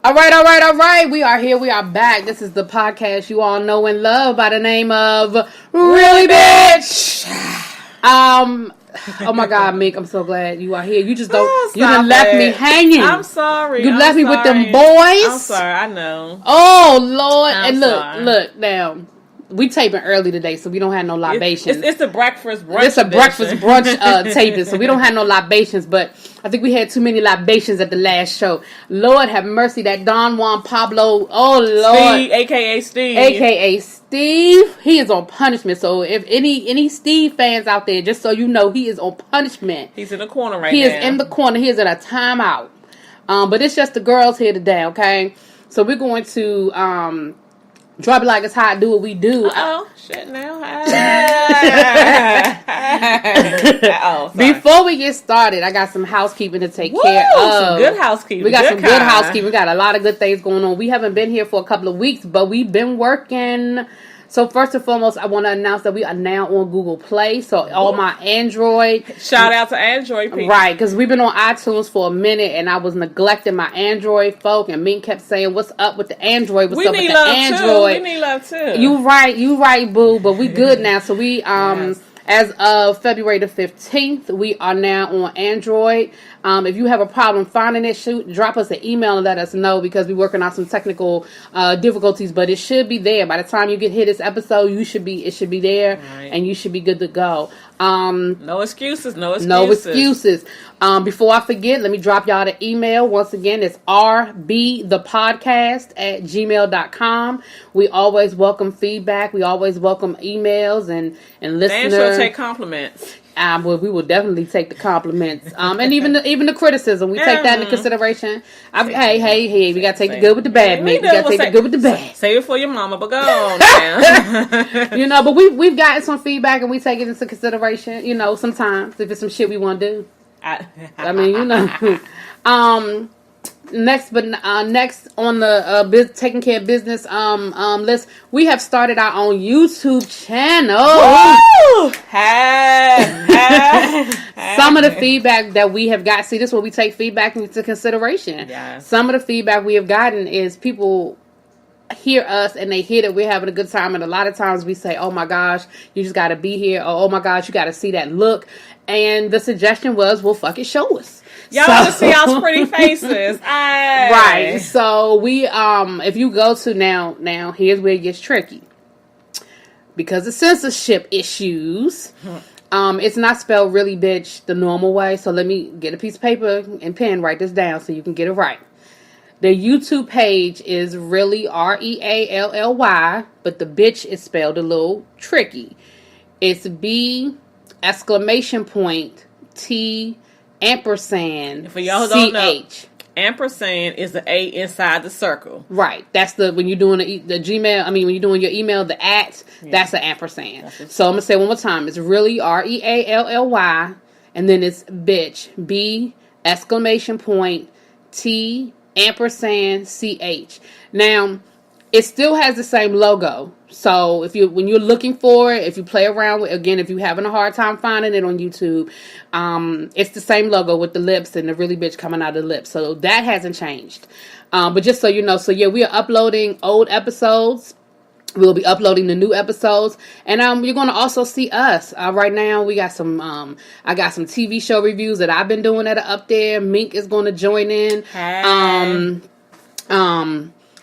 All right. We are here. We are back. This is the podcast you all know and love by the name of Really Bitch. Oh my God, Mick, I'm so glad you are here. You just don't. You done left me hanging. I'm sorry. You left me with them boys. I'm sorry. I know. Oh Lord. I'm sorry. Look now. We taping early today, so we don't have no libations. It's the breakfast brunch. It's a breakfast brunch taping, so we don't have no libations. But I think we had too many libations at the last show. Lord have mercy, that Don Juan Pablo. Oh Lord, Steve, aka Steve, he is on punishment. So if any Steve fans out there, just so you know, he is on punishment. He's in the corner right now. He is in the corner. He is in a timeout. But it's just the girls here today. Okay, so we're going to drop it like it's hot. Do what we do. Oh shit! Now, before we get started, I got some housekeeping to take care of. Some good housekeeping. We got some good housekeeping. We got a lot of good things going on. We haven't been here for a couple of weeks, but we've been working. So first and foremost, I want to announce that we are now on Google Play. So all my Android. Shout out to Android people. Right, because we've been on iTunes for a minute, and I was neglecting my Android folk, and Mink kept saying, "What's up with the Android? What's up with the Android?" We need love too. You right, boo. But we good now. So we yes. As of February the 15th, we are now on Android. If you have a problem finding it, drop us an email and let us know, because we're working on some technical difficulties. But it should be there by the time you hit this episode. It should be there, right. And you should be good to go. No excuses. Before I forget, let me drop y'all the email. Once again, it's rbthepodcast@gmail.com. We always welcome feedback. We always welcome emails and listeners. And she'll take compliments. Well, we will definitely take the compliments. And even the criticism. We take that into consideration. Hey, we gotta take the good with the bad, mate. We gotta take the good with the bad. Save it for your mama, but go on now. But we've gotten some feedback and we take it into consideration, sometimes if it's some shit we want to do. I mean, Next on the taking care of business list, we have started our own YouTube channel. Some of the feedback that we have got, see, this is where we take feedback into consideration. Yes. Some of the feedback we have gotten is people hear us and they hear that we're having a good time, and a lot of times we say, "Oh my gosh, you just got to be here," or "Oh my gosh, you got to see that look." And the suggestion was, "Well, fuck it, show us." Y'all just see our pretty faces. Right. So we if you go to now here's where it gets tricky. Because of censorship issues, it's not spelled really bitch the normal way. So let me get a piece of paper and pen, write this down so you can get it right. The YouTube page is really REALLY, but the bitch is spelled a little tricky. It's B T ampersand for y'all who don't know, ampersand is the A inside the circle. Right. That's when you're doing the Gmail. I mean, when you're doing your email, the @ that's an ampersand. So I'm gonna say it one more time. It's really REALLY, and then it's bitch B T ampersand CH. Now, it still has the same logo. So when you're looking for it, if you play around with, again, if you're having a hard time finding it on YouTube, it's the same logo with the lips and the really bitch coming out of the lips. So that hasn't changed. But just so you know, we are uploading old episodes. We'll be uploading the new episodes, and you're going to also see us. Right now, we got some. I got some TV show reviews that I've been doing that are up there. Mink is going to join in. Hey.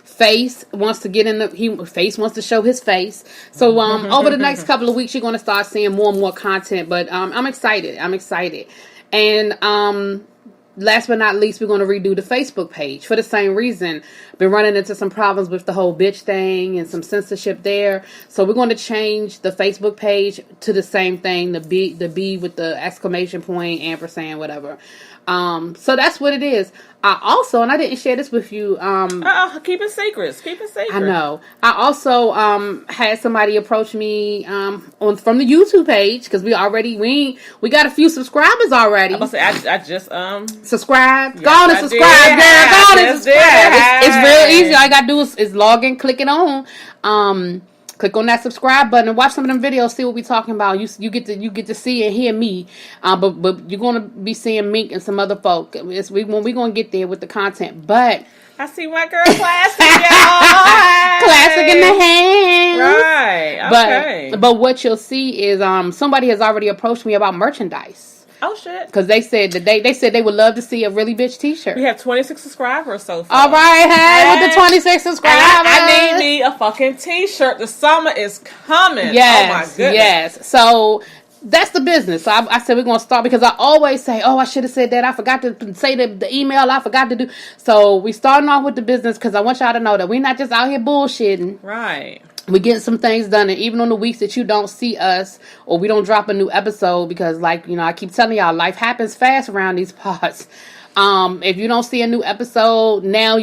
Face wants to get in Face wants to show his face. So over the next couple of weeks, you're going to start seeing more and more content. But I'm excited. And last but not least, we're going to redo the Facebook page for the same reason. Been running into some problems with the whole bitch thing and some censorship there. So we're going to change the Facebook page to the same thing, the B with the exclamation point, ampersand, whatever. So that's what it is. I also, and I didn't share this with you. Keep it secret. I know. I also had somebody approach me from the YouTube page, because we got a few subscribers already. I just subscribe. Go on and subscribe, girl. Go on and subscribe. It's real easy. All you gotta do is log in, click it on. click on that subscribe button and watch some of them videos. See what we talking about. You get to see and hear me. But you're gonna be seeing Mink and some other folk. When we gonna get there with the content. But I see my girl Classic, y'all. Classic in the hand. Right. Okay. But what you'll see is somebody has already approached me about merchandise. Oh shit! Because they said that they said they would love to see a really bitch T-shirt. We have 26 subscribers so far. All right, hey, with the 26 subscribers, I need me a fucking T-shirt. The summer is coming. Yes, oh my goodness. Yes. So that's the business. So I said we're gonna start because I always say, oh, I should have said that. I forgot to say the email. I forgot to do. So we starting off with the business because I want y'all to know that we're not just out here bullshitting. Right. We're getting some things done, and even on the weeks that you don't see us or we don't drop a new episode because, like, I keep telling y'all, life happens fast around these parts. If you don't see a new episode now,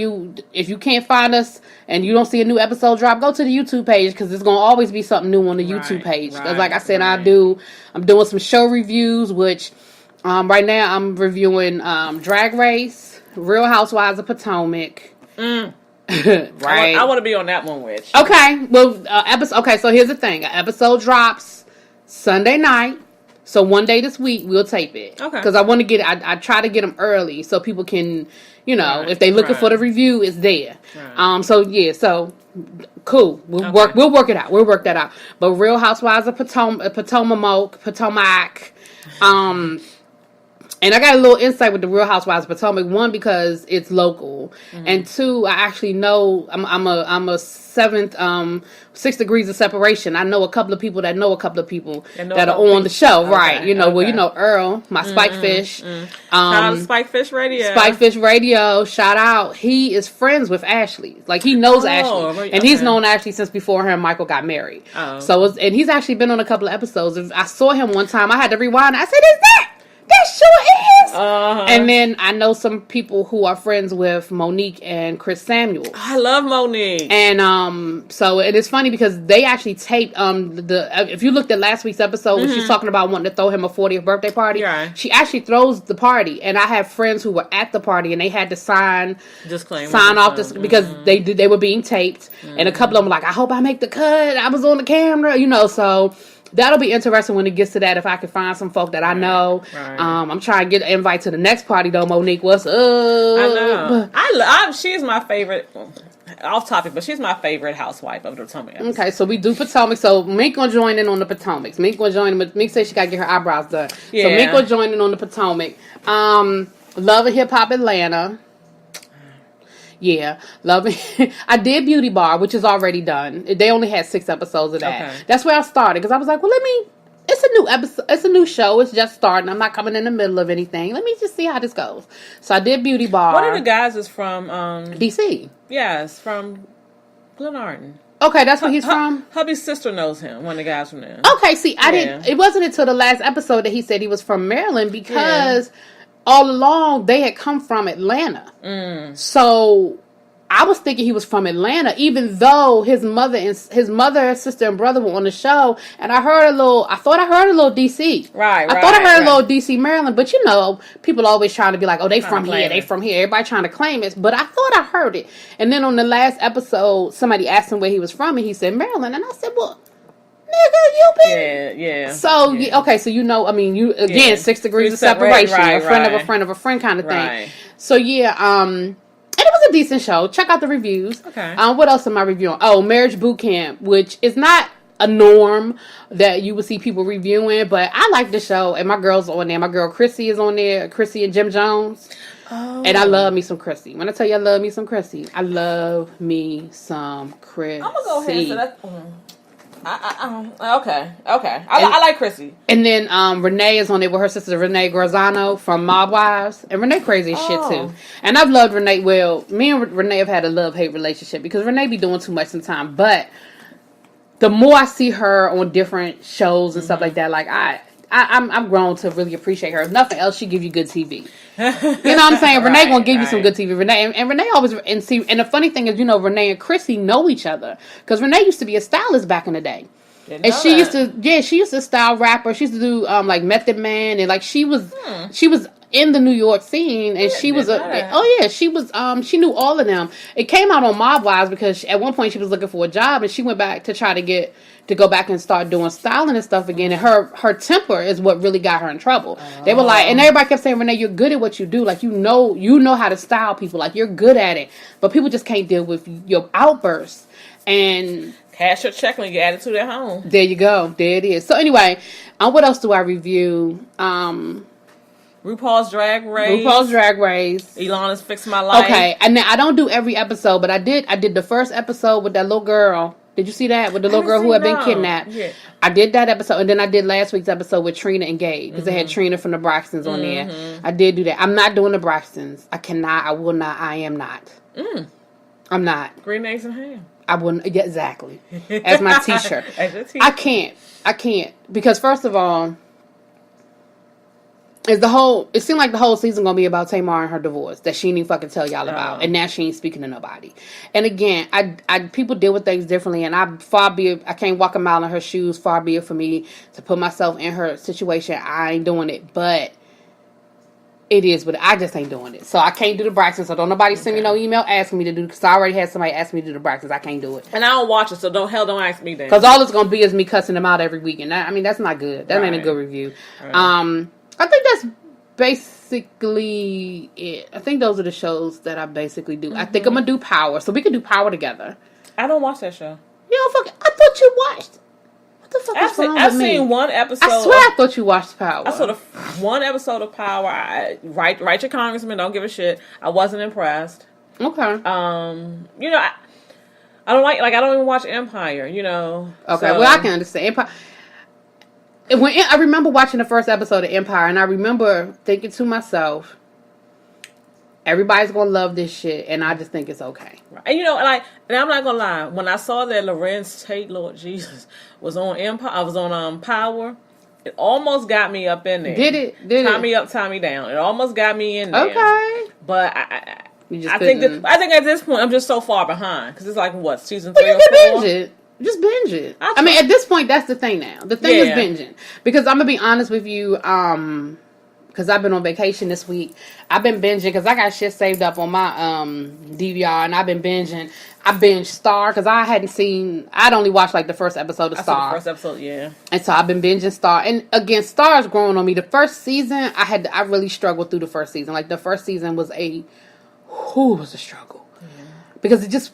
if you can't find us and you don't see a new episode drop, go to the YouTube page because there's gonna always be something new on the YouTube page. Because, like I said, I'm doing some show reviews, which right now I'm reviewing Drag Race, Real Housewives of Potomac. Right. I want to be on that one with you. Okay. Well, Okay, so here's the thing. An episode drops Sunday night. So one day this week we'll tape it. Okay. Because I want to get I try to get them early so people can, if they looking for the review, it's there. Right. So cool. We'll work it out. We'll work that out. But Real Housewives of Potomac. And I got a little insight with the Real Housewives of Potomac. One, because it's local, and two, I actually know I'm a seventh 6 degrees of separation. I know a couple of people that know a couple of people that are on the show, right? Okay. Earl, my Spikefish. Shout out to Spikefish Radio. Spikefish Radio, shout out. He is friends with Ashley. Like, he knows Ashley, and he's known Ashley since before her and Michael got married. Oh. So and he's actually been on a couple of episodes. I saw him one time. I had to rewind. I said, "Is that? That sure is." And then I know some people who are friends with Monique and Chris Samuels. I love Monique. And so it is funny because they actually taped if you looked at last week's episode when she's talking about wanting to throw him a 40th birthday party, she actually throws the party. And I have friends who were at the party and they had to sign off this because they were being taped. And a couple of them were like, "I hope I make the cut. I was on the camera," so. That'll be interesting when it gets to that. If I can find some folk that I know, I'm trying to get an invite to the next party though. Monique, what's up? I know. She's my favorite. Off topic, but she's my favorite housewife of the Potomac. Okay, so we do Potomac. So Mink gonna join in on the Potomac. Mink gonna join in. Mink said she gotta get her eyebrows done. Yeah. So Mink gonna join in on the Potomac. Love and Hip Hop Atlanta. Yeah, love it. I did Beauty Bar, which is already done. They only had 6 episodes of that. Okay. That's where I started because I was like, well, it's a new episode. It's a new show. It's just starting. I'm not coming in the middle of anything. Let me just see how this goes. So I did Beauty Bar. One of the guys is from DC. Yes, from Glenarden. Okay, that's where he's from? Hubby's sister knows him, one of the guys from there. Okay, see, I didn't. It wasn't until the last episode that he said he was from Maryland because... Yeah. All along, they had come from Atlanta. So I was thinking he was from Atlanta, even though his mother, sister, and brother were on the show. And I thought I heard a little DC. Right. I thought I heard a little DC, Maryland. But people always trying to be like, oh, they from here. Everybody trying to claim it. But I thought I heard it. And then on the last episode, somebody asked him where he was from, and he said Maryland. And I said, well, nigga, you been... Yeah. So, okay, so you again, 6 degrees of separation. A friend of a friend of a friend kind of thing. Right. So, and it was a decent show. Check out the reviews. Okay. What else am I reviewing? Oh, Marriage Boot Camp, which is not a norm that you would see people reviewing, but I like the show, and my girl's on there. My girl Chrissy is on there. Chrissy and Jim Jones. Oh. And I love me some Chrissy. When I tell you I love me some Chrissy, I love me some Chrissy. I'm going to go ahead and say that... Okay. I like Chrissy. And then Renee is on there with her sister Renee Grazzano from Mob Wives. And Renee crazy as shit too. And I've loved Renee. Well, me and Renee have had a love-hate relationship because Renee be doing too much sometimes. But the more I see her on different shows and stuff like that, like I'm grown to really appreciate her. If nothing else, she give you good TV. You know what I'm saying? Renee gonna give you some good TV. Renee and Renee always and the funny thing is, Renee and Chrissy know each other because Renee used to be a stylist back in the day. And she used to style rappers. She used to do like Method Man and like she was in the New York scene, and she was she knew all of them. It came out on Mob Wives because at one point she was looking for a job, and she went back to try to go back and start doing styling and stuff again. And her temper is what really got her in trouble. They were like, and everybody kept saying, Renee, you're good at what you do. Like, you know how to style people. Like, you're good at it, but people just can't deal with your outbursts. And cash your check when you get attitude at home. There you go. There it is. So anyway, what else do I review? RuPaul's Drag Race. Ilana's Fix My Life. Okay, and I don't do every episode, but I did the first episode with that little girl. Did you see that? With the little girl who had been kidnapped. Yeah. I did that episode, and then I did last week's episode with Trina and Gabe, because they had Trina from the Braxtons on there. I did do that. I'm not doing the Braxtons. I cannot. I will not. I am not. I'm not. Green eggs and ham. I wouldn't. Yeah, exactly. As my teacher. As your teacher. I can't. Because first of all, it seemed like the whole season gonna be about Tamar and her divorce that she didn't even fucking tell y'all about, and now she ain't speaking to nobody. And again, I people deal with things differently, and I can't walk a mile in her shoes. Far be it for me to put myself in her situation. I ain't doing it, but it is, but I just ain't doing it. So I can't do the Braxtons. So don't nobody send me no email asking me to do, because I already had somebody ask me to do the Braxtons. I can't do it. And I don't watch it, so don't ask me then. Because all it's gonna be is me cussing them out every week, and that's not good. That ain't a good review. Right. I think that's basically it. I think those are the shows that I basically do. I think I'm gonna do Power, so we can do Power together. I don't watch that show. You don't fucking. I thought you watched. What the fuck is wrong with me? I've seen one episode. I swear I thought you watched Power. I saw one episode of Power. Write your congressman. Don't give a shit. I wasn't impressed. Okay. I don't like I don't even watch Empire. Okay, so. Well, I can understand Empire. I remember watching the first episode of Empire, and I remember thinking to myself, everybody's gonna love this shit, and I just think it's okay. And and I'm not gonna lie, when I saw that Lorenz Tate, Lord Jesus, was on Empire, I was on Power, it almost got me up in there. Did it? Tie me up, tie me down. It almost got me in there. Okay. But I think at this point I'm just so far behind, because it's like season 3 or 4. Binge it. Just binge it. I mean, at this point, that's the thing now. The thing is binging. Because I'm going to be honest with you, because I've been on vacation this week. I've been binging because I got shit saved up on my DVR, and I've been binging. I binged Star because I'd only watched like the first episode of Star. The first episode, yeah. And so I've been binging Star. And again, Star is growing on me. The first season, I really struggled through the first season. Like, the first season was a struggle. Yeah. Because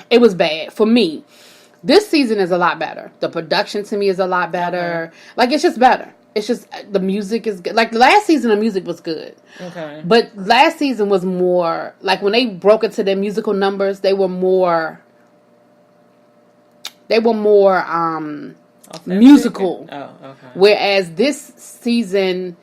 it was bad for me. This season is a lot better. The production to me is a lot better. Okay. Like, it's just better. It's just, the music is good. Like, last season, the music was good. Okay. But last season was more, like, when they broke into their musical numbers, they were more musical. Oh, okay. Whereas this season,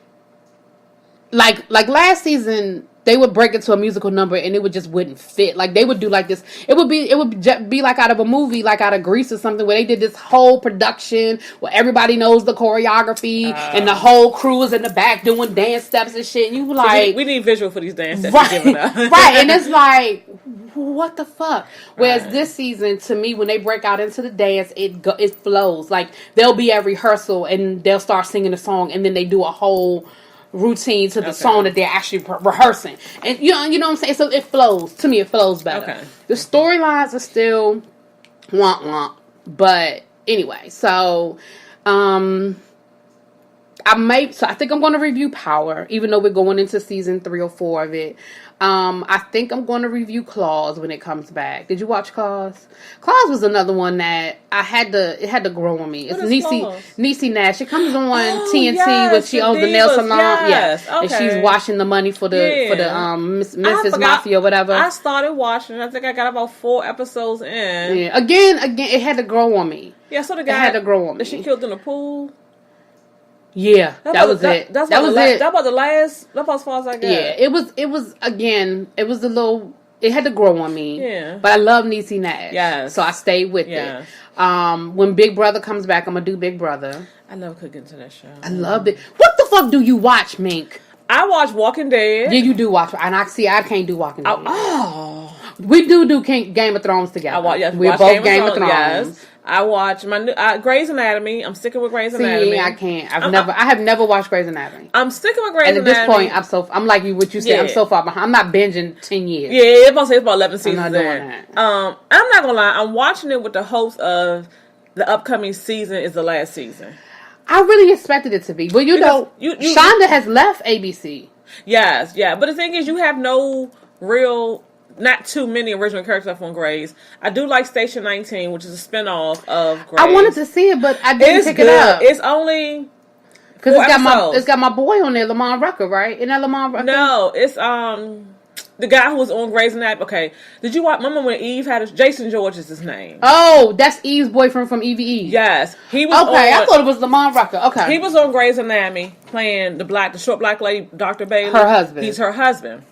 like last season, they would break into a musical number and it wouldn't fit. Like, they would do like this. It would be like out of a movie, like out of Grease or something, where they did this whole production where everybody knows the choreography and the whole crew is in the back doing dance steps and shit. And you were like, we need visual for these dance steps. Right, right. And it's like, what the fuck? Whereas this season, to me, when they break out into the dance, it flows. Like, they'll be at rehearsal and they'll start singing the song, and then they do a whole routine to the song that they're actually rehearsing, and you know what I'm saying. So it flows. To me, it flows better. Okay. The storylines are still womp, but anyway. So I think I'm going to review Power, even though we're going into season 3 or 4 of it. I think I'm going to review Claws when it comes back. Did you watch Claws? Claws was another one that it had to grow on me. It's Niecy Nash. It comes on TNT when she owns the nail salon. Yes. Okay. And she's washing the money for the Memphis Mafia or whatever. I started watching. I think I got about 4 episodes in. Yeah. Again, it had to grow on me. Yeah. So the guy had to grow on me. That she killed in the pool. Yeah, that was it. That was the last. That's as far as I got. Yeah, it was again. It was a little. It had to grow on me. Yeah, but I love Niecy Nash. Yes, so I stayed with it. When Big Brother comes back, I'm gonna do Big Brother. I love cooking to that show. I loved it. What the fuck do you watch, Mink? I watch Walking Dead. Yeah, you do watch, and I can't do Walking Dead. Oh. We do Game of Thrones together. We're both Game of Thrones. Yes. I watch my new Grey's Anatomy. I'm sticking with Grey's Anatomy. I can't. I have never watched Grey's Anatomy. I'm sticking with Grey's Anatomy. And at this point, I'm like you. What you said, I'm so far behind. I'm not binging 10 years. Yeah, it's about 11 seasons. I'm not doing that. I'm not gonna lie. I'm watching it with the hopes of the upcoming season is the last season. I really expected it to be, but Shonda has left ABC. Yes, yeah. But the thing is, you have no real. Not too many original characters on Grey's. I do like Station 19, which is a spinoff of Grey's. I wanted to see it, but I didn't pick it up. It's only because it's got my boy on there, Lamont Rucker, right? Isn't that Lamont Rucker? No, it's the guy who was on Grey's Anatomy. Okay, did you watch? Remember when Eve had Jason George is his name? Oh, that's Eve's boyfriend from EVE. Yes, he was. Okay, I thought it was Lamont Rucker. Okay, he was on Grey's Anatomy playing the short black lady, Dr. Bailey. Her husband. He's her husband.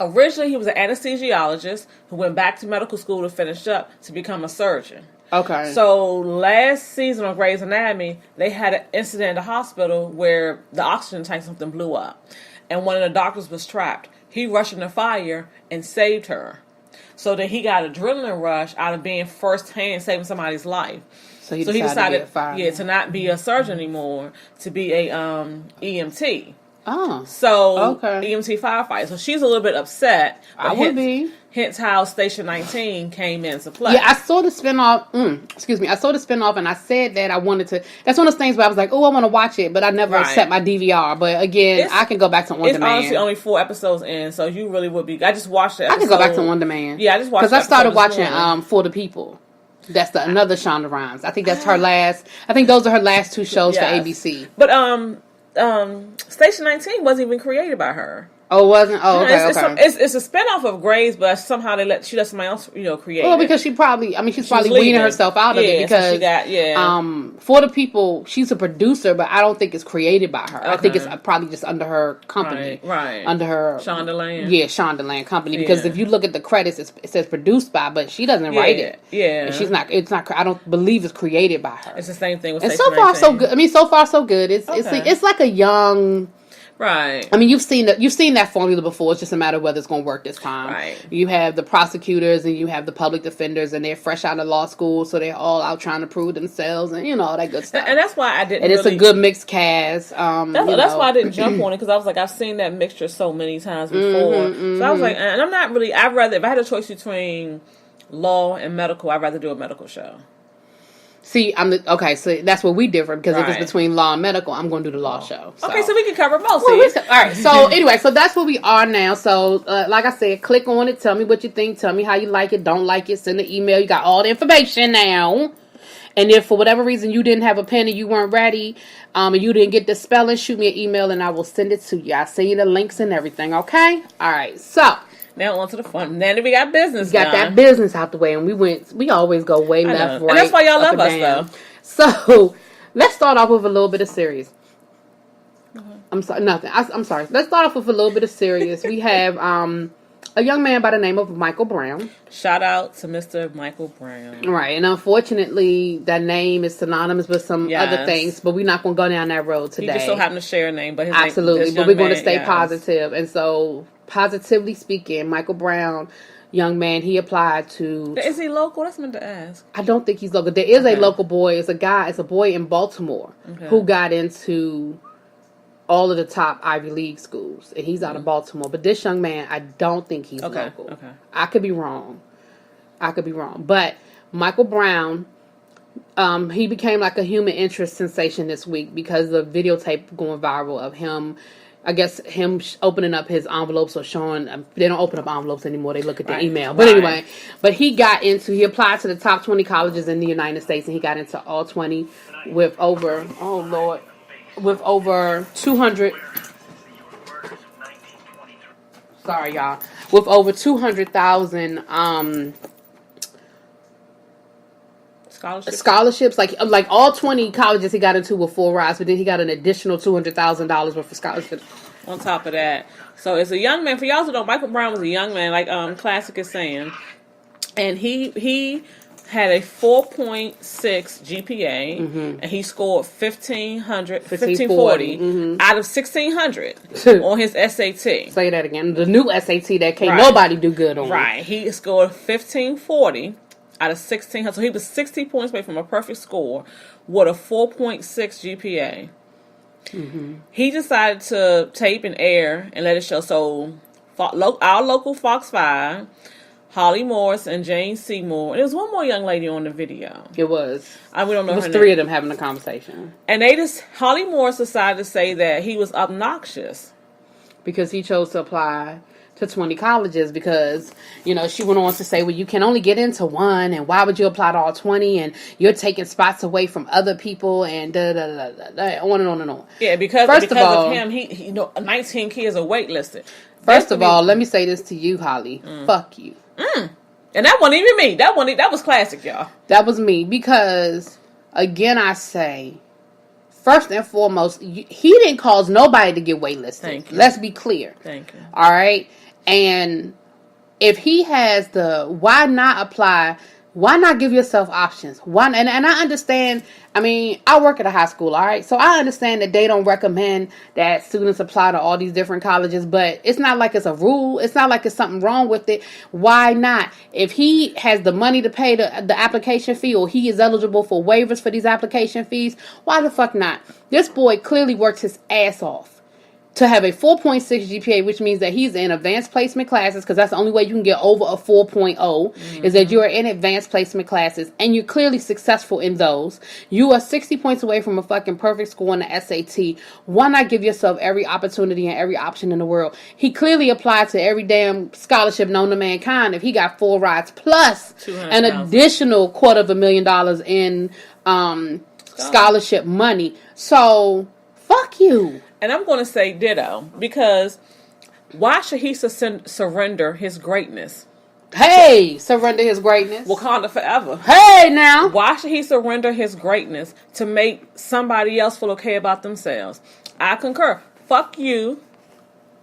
Originally, he was an anesthesiologist who went back to medical school to finish up to become a surgeon. Okay. So last season on Grey's Anatomy, they had an incident in the hospital where the oxygen tank something blew up, and one of the doctors was trapped. He rushed in the fire and saved her. So then he got adrenaline rush out of being firsthand saving somebody's life. So he decided to not be a surgeon anymore, to be a EMT. Oh. So, EMT firefighter. So she's a little bit upset. I would be. Hence how Station 19 came into play. Yeah, I saw the spinoff. I saw the spinoff, and I said that I wanted to. That's one of those things where I was like, oh, I want to watch it, but I never set my DVR. But again, I can go back to on demand. It's honestly only 4 episodes in, so you really would be. I just watched it. I can go back to on demand. Yeah, I just watched it. Because I started watching For the People. That's another Shonda Rhimes. I think that's her last. I think those are her last 2 shows for ABC. But Station 19 wasn't even created by her. Oh, it wasn't? Oh, okay, it's a spinoff of Grey's, but somehow she let somebody else, create it. Well, because she's probably weaning herself out of it because For the People, she's a producer, but I don't think it's created by her. Okay. I think it's probably just under her company. Right. Under her... Shondaland. Yeah, Shondaland Company. Because if you look at the credits, it says produced by, but she doesn't write it. Yeah. And it's not, I don't believe it's created by her. It's the same thing with Station 19. So good. I mean, so far, so good. It's like a young... Right. I mean, you've seen that formula before. It's just a matter of whether it's going to work this time. Right. You have the prosecutors and you have the public defenders, and they're fresh out of law school, so they're all out trying to prove themselves and all that good stuff. And that's why I didn't. And it's a good mixed cast. That's why I didn't jump on it, because I was like, I've seen that mixture so many times before. So I was like, and I'm not really. I'd rather, if I had a choice between law and medical, I'd rather do a medical show. See, so that's where we differ, because if it's between law and medical, I'm going to do the law show. So. Okay, so we can cover both. All right, so anyway, so that's where we are now. So, like I said, click on it. Tell me what you think. Tell me how you like it, don't like it. Send an email. You got all the information now. And if for whatever reason you didn't have a pen and you weren't ready, and you didn't get the spelling, shoot me an email and I will send it to you. I'll send you the links and everything, okay? All right, so... Now on to the fun. Now that we got business We got that business out the way, and we always go way left, right, and that's why y'all love us, though. So, let's start off with a little bit of serious. I'm sorry, nothing. I'm sorry. Let's start off with a little bit of serious. We have a young man by the name of Michael Brown. Shout out to Mr. Michael Brown. Right, and unfortunately, that name is synonymous with some other things, but we're not going to go down that road today. He just so happened to share a name, but his absolutely, name, but we're going to stay positive, and so... Positively speaking, Michael Brown, young man, he applied to... Is he local? That's meant to ask. I don't think he's local. There is a local boy. It's a boy in Baltimore who got into all of the top Ivy League schools, and he's out of Baltimore. But this young man, I don't think he's local. Okay. I could be wrong. But Michael Brown, he became like a human interest sensation this week because the videotape going viral of him... I guess him opening up his envelopes or showing... they don't open up envelopes anymore. They look at the email. But anyway, he applied to the top 20 colleges in the United States, and he got into all 20 with over... Oh, Lord. With over 200... Sorry, y'all. With over 200,000... scholarships, like all 20 colleges he got into were full rides, but then he got an additional $200,000 worth of scholarships on top of that. So it's a young man. For y'all who know, Michael Brown was a young man, like Classic is saying, and he had a 4.6 GPA, and he scored 1540 out of 1600 on his SAT. Say that again. The new SAT that can't nobody do good on. Right. He scored 1540. out of 16. So he was 60 points away from a perfect score with a 4.6 GPA. Mm-hmm. He decided to tape and air and let it show. So our local Fox 5, Holly Morris and Jane Seymour. And there was one more young lady on the video. It was. We don't know. It was her three name. Of them having a conversation. And Holly Morris decided to say that he was obnoxious because he chose to apply to 20 colleges because, she went on to say, well, you can only get into one, and why would you apply to all 20, and you're taking spots away from other people, and on and on and on. Yeah, because of him, he 19 kids are waitlisted. First of all, let me say this to you, Holly. Fuck you. And that wasn't even me. That was classic, y'all. That was me because, again, I say, first and foremost, he didn't cause nobody to get waitlisted. Thank you. Let's be clear. Thank you. All right? And if he has why not apply? Why not give yourself options? And I understand, I work at a high school, all right? So I understand that they don't recommend that students apply to all these different colleges, but it's not like it's a rule. It's not like it's something wrong with it. Why not? If he has the money to pay the application fee, or he is eligible for waivers for these application fees, why the fuck not? This boy clearly worked his ass off to have a 4.6 GPA, which means that he's in advanced placement classes, because that's the only way you can get over a 4.0, is that you are in advanced placement classes, and you're clearly successful in those. You are 60 points away from a fucking perfect score on the SAT. Why not give yourself every opportunity and every option in the world? He clearly applied to every damn scholarship known to mankind if he got 4 rides, plus an additional $250,000 in scholarship money. So, fuck you. And I'm going to say ditto, because why should he surrender his greatness? Hey, surrender his greatness. Wakanda forever. Hey, now. Why should he surrender his greatness to make somebody else feel okay about themselves? I concur. Fuck you,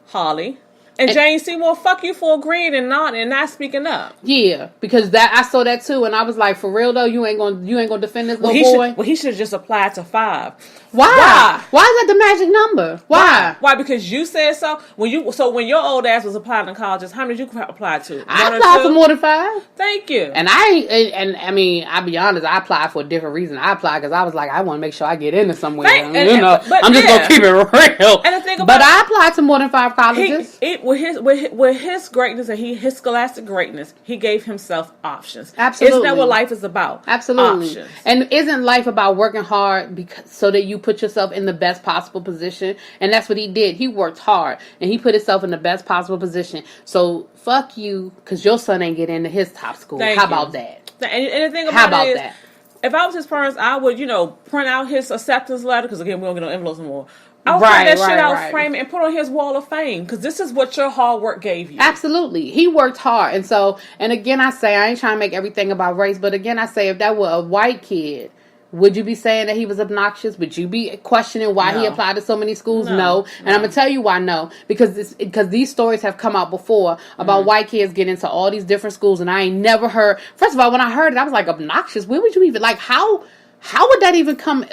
Holly. And Jane Seymour, fuck you for agreeing and not speaking up. Yeah, because I saw that too, and I was like, for real though, you ain't gonna defend this little boy. He should have just applied to 5. Why? Why is that the magic number? Why? Why? Because you said so. When your old ass was applying to colleges, how many did you apply to? I applied for more than 5. Thank you. And I'll be honest, I applied for a different reason. I applied because I was like, I want to make sure I get into somewhere. I'm just gonna keep it real. And the thing about but I applied to more than 5 colleges. With his greatness and his scholastic greatness, he gave himself options. Absolutely. Isn't that what life is about? Absolutely. Options. And isn't life about working hard so that you put yourself in the best possible position? And that's what he did. He worked hard and he put himself in the best possible position. So fuck you, because your son ain't get into his top school. How about that? And the thing about it is, if I was his parents, I would, print out his acceptance letter, because again, we don't get no envelopes anymore. I'll print that shit out, frame it, and put on his wall of fame, because this is what your hard work gave you. Absolutely. He worked hard. And again, I say, I ain't trying to make everything about race, but again, I say, if that were a white kid, would you be saying that he was obnoxious? Would you be questioning why he applied to so many schools? No. And I'm going to tell you why no. Because these stories have come out before about white kids getting into all these different schools, and I ain't never heard. First of all, when I heard it, I was like, obnoxious? Where would you even, how would that even come,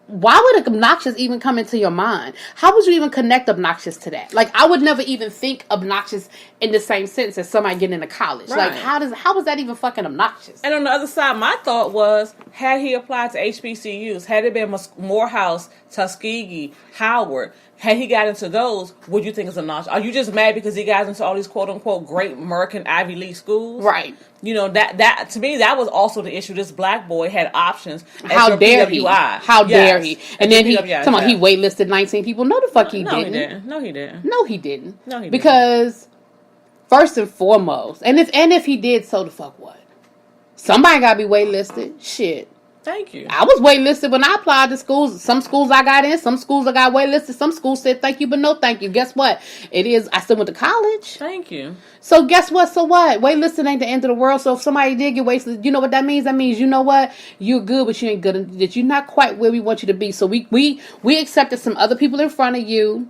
why would obnoxious even come into your mind? How would you even connect obnoxious to that? I would never even think obnoxious in the same sense as somebody getting into college. Right. How was that even fucking obnoxious? And on the other side, my thought was, had he applied to HBCUs, had it been Morehouse, Tuskegee, Howard, had he got into those, would you think it's obnoxious? Are you just mad because he got into all these quote unquote great American Ivy League schools? Right. That to me, that was also the issue. This black boy had options. How dare he? How dare he? And then he waitlisted 19 people. No, the fuck he didn't. No, he didn't. No, he didn't. Because first and foremost, and if he did, so the fuck what? Somebody gotta be waitlisted. Shit. Thank you. I was waitlisted when I applied to schools. Some schools I got in. Some schools I got waitlisted. Some schools said thank you, but no thank you. Guess what? I still went to college. Thank you. So guess what? So what? Waitlisted ain't the end of the world. So if somebody did get waitlisted, you know what that means? That means, you know what? You're good, but you ain't good. That you're not quite where we want you to be. So we accepted some other people in front of you.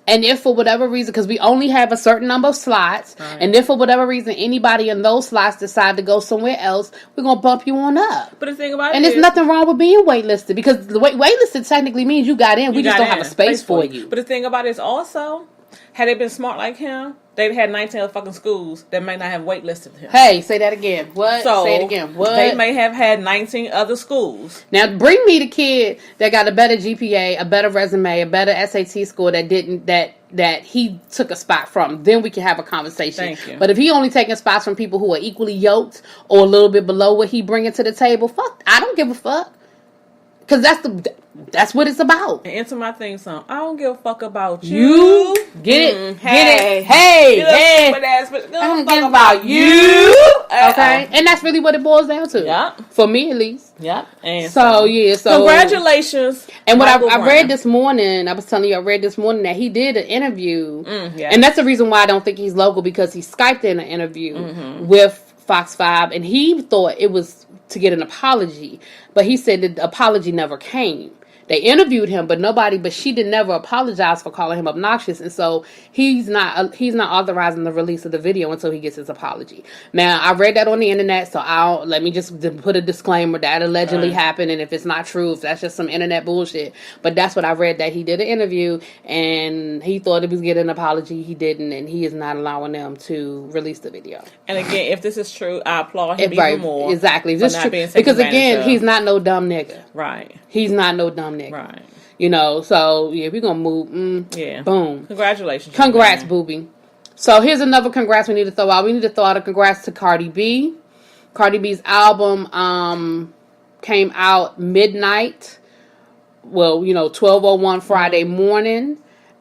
And if for whatever reason, because we only have a certain number of slots, right. And if for whatever reason anybody in those slots decide to go somewhere else, we're going to bump you on up. But the thing about and there's nothing wrong with being waitlisted, because the waitlisted technically means you got in. We just don't have a space for you. But the thing about it is also, Had they been smart like him, they'd had 19 other fucking schools that may not have waitlisted him. Hey, say that again. What? So say it again. What? They may have had 19 other schools. Now, bring me the kid that got a better GPA, a better resume, a better SAT score that he took a spot from. Then we can have a conversation. Thank you. But if he only taking spots from people who are equally yoked or a little bit below what he bringing to the table, fuck, I don't give a fuck. Because that's what it's about. And into my thing song, I don't give a fuck about You get it, hey, hey, hey. I don't give about you. Okay, and that's really what it boils down to. Yeah, for me at least. Yeah, and so congratulations. And what I read this morning, I was telling you, I read this morning that he did an interview, and that's the reason why I don't think he's local, because he Skyped in an interview with Fox 5, and he thought it was to get an apology, but he said that the apology never came. They interviewed him, but she did never apologize for calling him obnoxious, and so he's not authorizing the release of the video until he gets his apology. Now, I read that on the internet, so let me just put a disclaimer that allegedly happened, and if it's not true, if that's just some internet bullshit, but that's what I read, that he did an interview, and he thought he was getting an apology, he didn't, and he is not allowing them to release the video. And again, if this is true, I applaud him even more. Exactly, this is true, because again, he's not no dumb nigga. Right. He's not no dumb nigga. Right. You know, so yeah, we're gonna move. Yeah. Boom. Congratulations. Congrats, booby. So here's another congrats we need to throw out. We need to throw out a congrats to Cardi B. Cardi B's album came out midnight. Well, 12:01 Friday morning.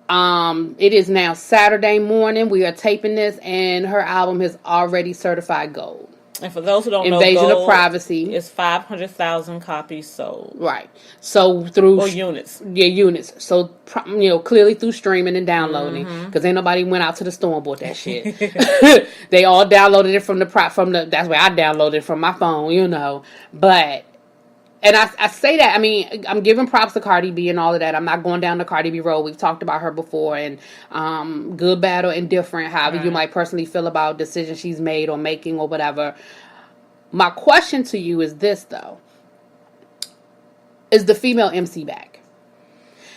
It is now Saturday morning. We are taping this, and her album is already certified gold. And for those who don't know, Invasion of Privacy is 500,000 copies sold. Right. So through units. Yeah, units. So clearly through streaming and downloading, because ain't nobody went out to the store and bought that shit. They all downloaded it from the. That's where I downloaded it from my phone. But. And I say that, I mean, I'm giving props to Cardi B and all of that. I'm not going down the Cardi B road. We've talked about her before, and good, bad, or indifferent, however you might personally feel about decisions she's made or making or whatever. My question to you is this, though. Is the female MC back?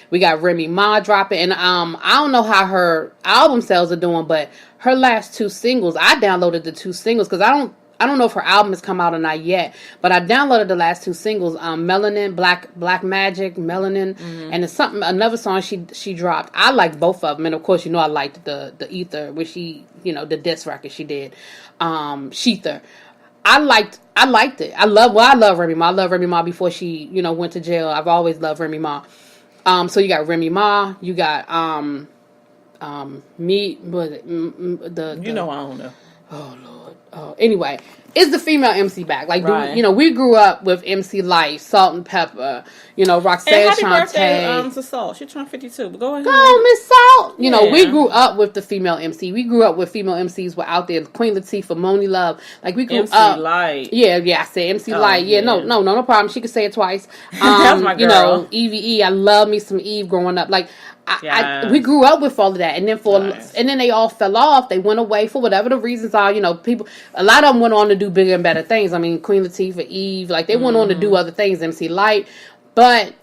We got Remy Ma dropping, and I don't know how her album sales are doing, but her last two singles, I downloaded the two singles because I don't know if her album has come out or not yet, but I downloaded the last two singles, Melanin, Black Magic, Melanin, and it's another song she dropped. I liked both of them, and of course, I liked the Ether, which she, the diss record she did, Sheether. I liked it. I love Remy Ma. I love Remy Ma before she, went to jail. I've always loved Remy Ma. So you got Remy Ma, you got me, but the I don't know. Oh Lord. Oh, anyway, is the female MC back? Like, right. We grew up with MC Light, Salt and Pepper, Roxanne and happy Shante. Birthday to Salt. She turned 52. But go ahead. Go, Miss Salt. We grew up with the female MC. We grew up with female MCs were out there. Queen Latifah, Moni Love. Like, we grew MC up. Light. Yeah, I said MC Light. Yeah, no problem. She could say it twice. That's my girl. EVE. I love me some Eve growing up. Like, we grew up with all of that, and then they all fell off. They went away for whatever the reasons are. People, a lot of them went on to do bigger and better things. I mean, Queen Latifah, Eve, like they went on to do other things. MC Light, but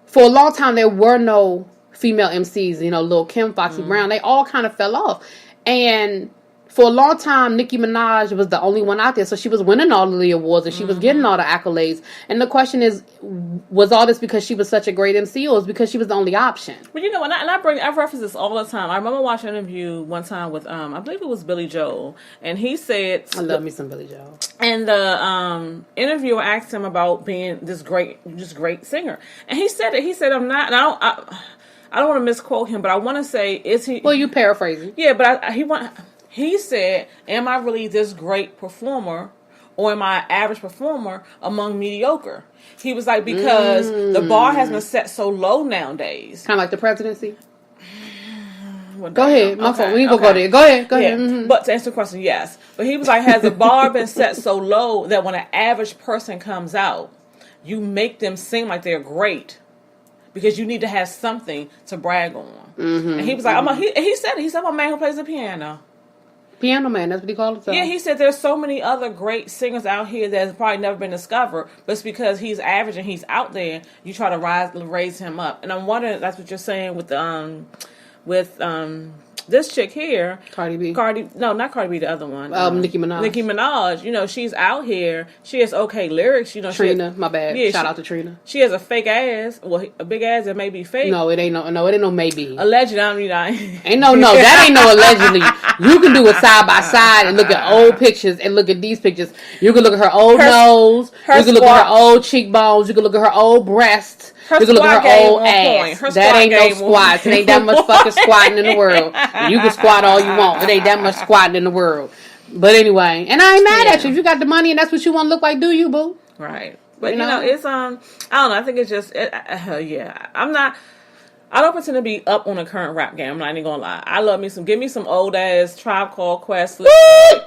for a long time there were no female MCs. Lil' Kim, Foxy Brown, they all kind of fell off, and for a long time, Nicki Minaj was the only one out there. So she was winning all of the awards and she was getting all the accolades. And the question is, was all this because she was such a great MC, or was because she was the only option? But I reference this all the time. I remember watching an interview one time with, I believe it was Billy Joel. And he said... I love me some Billy Joel. And the interviewer asked him about being this great singer. And he said it. He said, I'm not... And I don't want to misquote him, but I want to say, is he... Well, you paraphrasing. Yeah, but he said, am I really this great performer, or am I an average performer among mediocre? He was like, because the bar has been set so low nowadays. Kind of like the presidency? Go ahead. My fault. We ain't gonna go there. Go ahead. Mm-hmm. But to answer the question, yes. But he was like, has the bar been set so low that when an average person comes out, you make them seem like they're great? Because you need to have something to brag on. And he was like, he said I'm a man who plays the piano. Piano Man, that's what he called himself. Yeah, he said there's so many other great singers out here that's probably never been discovered, but it's because he's average and he's out there, you try to raise him up. And I'm wondering, that's what you're saying with the with this chick here, Cardi B. Not Cardi B, the other one. Nicki Minaj. Nicki Minaj. You know, she's out here. She has okay lyrics. You know, Trina, my bad. Yeah, Shout out to Trina. She has a fake ass. Well, a big ass that may be fake. No, it ain't no maybe. Allegedly, ain't no, that ain't no allegedly. You can do it side by side and look at old pictures and look at these pictures. You can look at her old nose. You can look at her old cheekbones. You can look at her old breasts. You can look at her old ass. That ain't no squats. It ain't that much fucking squatting in the world. You can squat all you want. It ain't that much squatting in the world. But anyway, and I ain't mad at you. If you got the money and that's what you want to look like, do you, boo? Right. But you know, it's I don't know. I think it's just yeah. I don't pretend to be up on the current rap game. I'm not even gonna lie. I love me give me some old ass Tribe Called Quest.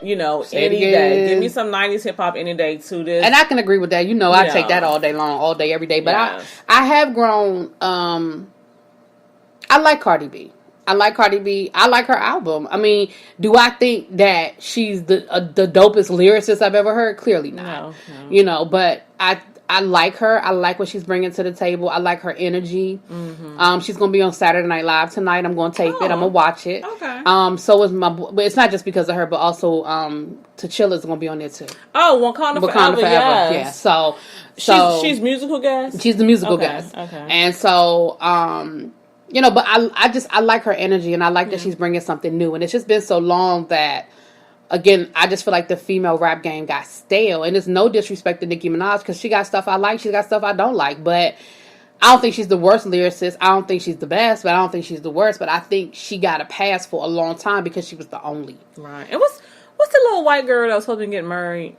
You know, any day. Give me some 90s hip hop any day to this. And I can agree with that. You know, I take that all day long, all day, every day. But I have grown. I like Cardi B. I like her album. I mean, do I think that she's the dopest lyricist I've ever heard? Clearly not. No. You know, but I like her. I like what she's bringing to the table. I like her energy. Mm-hmm. She's going to be on Saturday Night Live tonight. I'm going to tape it. I'm going to watch it. Okay. So is but it's not just because of her, but also T'Chilla's going to be on there too. Oh, Wakanda Forever. Yes. Yeah. So she's musical guest. She's the musical guest. Okay. And so you know, but I like her energy, and I like that she's bringing something new. And it's just been so long that, again, I just feel like the female rap game got stale. And it's no disrespect to Nicki Minaj, because she got stuff I like, she got stuff I don't like. But I don't think she's the worst lyricist. I don't think she's the best, but I don't think she's the worst. But I think she got a pass for a long time because she was the only. Right. And what's the little white girl that was hoping to get married?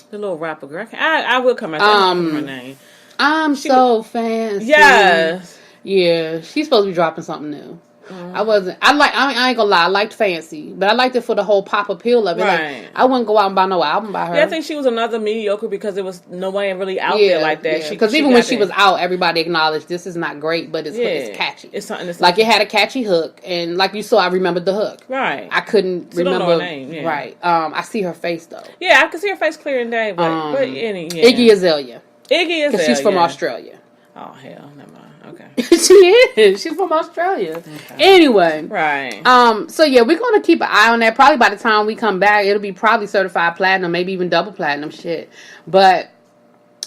The little rapper girl. I will come out with her name. I'm so fancy. Yes. Yeah, she's supposed to be dropping something new. I ain't gonna lie, I liked Fancy, but I liked it for the whole pop appeal of it. Right. Like, I wouldn't go out and buy no album by her. Yeah, I think she was another mediocre because it was no one really out there like that. Yeah. Because even when she was out, everybody acknowledged this is not great, but it's catchy. It's something that's like it had a catchy hook, and like you saw, I remembered the hook. Right. I couldn't remember don't know her name. Yeah. Right. I see her face though. Yeah, I can see her face clear and day, but Iggy Azalea. Because she's from Australia. Oh hell, never mind. Okay. She is. She's from Australia. Okay. Anyway. Right. So yeah, we're gonna keep an eye on that. Probably by the time we come back, it'll be probably certified platinum, maybe even double platinum shit. But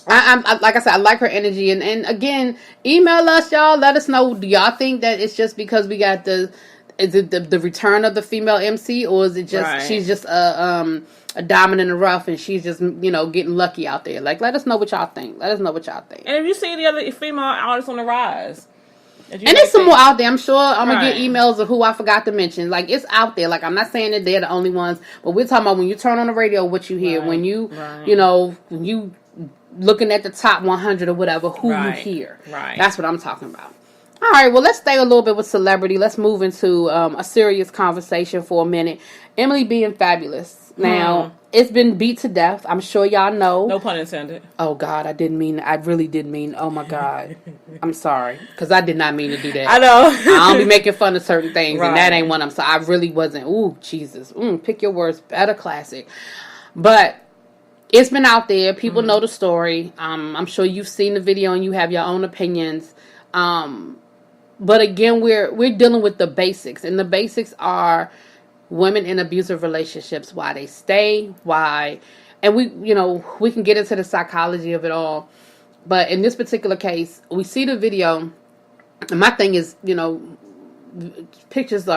I like I said, I like her energy, and again, email us, y'all. Let us know. Do y'all think that it's just because we got the return of the female MC, or is it just she's just a diamond in the rough, and she's just, you know, getting lucky out there? Like, let us know what y'all think. And if you see the other female artists on the rise, and there's some more out there. I'm sure I'm gonna get emails of who I forgot to mention. Like, it's out there. Like, I'm not saying that they're the only ones, but we're talking about when you turn on the radio, what you hear, when you you know, when you looking at the top 100 or whatever, who you hear. Right. That's what I'm talking about. All right, well, let's stay a little bit with celebrity. Let's move into a serious conversation for a minute. Emily being fabulous. Now, it's been beat to death. I'm sure y'all know. No pun intended. Oh, God, I really didn't mean, oh, my God. I'm sorry, because I did not mean to do that. I know. I don't be making fun of certain things, and that ain't one I'm sorry. I really wasn't. Ooh, Jesus. Pick your words better, classic. But it's been out there. People know the story. I'm sure you've seen the video and you have your own opinions. But again, we're dealing with the basics, and the basics are women in abusive relationships, why they stay, and we can get into the psychology of it all. But in this particular case, we see the video, and my thing is, you know, pictures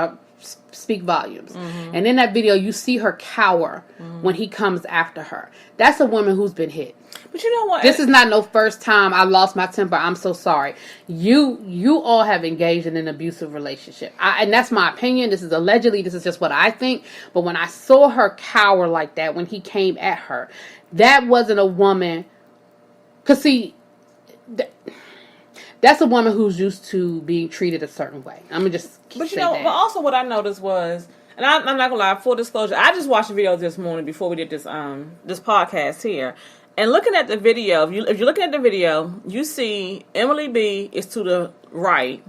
speak volumes. And in that video, you see her cower when he comes after her. That's a woman who's been hit. But you know what? This is not no first time I lost my temper. I'm so sorry. You all have engaged in an abusive relationship. And that's my opinion. This is allegedly. This is just what I think. But when I saw her cower like that when he came at her, that wasn't a woman. Because, see, that's a woman who's used to being treated a certain way. I'm going to just But you know, that. But also what I noticed was, and I'm not going to lie, full disclosure, I just watched the video this morning before we did this podcast here. And looking at the video, if you're looking at the video, you see Emily B is to the right,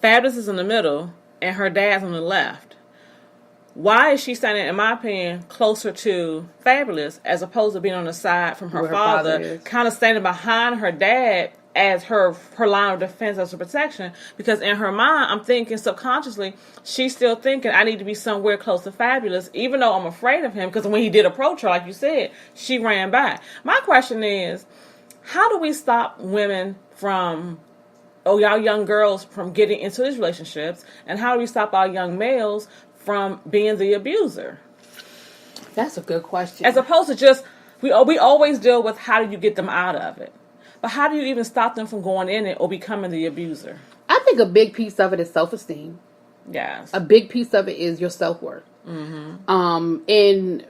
Fabulous is in the middle, and her dad's on the left. Why is she standing, in my opinion, closer to Fabulous as opposed to being on the side from her father, kind of standing behind her dad as her line of defense, as her protection, because in her mind, I'm thinking subconsciously, she's still thinking, I need to be somewhere close to fabulous, even though I'm afraid of him, because when he did approach her, like you said, she ran back. My question is, how do we stop women from, y'all young girls, from getting into these relationships, and how do we stop our young males from being the abuser? That's a good question. As opposed to just, we always deal with how do you get them out of it. But how do you even stop them from going in it or becoming the abuser? I think a big piece of it is self-esteem. Yes. A big piece of it is your self-worth. In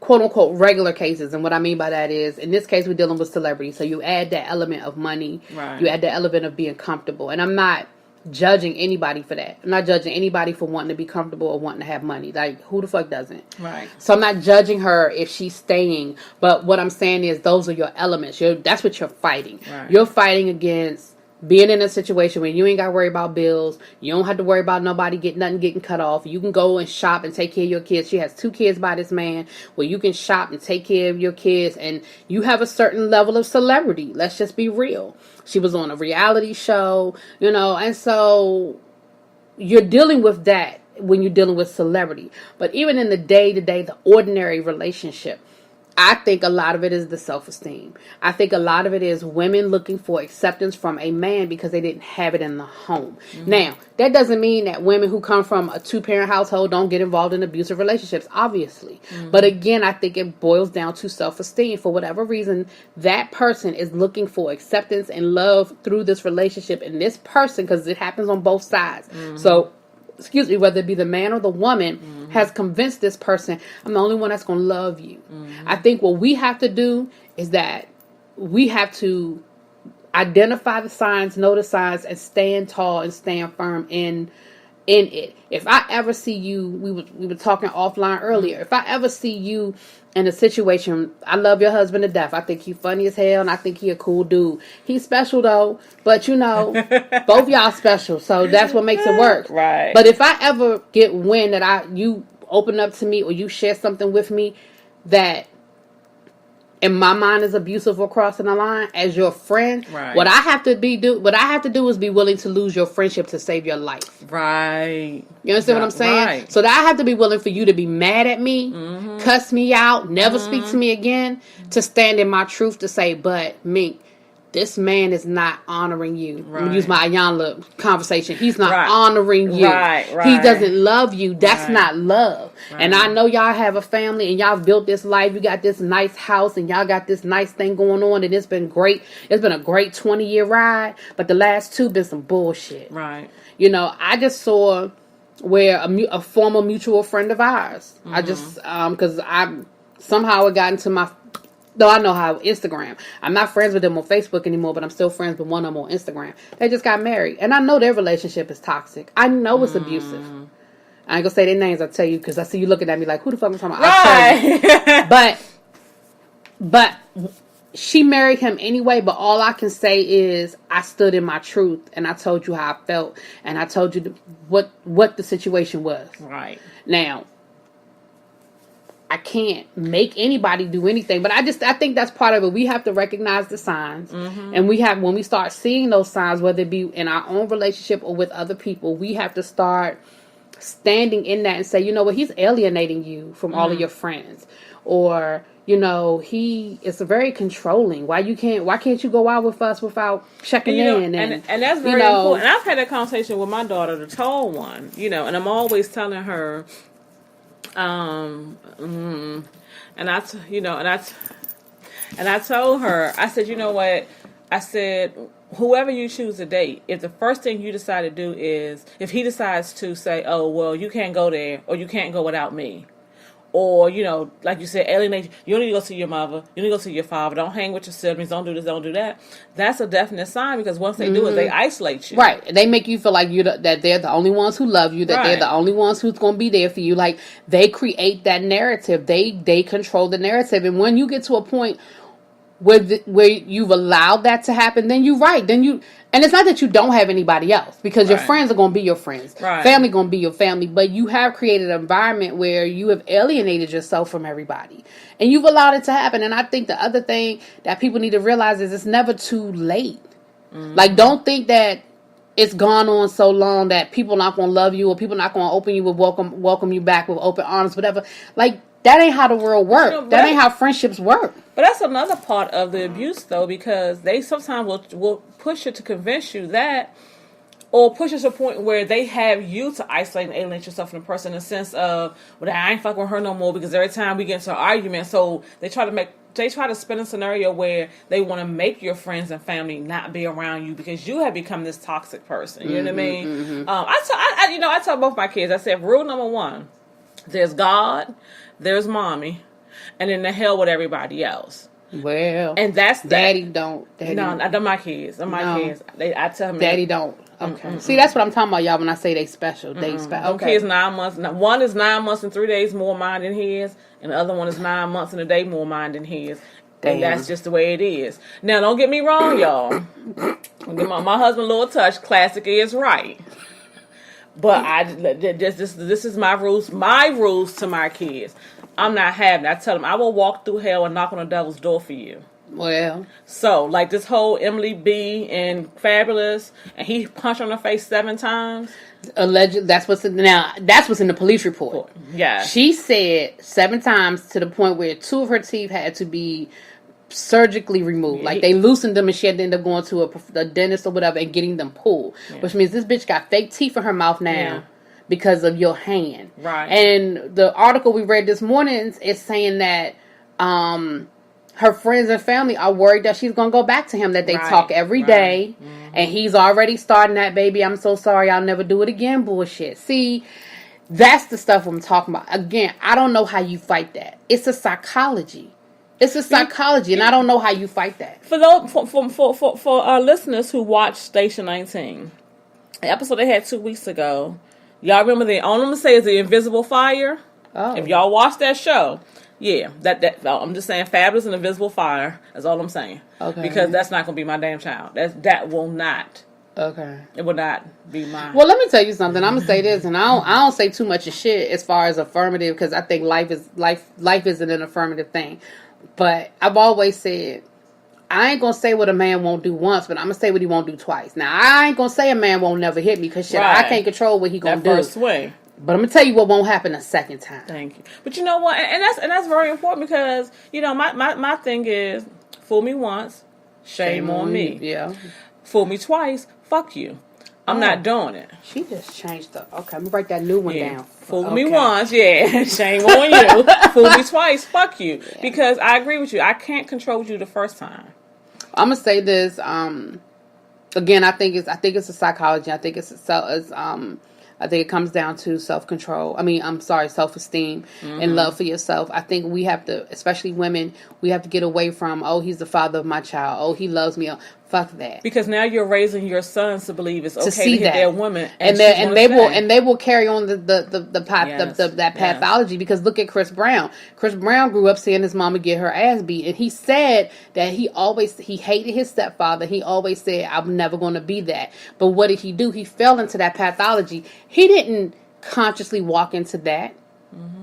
quote-unquote regular cases, and what I mean by that is, in this case, we're dealing with celebrities. So you add that element of money. Right. You add that element of being comfortable. And I'm not judging anybody for that. I'm not judging anybody for wanting to be comfortable or wanting to have money. Like, who the fuck doesn't? Right. So I'm not judging her if she's staying. But what I'm saying is, those are your elements. That's what you're fighting. Right. You're fighting against being in a situation where you ain't got to worry about bills. You don't have to worry about nobody getting cut off. You can go and shop and take care of your kids. She has 2 kids by this man, where you can shop and take care of your kids, and you have a certain level of celebrity. Let's just be real. She was on a reality show, and so you're dealing with that when you're dealing with celebrity. But even in the day-to-day, the ordinary relationship, I think a lot of it is the self-esteem. I think a lot of it is women looking for acceptance from a man because they didn't have it in the home. Now, that doesn't mean that women who come from a 2-parent household don't get involved in abusive relationships, obviously. But again, I think it boils down to self-esteem. For whatever reason, that person is looking for acceptance and love through this relationship. And this person, because it happens on both sides. So, whether it be the man or the woman, has convinced this person, I'm the only one that's going to love you. I think what we have to do is that we have to identify the signs, know the signs, and stand tall and stand firm in it. If I ever see you, we were talking offline earlier, if I ever see you in a situation, I love your husband to death. I think he's funny as hell, and I think he a cool dude. He's special though, but both y'all special, so that's what makes it work. Right. But if I ever get wind that you open up to me or you share something with me that in my mind is abusive or crossing the line, as your friend, right, what I have to do is be willing to lose your friendship to save your life. Right. You understand what I'm saying? Right. So that I have to be willing for you to be mad at me, cuss me out, never speak to me again, to stand in my truth to say, but Mink, this man is not honoring you. Right. I'm going to use my Ayanla conversation. He's not honoring you. Right. He doesn't love you. That's not love. Right. And I know y'all have a family and y'all built this life. You got this nice house and y'all got this nice thing going on, and it's been great. It's been a great 20-year ride, but the last 2 been some bullshit. Right. I just saw where a former mutual friend of ours, I just, because somehow it got into my, though I know how Instagram. I'm not friends with them on Facebook anymore, but I'm still friends with one of them on Instagram. They just got married. And I know their relationship is toxic. I know it's abusive. I ain't gonna say their names, I'll tell you, because I see you looking at me like, who the fuck am I talking about? I'll tell you. But she married him anyway, but all I can say is I stood in my truth and I told you how I felt and I told you what the situation was. Right. Now, I can't make anybody do anything, but I think that's part of it. We have to recognize the signs, and when we start seeing those signs, whether it be in our own relationship or with other people, we have to start standing in that and say, you know what, he's alienating you from all of your friends, or he is very controlling. Why can't you go out with us without checking in? And that's very important. And I've had that conversation with my daughter, the tall one, and I'm always telling her. And I told her, I said, you know what? I said, whoever you choose to date, if the first thing you decide to do is, if he decides to say, oh, well, you can't go there, or you can't go without me, or, like you said, alienate, you don't need to go see your mother, you need to go see your father, don't hang with your siblings, don't do this, don't do that. That's a definite sign, because once they do it, they isolate you. Right. They make you feel like that they're the only ones who love you, that they're the only ones who's going to be there for you. Like, they create that narrative. They control the narrative. And when you get to a point where you've allowed that to happen, then you're right. And it's not that you don't have anybody else, because your friends are going to be your friends. Right. Family going to be your family. But you have created an environment where you have alienated yourself from everybody. And you've allowed it to happen. And I think the other thing that people need to realize is it's never too late. Like, don't think that it's gone on so long that people not going to love you or people not going to open you with welcome you back with open arms, whatever. Like, that ain't how the world works. That ain't how friendships work. But that's another part of the abuse, though, because they sometimes will push you to convince you that, or push us to a point where they have you to isolate and alienate yourself from the person in the sense of, well, I ain't fucking with her no more because every time we get into an argument, so they try to spin a scenario where they want to make your friends and family not be around you because you have become this toxic person. You know what I mean? Mm-hmm. I tell both my kids, I said, rule number one, there's God, there's mommy, and then the hell with everybody else. Well, and that's Daddy don't. No, not my kids. Kids. I tell them. Daddy don't. Okay. See, that's what I'm talking about, y'all. When I say they special, they special. Okay. Kids 9 months. One is 9 months and 3 days more mine than his, and the other one is 9 months and a day more mine than his. Damn. And that's just the way it is. Now, don't get me wrong, y'all. my husband, a little touch. Classic is right. But this is my rules. My rules to my kids. I'm not having it. I tell them I will walk through hell and knock on the devil's door for you. Well, so like this whole Emily B and Fabulous, and he punched on her face 7 times. Alleged. That's what's in the police report. Yeah, she said 7 times to the point where 2 of her teeth had to be surgically removed. Like they loosened them and she had to end up going to a dentist or whatever and getting them pulled. Yeah. Which means this bitch got fake teeth in her mouth now. Yeah. Because of your hand. Right. And the article we read this morning is saying that her friends and family are worried that she's going to go back to him, that they talk every day. Mm-hmm. And he's already starting that, baby, I'm so sorry, I'll never do it again bullshit. See, that's the stuff I'm talking about. Again, I don't know how you fight that. It's a psychology. And I don't know how you fight that. For our listeners who watched Station 19, the episode they had 2 weeks ago, y'all remember all I'm going to say is the invisible fire? Oh. If y'all watched that show, yeah. That I'm just saying Fabulous and Invisible Fire. That's all I'm saying. Okay. Because that's not going to be my damn child. That will not. Okay. It will not be mine. Well, let me tell you something. I'm going to say this, and I don't say too much of shit as far as affirmative, because I think life isn't an affirmative thing. But I've always said, I ain't going to say what a man won't do once, but I'm going to say what he won't do twice. Now, I ain't going to say a man won't never hit me because I can't control what he going to do. First swing. But I'm going to tell you what won't happen a second time. Thank you. But you know what? And that's very important because, my thing is, fool me once, shame on me. Yeah. Fool me twice, fuck you. I'm not doing it. She just changed the... Okay, I'm going to write that new one down. Fool me once, shame on you. Fool me twice, fuck you. Yeah. Because I agree with you. I can't control you the first time. I'm gonna say this. Again, I think it's a psychology. I think I think it comes down to self-control. Self-esteem and love for yourself. I think we have to, especially women, we have to get away from, oh, he's the father of my child. Oh, he loves me. Fuck that. Because now you're raising your sons to believe it's okay to hit their woman, and they will carry on that pathology. Because look at Chris Brown. Chris Brown grew up seeing his mama get her ass beat, and he said that he hated his stepfather. He always said, I'm never going to be that. But what did he do? He fell into that pathology. He didn't consciously walk into that. Mm-hmm.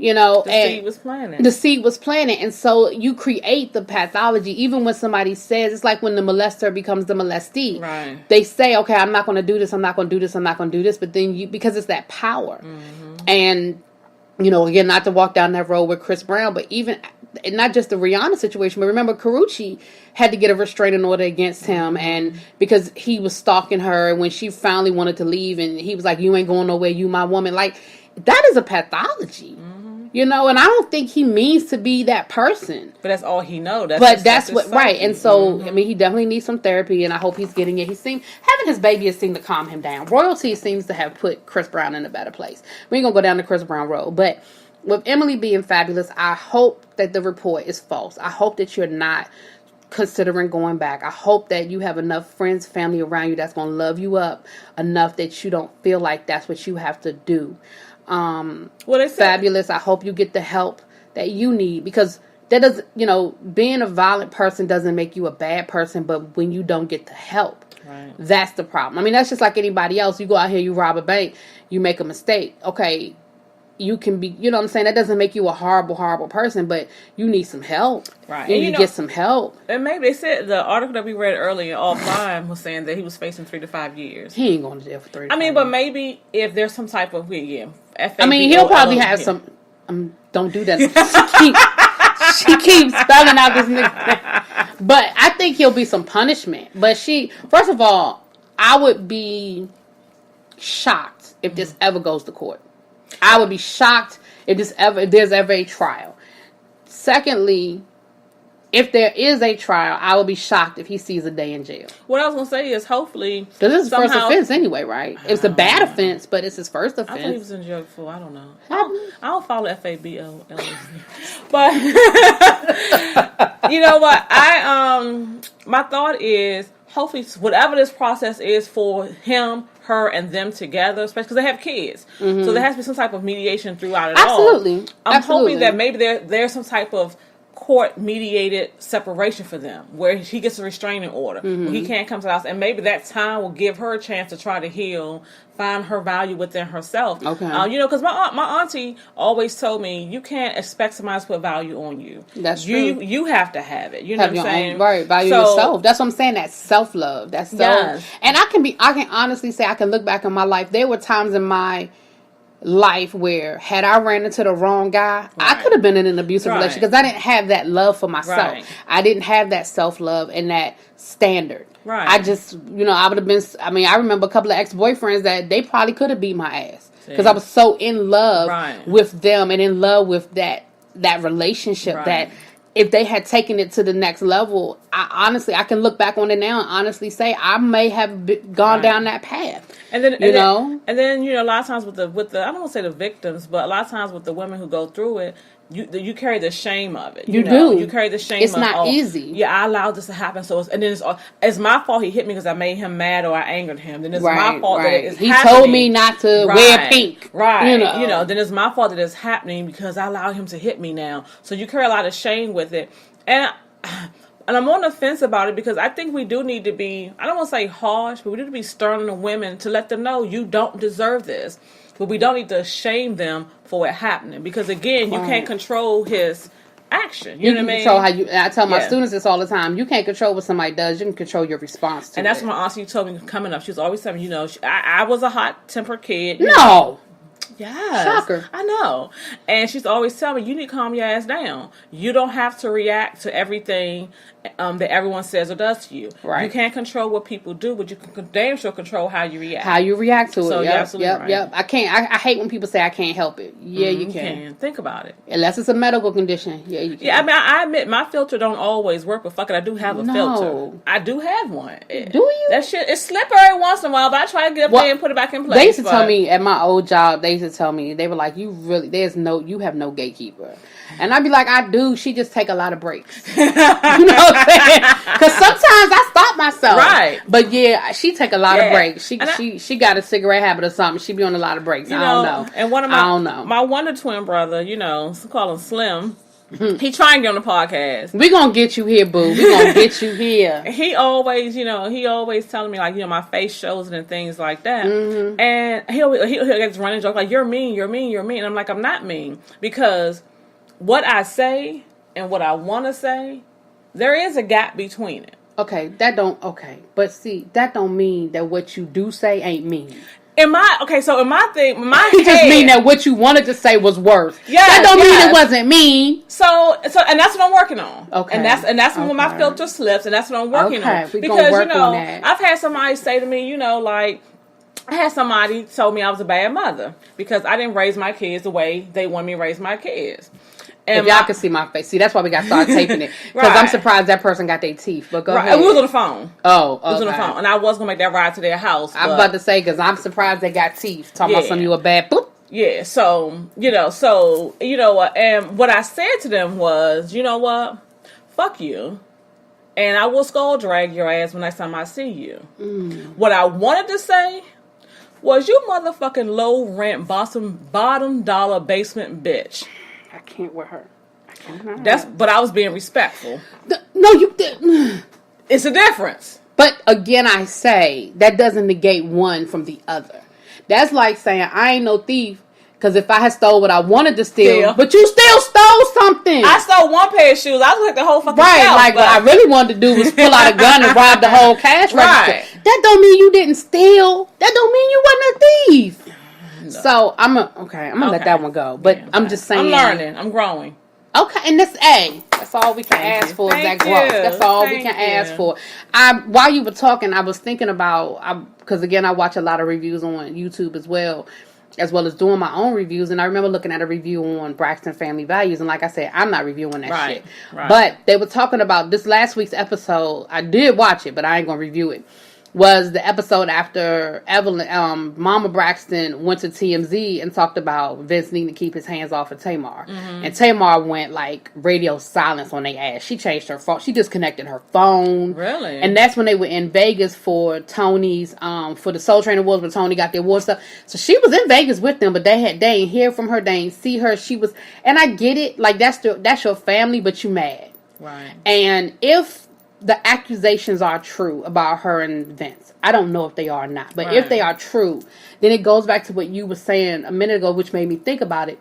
The seed was planted. The seed was planted. And so you create the pathology. Even when somebody says, it's like when the molester becomes the molestee. Right. They say, okay, I'm not going to do this. I'm not going to do this. I'm not going to do this. But then because it's that power. Mm-hmm. And, again, not to walk down that road with Chris Brown, but even, not just the Rihanna situation, but remember Karrueche had to get a restraining order against him, and because he was stalking her, and when she finally wanted to leave, and he was like, you ain't going nowhere, you my woman. Like, that is a pathology. Mm-hmm. And I don't think he means to be that person. But that's all he knows. That's what, right. And so, he definitely needs some therapy, and I hope he's getting it. Having his baby has seemed to calm him down. Royalty seems to have put Chris Brown in a better place. We ain't going to go down the Chris Brown road. But with Emily being Fabulous, I hope that the report is false. I hope that you're not considering going back. I hope that you have enough friends, family around you that's going to love you up enough that you don't feel like that's what you have to do. Fabulous. I hope you get the help that you need, because that doesn't, being a violent person doesn't make you a bad person, but when you don't get the help, right, that's the problem. That's just like anybody else. You go out here, you rob a bank, you make a mistake. Okay, you can be, you know what I'm saying? That doesn't make you a horrible, horrible person, but you need some help. Right. And you get some help. And maybe they said, the article that we read earlier offline was saying that he was facing 3 to 5 years. He ain't going to jail for 3 to 5 years. But maybe if there's some type of, he'll probably have some, don't do that. She keeps spelling out this nigga. But I think he'll be some punishment. But first of all, I would be shocked if this ever goes to court. I would be shocked if there's ever a trial. Secondly, if there is a trial, I will be shocked if he sees a day in jail. What I was going to say is hopefully... Because it's his first offense anyway, right? It's a bad offense, but it's his first offense. I thought he was in jail before. I don't know. I don't follow FABO. But, you know what? My thought is, hopefully, whatever this process is for him, her, and them together, especially because they have kids. Mm-hmm. So there has to be some type of mediation throughout it all. Absolutely. I'm hoping that maybe there's some type of court-mediated separation for them, where he gets a restraining order, where he can't come to the house, and maybe that time will give her a chance to try to heal, find her value within herself. Okay. Because my auntie always told me, you can't expect somebody to put value on you. That's true. You have to have it. You know what I'm saying? Right, value yourself. That's what I'm saying. That's self-love. That's yes. And I can honestly say, I can look back on my life. There were times in my life where had I ran into the wrong guy, right, I could have been in an abusive relationship because I didn't have that love for myself. Right. I didn't have that self-love and that standard. Right. I just, I would have been, I remember a couple of ex-boyfriends that they probably could have beat my ass because I was so in love with them and in love with that relationship that if they had taken it to the next level, I can look back on it now and honestly say I may have gone down that path. And then, a lot of times with the I don't want to say the victims, but a lot of times with the women who go through it, you carry the shame of it. You do. You carry the shame. It's not easy. Yeah, I allowed this to happen. So it's my fault. He hit me because I made him mad or I angered him. Then it's my fault that it's happening. He told me not to wear pink. Right. Then it's my fault that it's happening because I allowed him to hit me now. So you carry a lot of shame with it, and I'm on the fence about it because I think we do need to be, I don't want to say harsh, but we need to be stern on the women to let them know you don't deserve this. But we don't need to shame them for it happening. Because, again, you can't control his action. You know what I mean? Control how I tell my students this all the time. You can't control what somebody does. You can control your response to it. And that's what my auntie told me coming up. She was always telling me, I was a hot-tempered kid. No. Yes. Shocker. I know. And she's always telling me, you need to calm your ass down. You don't have to react to everything that everyone says or does to you. Right. You can't control what people do, but you can damn sure control how you react. How you react to it. So, Yep. I can't. I hate when people say I can't help it. Yeah, you can. Think about it. Unless it's a medical condition. Yeah, you can. Yeah, I admit my filter don't always work, but fuck it, I do have a filter. I do have one. Do you? That shit, it's slippery every once in a while, but I try to get up there and put it back in place. They used to tell me at my old job, they were like, you have no gatekeeper. And I'd be like, I do. She just take a lot of breaks. You know what I'm saying? Because sometimes I stop myself. Right. But yeah, she take a lot of breaks. She got a cigarette habit or something. She be on a lot of breaks. I don't know. And I don't know. My wonder twin brother, call him Slim. He trying to get on the podcast. We gonna get you here, boo. We gonna get you here. He always telling me my face shows it and things like that. Mm-hmm. And he'll get this running joke like, you're mean. And I'm like, I'm not mean, because what I say and what I want to say, there is a gap between it. But see, that don't mean that what you do say ain't mean. He just mean that what you wanted to say was worse. Yeah, that don't mean it wasn't mean. So, and that's what I'm working on. Okay, and that's when my filter slips, and that's what I'm working on. Because I've had somebody say to me, I had somebody told me I was a bad mother because I didn't raise my kids the way they want me to raise my kids. And if y'all can see my face, see, that's why we got to start taping it. Because I'm surprised that person got their teeth. But go ahead. We was on the phone. Oh, okay. We was on the phone. And I was going to make that ride to their house. I'm about to say, because I'm surprised they got teeth. Talking about some of you a bad boop. Yeah, so, and what I said to them was, you know what? Fuck you. And I will skull drag your ass when next time I see you. Mm. What I wanted to say was, you motherfucking low rent, bottom dollar basement bitch. I can't with her. But I was being respectful. No, you didn't. It's a difference. But again, I say that doesn't negate one from the other. That's like saying I ain't no thief Because if I had stole what I wanted to steal, Yeah. but you still stole something. I stole one pair of shoes. I was like the whole fucking Right, shelf, like but... what I really wanted to do was pull out a gun and rob the whole cash register. Right. That don't mean you didn't steal. That don't mean you wasn't a thief. No. So I'm gonna let that one go. But yeah, I'm just saying, I'm learning. I'm growing. Okay, and that's all we can ask for is that growth. That's all we can ask for. While you were talking, I was thinking about, because again, I watch a lot of reviews on YouTube as well as doing my own reviews. And I remember looking at a review on Braxton Family Values. And like I said, I'm not reviewing that shit. Right. But they were talking about this last week's episode. I did watch it, but I ain't going to review it. Was the episode after Evelyn, Mama Braxton went to TMZ and talked about Vince needing to keep his hands off of Tamar. Mm-hmm. And Tamar went like radio silence on their ass. She changed her phone. She disconnected her phone. Really? And that's when they were in Vegas for Tony's, for the Soul Train Awards, when Tony got the award stuff. So she was in Vegas with them, but they ain't hear from her. They ain't see her. She was, and I get it. Like that's your family, but you mad. Right. And if the accusations are true about her and Vince, I don't know if they are or not, but if they are true, then it goes back to what you were saying a minute ago, which made me think about it.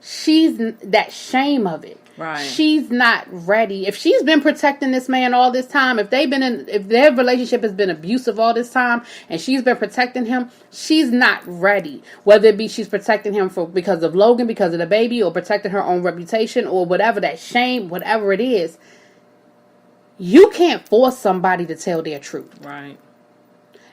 She's that shame of it. Right. She's not ready. If she's been protecting this man all this time, if their relationship has been abusive all this time, and she's been protecting him, she's not ready. Whether it be she's protecting him because of Logan, because of the baby, or protecting her own reputation, or whatever, that shame, whatever it is. You can't force somebody to tell their truth. Right.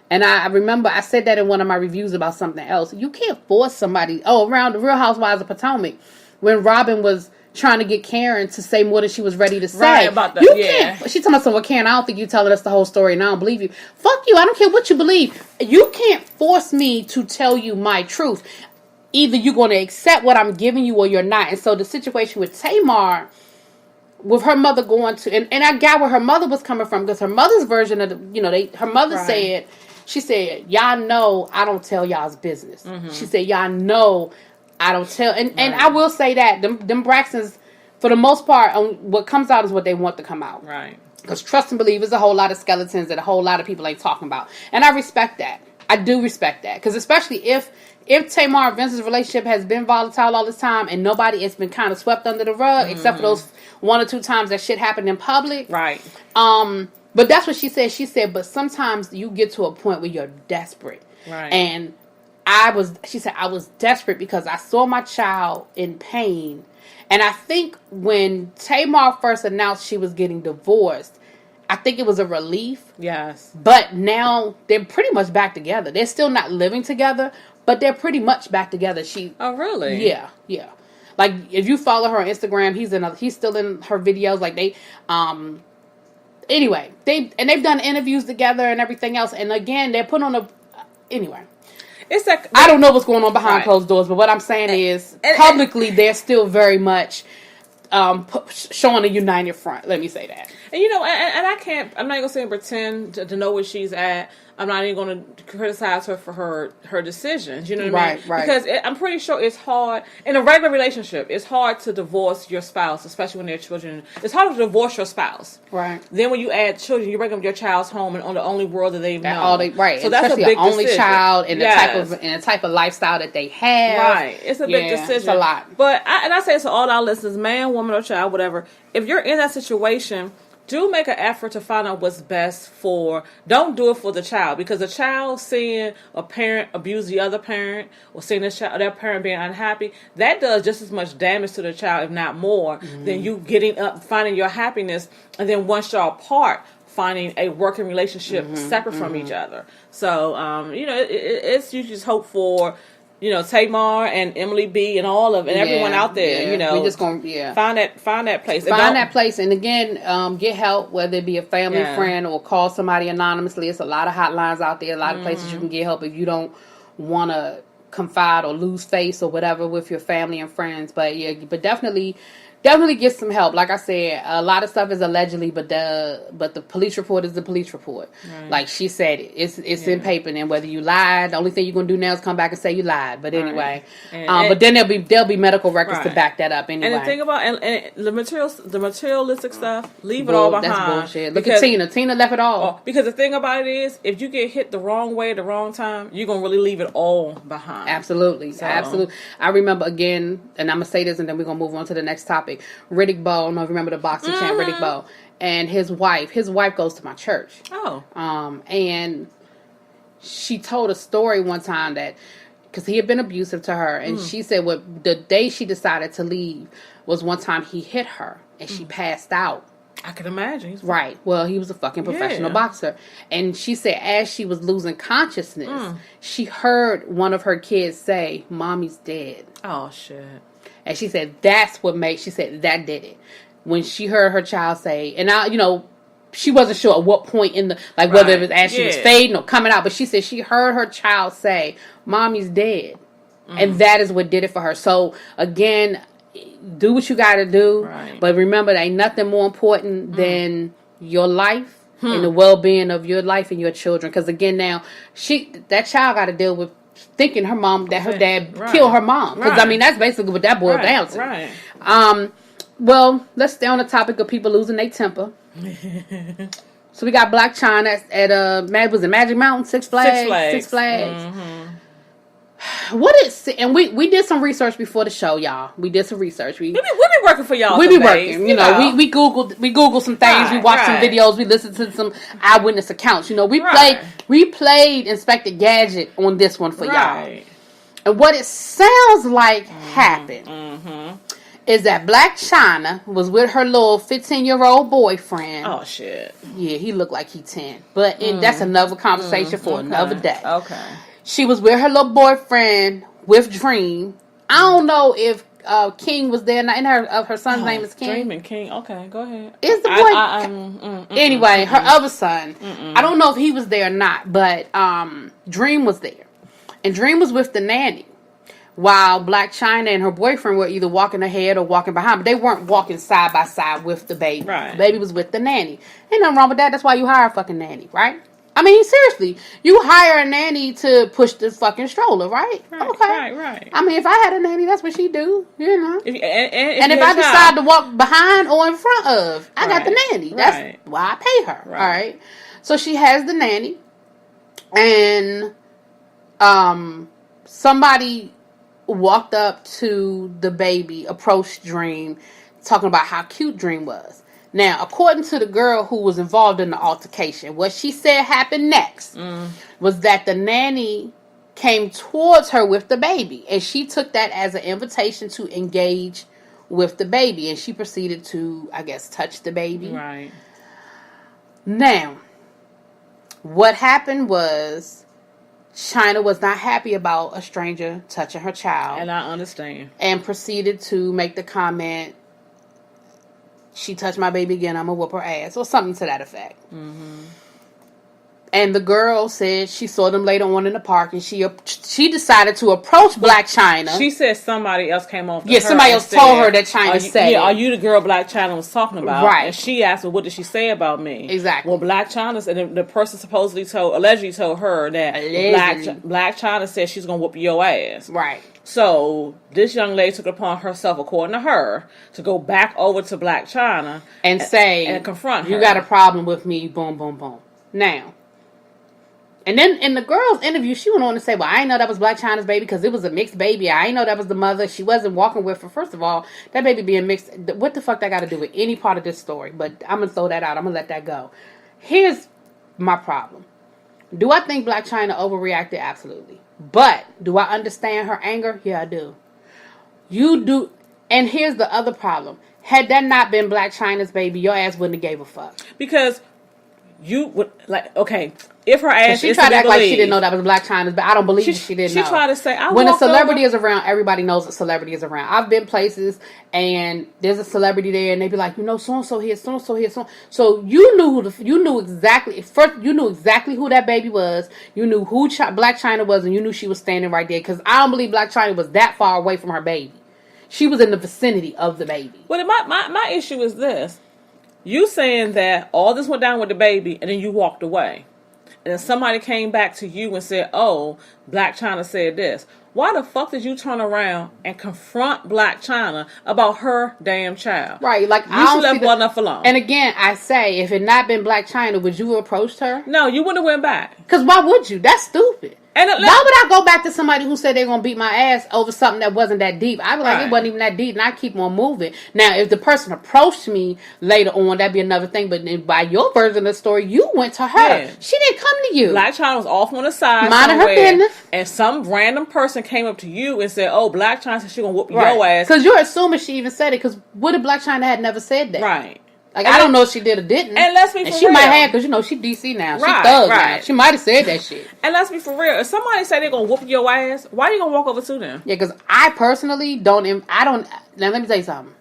And I remember I said that in one of my reviews about something else. You can't force somebody. Around the Real Housewives of Potomac, when Robin was trying to get Karen to say more than she was ready to say. Right, about that. Can't. She told me, well, Karen, I don't think you're telling us the whole story, and I don't believe you. Fuck you. I don't care what you believe. You can't force me to tell you my truth. Either you're going to accept what I'm giving you or you're not. And so the situation with Tamar, with her mother going to, and I got where her mother was coming from, because her mother's version of her mother said, she said, y'all know I don't tell y'all's business. Mm-hmm. She said, y'all know I don't tell, and I will say that them Braxtons, for the most part, what comes out is what they want to come out. Right. Because trust and believe is a whole lot of skeletons that a whole lot of people ain't talking about, and I respect that. I do respect that, because especially if Tamar and Vince's relationship has been volatile all this time, and it's been kind of swept under the rug, except for those 1 or 2 times that shit happened in public. Right. But that's what she said. She said, but sometimes you get to a point where you're desperate. Right. And she said, I was desperate because I saw my child in pain. And I think when Tamar first announced she was getting divorced, I think it was a relief. Yes. But now they're pretty much back together. They're still not living together, but they're pretty much back together. Oh, really? Yeah. Like, if you follow her on Instagram, he's still in her videos. Like, anyway, they've done interviews together and everything else. And again, they're put on anyway. It's like, I don't know what's going on behind closed doors, but what I'm saying is, publicly, they're still very much showing a united front. Let me say that. And I'm not going to say pretend to know where she's at. I'm not even going to criticize her for her decisions. You know what I mean? Right. Because I'm pretty sure it's hard in a regular relationship. It's hard to divorce your spouse, especially when they're children. It's hard to divorce your spouse. Right. Then when you add children, you bring them your child's home and on the only world that they've known. Right. So that's a big only decision. Child and the type of lifestyle that they have. Right. It's a big decision. It's a lot. But I say it to all our listeners, man, woman, or child, whatever. If you're in that situation, do make an effort to find out what's best don't do it for the child, because a child seeing a parent abuse the other parent, or seeing their parent being unhappy, that does just as much damage to the child, if not more, than you getting up, finding your happiness, and then once y'all apart, finding a working relationship separate from each other. So, it's you just hope for, Tamar and Emily B and everyone out there, we just gonna find that place. Find that place, and again, get help, whether it be a family friend or call somebody anonymously. It's a lot of hotlines out there, a lot of places you can get help if you don't want to confide or lose face or whatever with your family and friends. But definitely definitely get some help. Like I said, a lot of stuff is allegedly, but the police report is the police report. Right. Like she said, it's in paper. And whether you lied, the only thing you're gonna do now is come back and say you lied. But anyway, but then there'll be medical records to back that up anyway. And the thing about and the materialistic stuff, leave it all behind. That's bullshit. Look at Tina. Tina left it all. Because the thing about it is, if you get hit the wrong way at the wrong time, you're gonna really leave it all behind. Absolutely, absolutely. I remember again, and I'm gonna say this, and then we're gonna move on to the next topic. Riddick Bowe, I don't know if you remember the boxing champ Riddick Bowe, and his wife goes to my church. Oh. And she told a story one time that, because he had been abusive to her, and she said the day she decided to leave was one time he hit her, and she passed out. I can imagine. Right. Well, he was a fucking professional boxer. And she said as she was losing consciousness, she heard one of her kids say, "Mommy's dead." Oh, shit. And she said that's what she said that did it. When she heard her child say, and she wasn't sure at what point in the, like whether it was as she was fading or coming out, but she said she heard her child say, "Mommy's dead." And that is what did it for her. So again, do what you got to do. Right. But remember, there ain't nothing more important than your life and the well-being of your life and your children. Because again, now that child got to deal with thinking her dad killed her mom. Because I mean, that's basically what that boiled down to. Right. Well, let's stay on the topic of people losing their temper. So we got Black China at was it Magic Mountain? Six Flags. Six Flags. Mm-hmm. And we did some research before the show, y'all. We did some research. We be working for y'all. We be working. We Googled some things. We watched some videos. We listened to some eyewitness accounts. We played Inspector Gadget on this one for y'all. And what it sounds like happened is that Black China was with her little 15-year-old boyfriend. Oh shit! Yeah, he looked like he 10, but that's another conversation for another day. Okay. She was with her little boyfriend with Dream. I don't know if King was there. And her son's name is King. Dream and King. Okay, go ahead. Is the boy? Anyway, her other son. I don't know if he was there or not, but Dream was there, and Dream was with the nanny, while Black China and her boyfriend were either walking ahead or walking behind. But they weren't walking side by side with the baby. Right. The baby was with the nanny. Ain't nothing wrong with that. That's why you hire a fucking nanny, right? I mean, seriously, you hire a nanny to push the fucking stroller, right? Okay. Right. I mean, if I had a nanny, that's what she do, you know. And if I decide to walk behind or in front of, I got the nanny. That's why I pay her, all right? So she has the nanny, and somebody walked up to the baby, approached Dream, talking about how cute Dream was. Now, according to the girl who was involved in the altercation, what she said happened next was that the nanny came towards her with the baby, and she took that as an invitation to engage with the baby, and she proceeded to, I guess, touch the baby. Right. Now, what happened was China was not happy about a stranger touching her child. And I understand. And proceeded to make the comment, "She touched my baby again, I'm going to whoop her ass," or something to that effect. Mm-hmm. And the girl said she saw them later on in the park, and she decided to approach Black China. She said somebody else came on. Yeah, somebody else told her that China said. Yeah, are you the girl Black China was talking about? Right. And she asked her, "What did she say about me?" Exactly. Well, Black China and the person allegedly told her that Black China said she's gonna whoop your ass. Right. So this young lady took it upon herself, according to her, to go back over to Black China and say, and confront her. "You got a problem with me?" Boom, boom, boom. Now. And then in the girl's interview, she went on to say, "Well, I didn't know that was Black China's baby because it was a mixed baby. I didn't know that was the mother. She wasn't walking with her." First of all, that baby being mixed, what the fuck that got to do with any part of this story? But I'm going to throw that out. I'm going to let that go. Here's my problem. Do I think Black China overreacted? Absolutely. But do I understand her anger? Yeah, I do. You do. And here's the other problem. Had that not been Black China's baby, your ass wouldn't have gave a fuck. Because you would, if her ass she tried to act like she didn't know that was Black China's, but I don't believe she didn't know. She tried to say, when a celebrity is around, everybody knows a celebrity is around. I've been places and there's a celebrity there, and they be like, so and so here, so and so here, so you knew exactly who that baby was. You knew who Black China was, and you knew she was standing right there. Because I don't believe Black China was that far away from her baby. She was in the vicinity of the baby. Well, my issue is this. You saying that all this went down with the baby and then you walked away. And then somebody came back to you and said, oh, Black China said this. Why the fuck did you turn around and confront Black China about her damn child? Right, like you should have left enough alone. And again, I say, if it not been Black China, would you have approached her? No, you wouldn't have went back. Because why would you? That's stupid. And why would I go back to somebody who said they're going to beat my ass over something that wasn't that deep? I'd be like, it wasn't even that deep, and I keep on moving. Now, if the person approached me later on, that'd be another thing. But then by your version of the story, you went to her. Yeah. She didn't come to you. Black China was off on the side minding her business. And some random person came up to you and said, oh, Black China said she's going to whoop your ass. Because you're assuming she even said it. Because what if Black China had never said that? Right. Like, I don't know if she did or didn't. And let's be for real. She might have, because, she DC now. She thug now. She might have said that shit. And let's be for real. If somebody say they're going to whoop your ass, why are you going to walk over to them? Yeah, because I personally don't, now let me tell you something.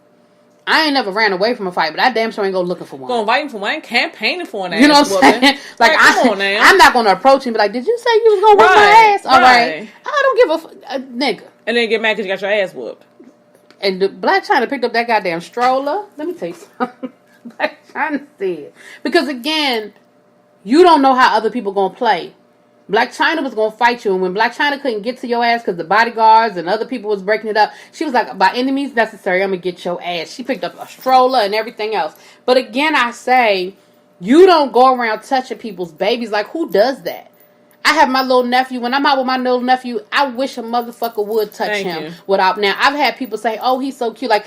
I ain't never ran away from a fight, but I damn sure ain't go looking for one. Going fighting for one, ain't campaigning for an ass. You know what I'm saying? Like, come on now. I'm not going to approach him and be like, did you say you was going to whoop my ass? All right. I don't give a nigga. And then get mad because you got your ass whooped. And the Black China picked up that goddamn stroller. Let me tell you something. Black China said. Because again, you don't know how other people going to play. Black China was going to fight you. And when Black China couldn't get to your ass because the bodyguards and other people was breaking it up, she was like, by any means necessary, I'm going to get your ass. She picked up a stroller and everything else. But again, I say, you don't go around touching people's babies. Like, who does that? I have my little nephew. When I'm out with my little nephew, I wish a motherfucker would touch him without. Now, I've had people say, oh, he's so cute. Like,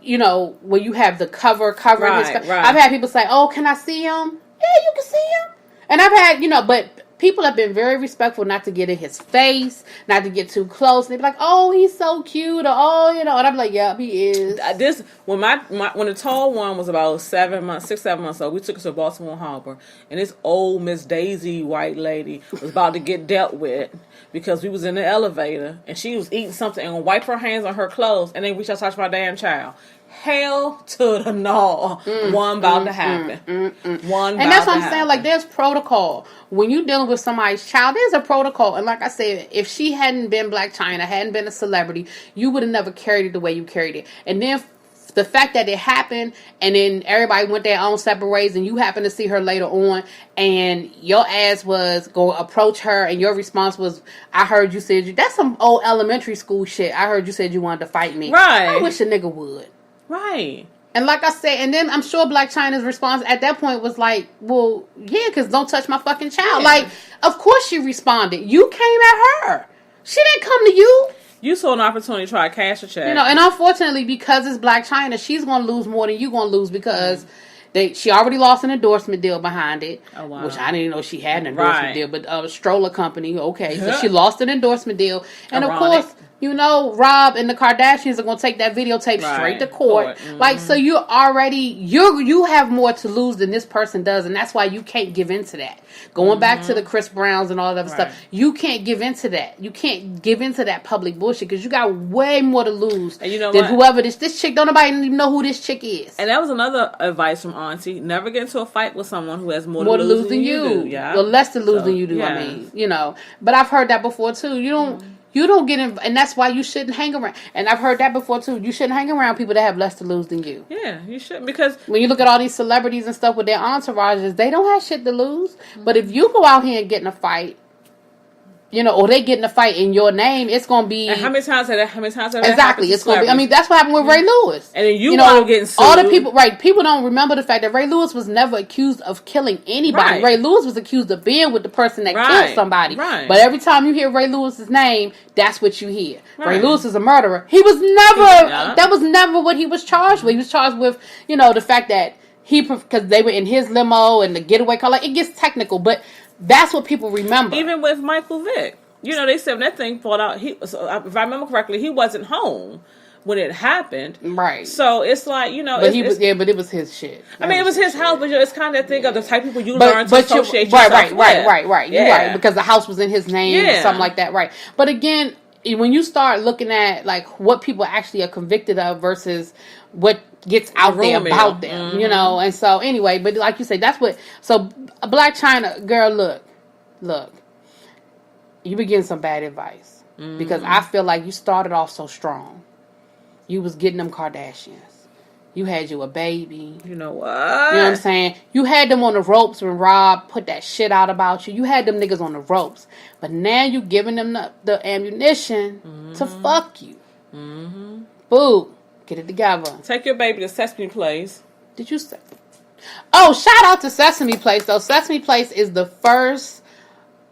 when you have the covering his face. I've had people say, oh, can I see him? Yeah, you can see him. And I've had, but people have been very respectful not to get in his face, not to get too close. And they be like, oh, he's so cute. Or, oh, and I'm like, yeah, he is. When the tall one was about 6, 7 months old, we took her to Baltimore Harbor. And this old Miss Daisy white lady was about to get dealt with because we was in the elevator and she was eating something and wiped her hands on her clothes and then reached out to touch my damn child. Hell to the no. One about to happen. One and that's what I'm saying. Like, there's protocol. When you're dealing with somebody's child, there's a protocol. And like I said, if she hadn't been Black China, hadn't been a celebrity, you would have never carried it the way you carried it. And then the fact that it happened and then everybody went their own separate ways and you happened to see her later on and your ass was going to approach her and your response was, I heard you said that's some old elementary school shit. I heard you said you wanted to fight me. Right. I wish a nigga would. Right. And like I said, and then I'm sure Black China's response at that point was like, well, yeah, because don't touch my fucking child. Yeah. Like, of course she responded. You came at her. She didn't come to you. You saw an opportunity to try to cash a check. And unfortunately, because it's Black China, she's going to lose more than you're going to lose because she already lost an endorsement deal behind it. Oh, wow. Which I didn't even know she had an endorsement deal, but a stroller company, okay. So she lost an endorsement deal. And of course, Rob and the Kardashians are going to take that videotape straight to court. Mm-hmm. Like, so you have more to lose than this person does, and that's why you can't give in to that. Going back to the Chris Browns and all that other stuff, you can't give in to that. You can't give in to that public bullshit because you got way more to lose than whoever this chick. Don't nobody even know who this chick is. And that was another advice from Auntie. Never get into a fight with someone who has more to lose than you do. Yeah. Well, less to lose than you do, I mean. But I've heard that before, too. You don't get in, and that's why you shouldn't hang around. And I've heard that before too. You shouldn't hang around people that have less to lose than you. Yeah, you shouldn't, because when you look at all these celebrities and stuff with their entourages, they don't have shit to lose. But if you go out here and get in a fight, or they get in a fight in your name, it's gonna be. And how many times have that exactly? It's gonna be. I mean, that's what happened with Ray Lewis. And then you know, getting sued. All the people, right? People don't remember the fact that Ray Lewis was never accused of killing anybody. Right. Ray Lewis was accused of being with the person that killed somebody. Right. But every time you hear Ray Lewis's name, that's what you hear. Right. Ray Lewis is a murderer. He was never. That was never what he was charged with. He was charged with, the fact that because they were in his limo and the getaway car. Like, it gets technical, but that's what people remember. Even with Michael Vick. They said when that thing fall out, if I remember correctly, he wasn't home when it happened. Right. So it's like, But it was his shit. I mean, it was his house, but it's kind of that thing of the type of people you learn to associate yourself with. Right. You're right. Because the house was in his name or something like that. Right. But again, when you start looking at, like, what people actually are convicted of versus what gets out there about them, And so, anyway, but like you say, that's what... So, Black China, girl, look. You be getting some bad advice because I feel like you started off so strong. You was getting them Kardashians. You had you a baby. You know what? You know what I'm saying? You had them on the ropes when Rob put that shit out about you. You had them niggas on the ropes. But now you giving them the ammunition to fuck you. Mm-hmm. Boo. Get it together. Take your baby to Sesame Place. Did you say? Oh, shout out to Sesame Place, though. Sesame Place is the first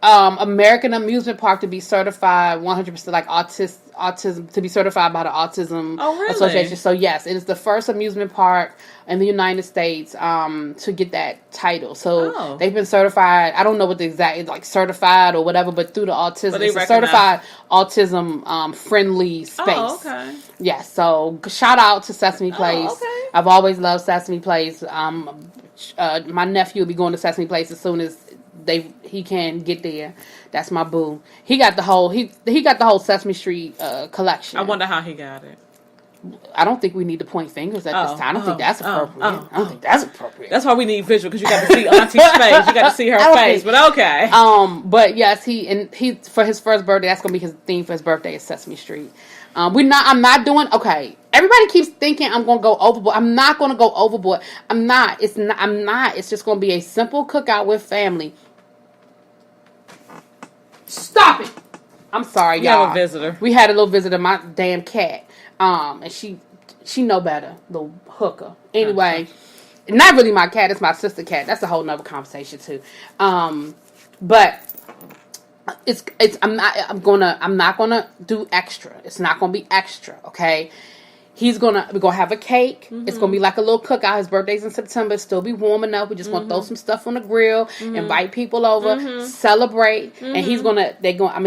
American amusement park to be certified 100% like autism, to be certified by the Autism Association. So yes, it is the first amusement park in the United States to get that title. So they've been certified. I don't know what the exact like certified or whatever, but through the autism, it's a certified autism friendly space. Oh, okay. Yes. So shout out to Sesame Place. Oh, okay. I've always loved Sesame Place. My nephew will be going to Sesame Place as soon as he can get there. That's my boo. He got the whole Sesame Street collection. I wonder how he got it. I don't think we need to point fingers at this time. I don't think that's appropriate. I don't think that's appropriate. That's why we need visual, because you got to see Auntie's face. You got to see her face. But okay. But yes, he for his first birthday, that's gonna be his theme for his birthday is Sesame Street. I'm not doing okay. Everybody keeps thinking I'm gonna go overboard. I'm not gonna go overboard. I'm not. It's just gonna be a simple cookout with family. Stop it! I'm sorry, y'all. We have a visitor. We had a little visitor, my damn cat. And she know better, little hooker. Anyway, not really my cat. It's my sister cat. That's a whole nother conversation too. But I'm not gonna do extra. It's not gonna be extra. Okay. We're gonna have a cake. Mm-hmm. It's gonna be like a little cookout. His birthday's in September. It'll still be warm enough. We're just gonna throw some stuff on the grill, invite people over, celebrate. And I'm gonna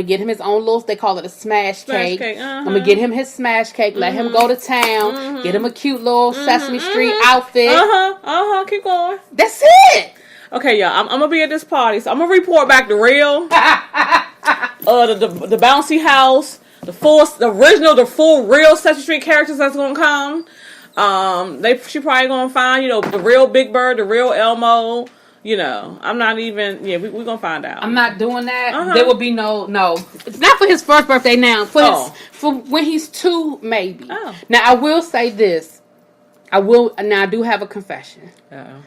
get him his own little, they call it a smash cake. I'm gonna get him his smash cake, let him go to town, get him a cute little Sesame Street outfit. Keep going. That's it. Okay, y'all, I'm gonna be at this party, so I'm gonna report back the real, the bouncy house. The full real Sesame Street characters that's gonna come. She probably gonna find, the real Big Bird, the real Elmo. I'm not even. Yeah, we're gonna find out. I'm not doing that. There will be no. It's not for his first birthday now. For when he's 2, maybe. Oh. Now I will say this. I do have a confession. Uh-oh.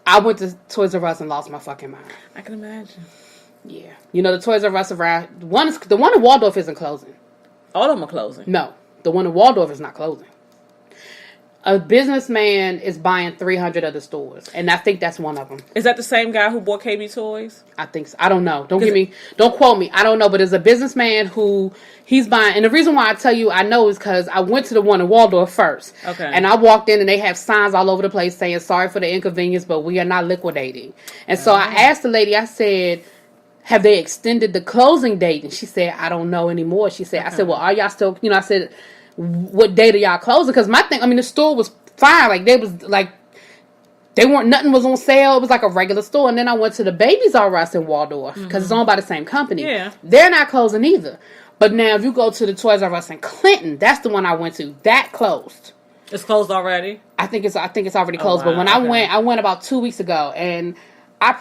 I went to Toys R Us and lost my fucking mind. I can imagine. Yeah. The Toys R Us around... The one in Waldorf isn't closing. All of them are closing. No. The one in Waldorf is not closing. A businessman is buying 300 of the stores. And I think that's one of them. Is that the same guy who bought KB Toys? I think so. I don't know. Don't quote me. I don't know. But it's a businessman who he's buying. And the reason why I tell you I know is because I went to the one in Waldorf first. Okay. And I walked in and they have signs all over the place saying, sorry for the inconvenience, but we are not liquidating. And so I asked the lady, I said, have they extended the closing date? And she said, I don't know anymore. She said, I said, well, are y'all still, I said, what date are y'all closing? Because my thing, the store was fine. Nothing was on sale. It was like a regular store. And then I went to the Babies R Us in Waldorf because it's owned by the same company. Yeah. They're not closing either. But now if you go to the Toys R Us in Clinton, that's the one I went to. That closed. It's closed already? I think it's already closed. Wow, but when I went about 2 weeks ago, and I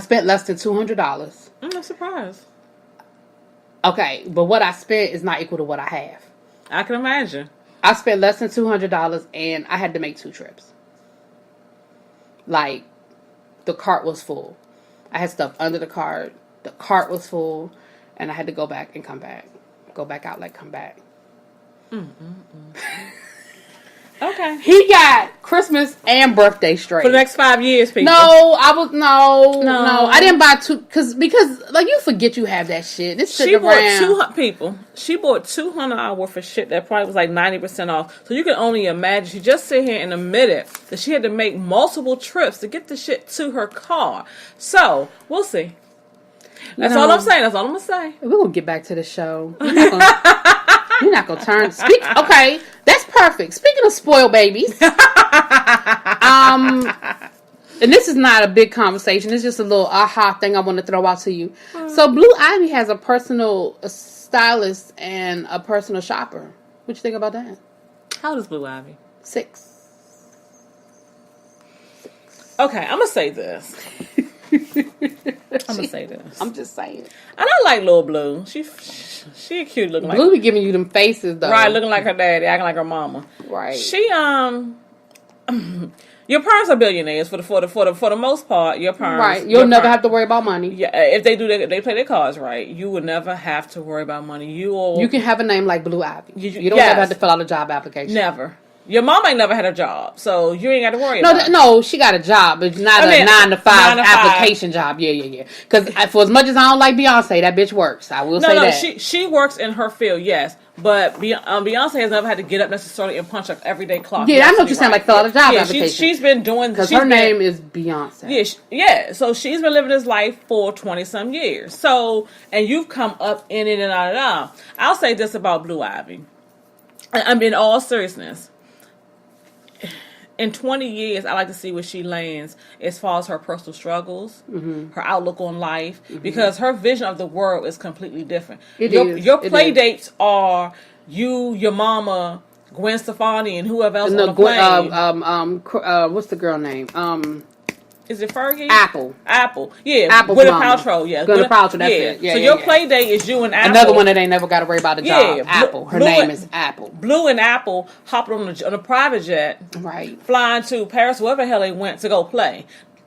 spent less than $200. I'm not surprised. Okay, but what I spent is not equal to what I have. I can imagine. I spent less than $200, and I had to make 2 trips. Like, the cart was full. I had stuff under the cart. The cart was full, and I had to go back and come back. Go back out, come back. Okay. He got Christmas and birthday straight. For the next 5 years, people. No. I didn't buy 2 because you forget you have that shit. It's sitting around. She bought $200 worth of shit that probably was like 90% off. So you can only imagine. She just sit here and admitted that she had to make multiple trips to get the shit to her car. So we'll see. That's all I'm saying. That's all I'm gonna say. We're gonna get back to the show. You're not gonna turn. Okay, that's perfect. Speaking of spoiled babies, and this is not a big conversation. It's just a little aha thing I want to throw out to you. So Blue Ivy has a personal stylist and a personal shopper. What you think about that? How old is Blue Ivy? 6. Okay, I'm gonna say this. I'm gonna say this. I'm just saying. And I like Lil Blue. She a cute looking. Blue be giving you them faces though. Right, looking like her daddy, acting like her mama. Right. She your parents are billionaires for the most part. Your parents, right? You'll never have to worry about money. Yeah, if they they play their cards right, you will never have to worry about money. You can have a name like Blue Ivy. You don't ever have to fill out a job application. Never. Your mom ain't never had a job, so you ain't got to worry about it. No, she got a job, but not a 9 to 5 application job. Yeah. Because for as much as I don't like Beyonce, that bitch works. I will say that. She works in her field, yes. But Beyonce has never had to get up necessarily and punch up everyday clock. Yeah, I know what you're saying, like fill out a job application. She's been doing... Because her name is Beyonce. Yeah, so she's been living this life for 20-some years. So, and you've come up in and out and out. I'll say this about Blue Ivy. I mean, in all seriousness... In 20 years, I like to see where she lands as far as her personal struggles, her outlook on life, because her vision of the world is completely different. Your play dates are you, your mama, Gwen Stefani, and whoever else on the plane. What's the girl name? Is it Fergie? Apple. Yeah. Apple's Gwyneth mama. Paltrow. Yeah. Gwyneth Paltrow. That's it. Yeah, so your play date is you and Apple. Another one that ain't never got to worry about a job. Apple. Her name is Apple. Blue and Apple hopped on a private jet. Right. Flying to Paris, wherever the hell they went to go play.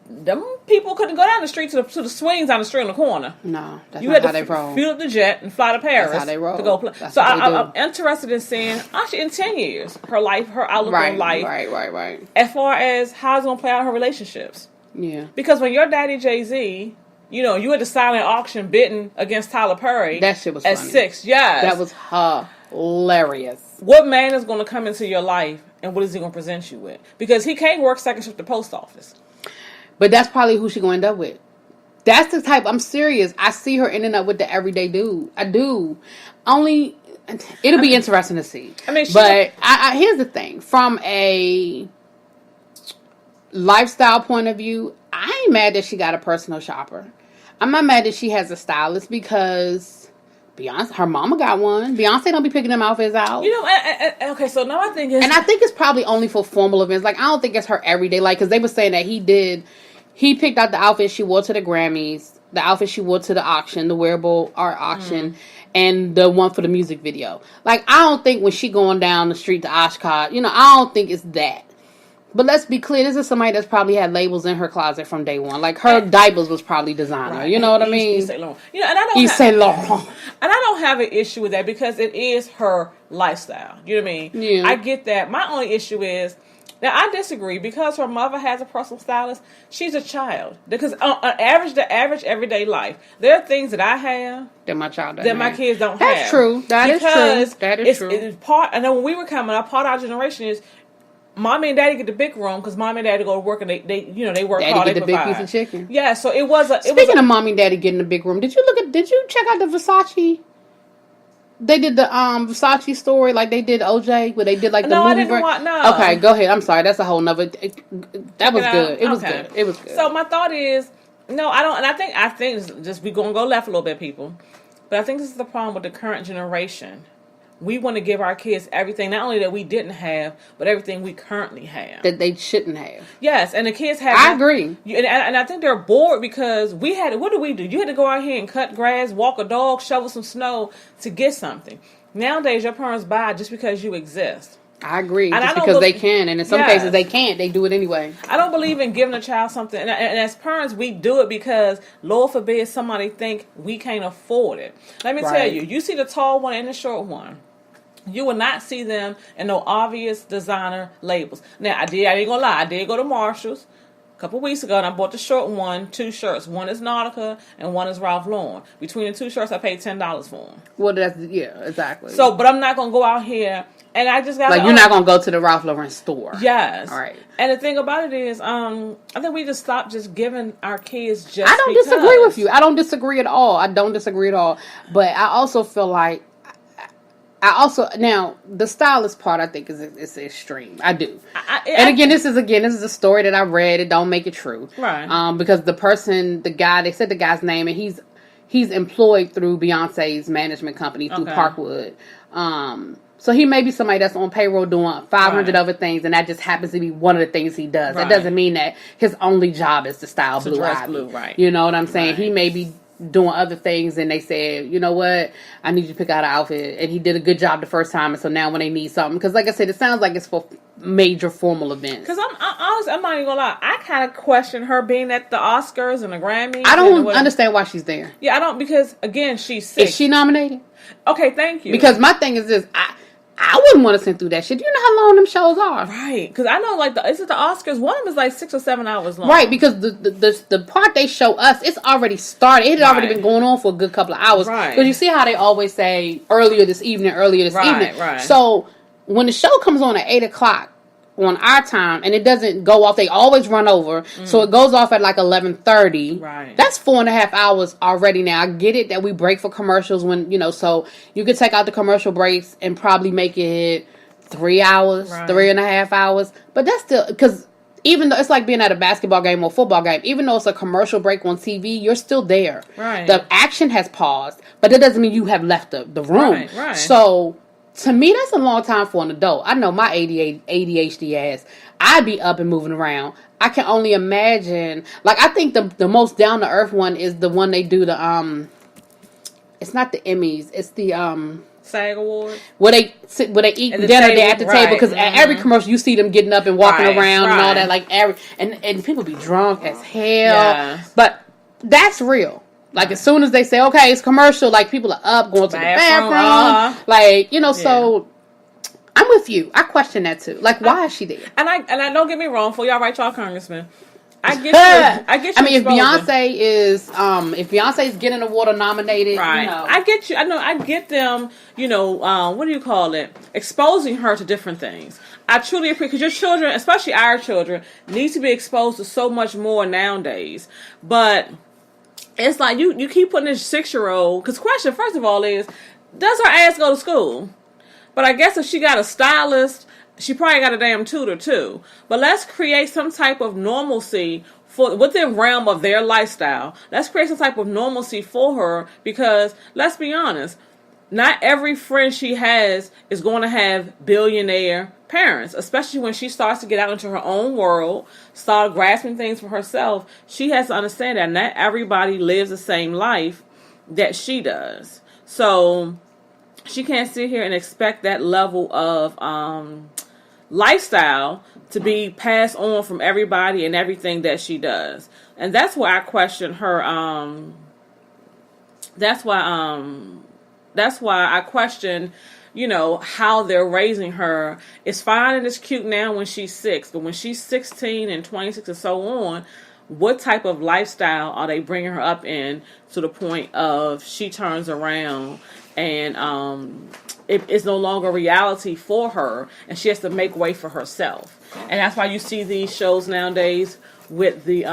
Them people couldn't go down the street to the swings down the street on the corner. No, that's not how they roll. You had to fuel up the jet and fly to Paris. That's how they roll. To go play. So I'm interested in seeing, actually in 10 years, her life, her outlook on life. Right. As far as how it's going to play out in her relationships. Yeah. Because when your daddy Jay-Z, you had the silent auction bidding against Tyler Perry. That shit was at funny. 6. Yes. That was hilarious. What man is going to come into your life and what is he going to present you with? Because he can't work second shift at the post office. But that's probably who she going to end up with. That's the type, I'm serious. I see her ending up with the everyday dude. I do. It'll be interesting to see. But here's the thing. From a lifestyle point of view, I ain't mad that she got a personal shopper. I'm not mad that she has a stylist because Beyonce, her mama got one. Beyonce don't be picking them outfits out. Okay, so now I think it's... And I think it's probably only for formal events. Like, I don't think it's her everyday. Like, because they were saying that he picked out the outfit she wore to the Grammys, the outfit she wore to the auction, the wearable art auction, and the one for the music video. Like, I don't think when she going down the street to Oshkosh, I don't think it's that. But let's be clear, this is somebody that's probably had labels in her closet from day one. Like, her diapers was probably designer. Right. You know what I mean? Yves Saint Laurent. And I don't have an issue with that because it is her lifestyle. You know what I mean? Yeah. I get that. My only issue is, now I disagree, because her mother has a personal stylist, she's a child. Because on average, the average everyday life, there are things that I have that my child doesn't that my kids don't have. That's true. That is true. It's part, I know when we were coming up, part of our generation is, Mommy and Daddy get the big room because Mommy and Daddy go to work and they work Daddy hard. Get They the provide. big piece of chicken. Yeah, so it was a. Speaking of Mommy and Daddy getting the big room, did you check out the Versace? They did the Versace story like they did OJ, where they did like the movie. I didn't watch. No. Okay, go ahead. I'm sorry. That's a whole nother. That was good. It was good. It was good. So my thought is, no, I don't, and I think just we gonna go left a little bit, people. But I think this is the problem with the current generation. We want to give our kids everything, not only that we didn't have, but everything we currently have. That they shouldn't have. Yes, and the kids have... I agree. And I think they're bored because what do we do? You had to go out here and cut grass, walk a dog, shovel some snow to get something. Nowadays, your parents buy just because you exist. I agree. Just because they can, and in some cases they can't. They do it anyway. I don't believe in giving a child something, and as parents, we do it because, Lord forbid, somebody think we can't afford it. Let me tell you, you see the tall one and the short one. You will not see them in no obvious designer labels. Now, I ain't gonna lie, I did go to Marshall's a couple weeks ago, and I bought the short one, 2 shirts. One is Nautica, and one is Ralph Lauren. Between the 2 shirts, I paid $10 for them. Well, exactly. So, but I'm not gonna go out here, and I just got you're not gonna go to the Ralph Lauren store. Yes. All right. And the thing about it is, I think we just stopped just giving our kids just. I don't disagree with you. I don't disagree at all. But I also feel like. Now the stylist part I think is extreme. I do. This is a story that I read. It don't make it true. Right. Because the guy, they said the guy's name, and he's employed through Beyonce's management company through Parkwood. So he may be somebody that's on payroll doing 500 other things, and that just happens to be one of the things he does. That doesn't mean that his only job is to style Blue Ivy. Blue, right. You know what I'm saying? He may be doing other things, and they said, you know what, I need you to pick out an outfit, and he did a good job the first time, and so now when they need something, because like I said, it sounds like it's for major formal events. Because I'm not even gonna lie, I kind of question her being at the Oscars and the Grammys. I don't understand why she's there. Yeah, I don't, because again, she's sick. Is she nominated? Okay, thank you. Because my thing is this, I wouldn't want to sit through that shit. Do you know how long them shows are? Right. Because I know, like, is it the Oscars? One of them is like 6 or 7 hours long. Right, because the part they show us, it's already started. It had already been going on for a good couple of hours. Right. Because you see how they always say, earlier this evening. Right. So, when the show comes on at 8 o'clock, on our time, and it doesn't go off, they always run over, so it goes off at like 11:30. Right. That's 4.5 hours already. Now I get it that we break for commercials when, you know, so you could take out the commercial breaks and probably make it 3 hours, 3.5 hours, but that's still, because even though it's like being at a basketball game or football game, even though it's a commercial break on TV, you're still there. Right. The action has paused, but that doesn't mean you have left the room. Right. So to me, that's a long time for an adult. I know my ADHD ass. I'd be up and moving around. I can only imagine. Like, I think the most down to earth one is the one they do the It's not the Emmys. It's the SAG Awards. Where they eat dinner there at the table, because at every commercial you see them getting up and walking around and all that. Like and people be drunk as hell. Yes. But that's real. Like, as soon as they say, okay, it's commercial, like, people are up, going to the bathroom. Like, you know, so I'm with you. I question that, too. Like, why is she there? And I don't get me wrong, for y'all right, y'all congressman. I get you. I mean, if Beyonce is getting an award or nominated, right. You know. I get you. I get them, you know, what do you call it? Exposing her to different things. I truly appreciate, because your children, especially our children, need to be exposed to so much more nowadays. But it's like you keep putting this 6-year-old, because question, first of all, is, does her ass go to school? But I guess if she got a stylist, she probably got a damn tutor too. But let's create some type of normalcy for within realm of their lifestyle. Let's create some type of normalcy for her, because let's be honest, not every friend she has is going to have billionaire parents, especially when she starts to get out into her own world, start grasping things for herself. She has to understand that not everybody lives the same life that she does. So she can't sit here and expect that level of lifestyle to be passed on from everybody and everything that she does. And that's why I question her. That's why I question, you know, how they're raising her. It's fine and it's cute now when she's 6, but when she's 16 and 26 and so on, what type of lifestyle are they bringing her up in, to the point of she turns around and it's no longer reality for her, and she has to make way for herself. And that's why you see these shows nowadays with the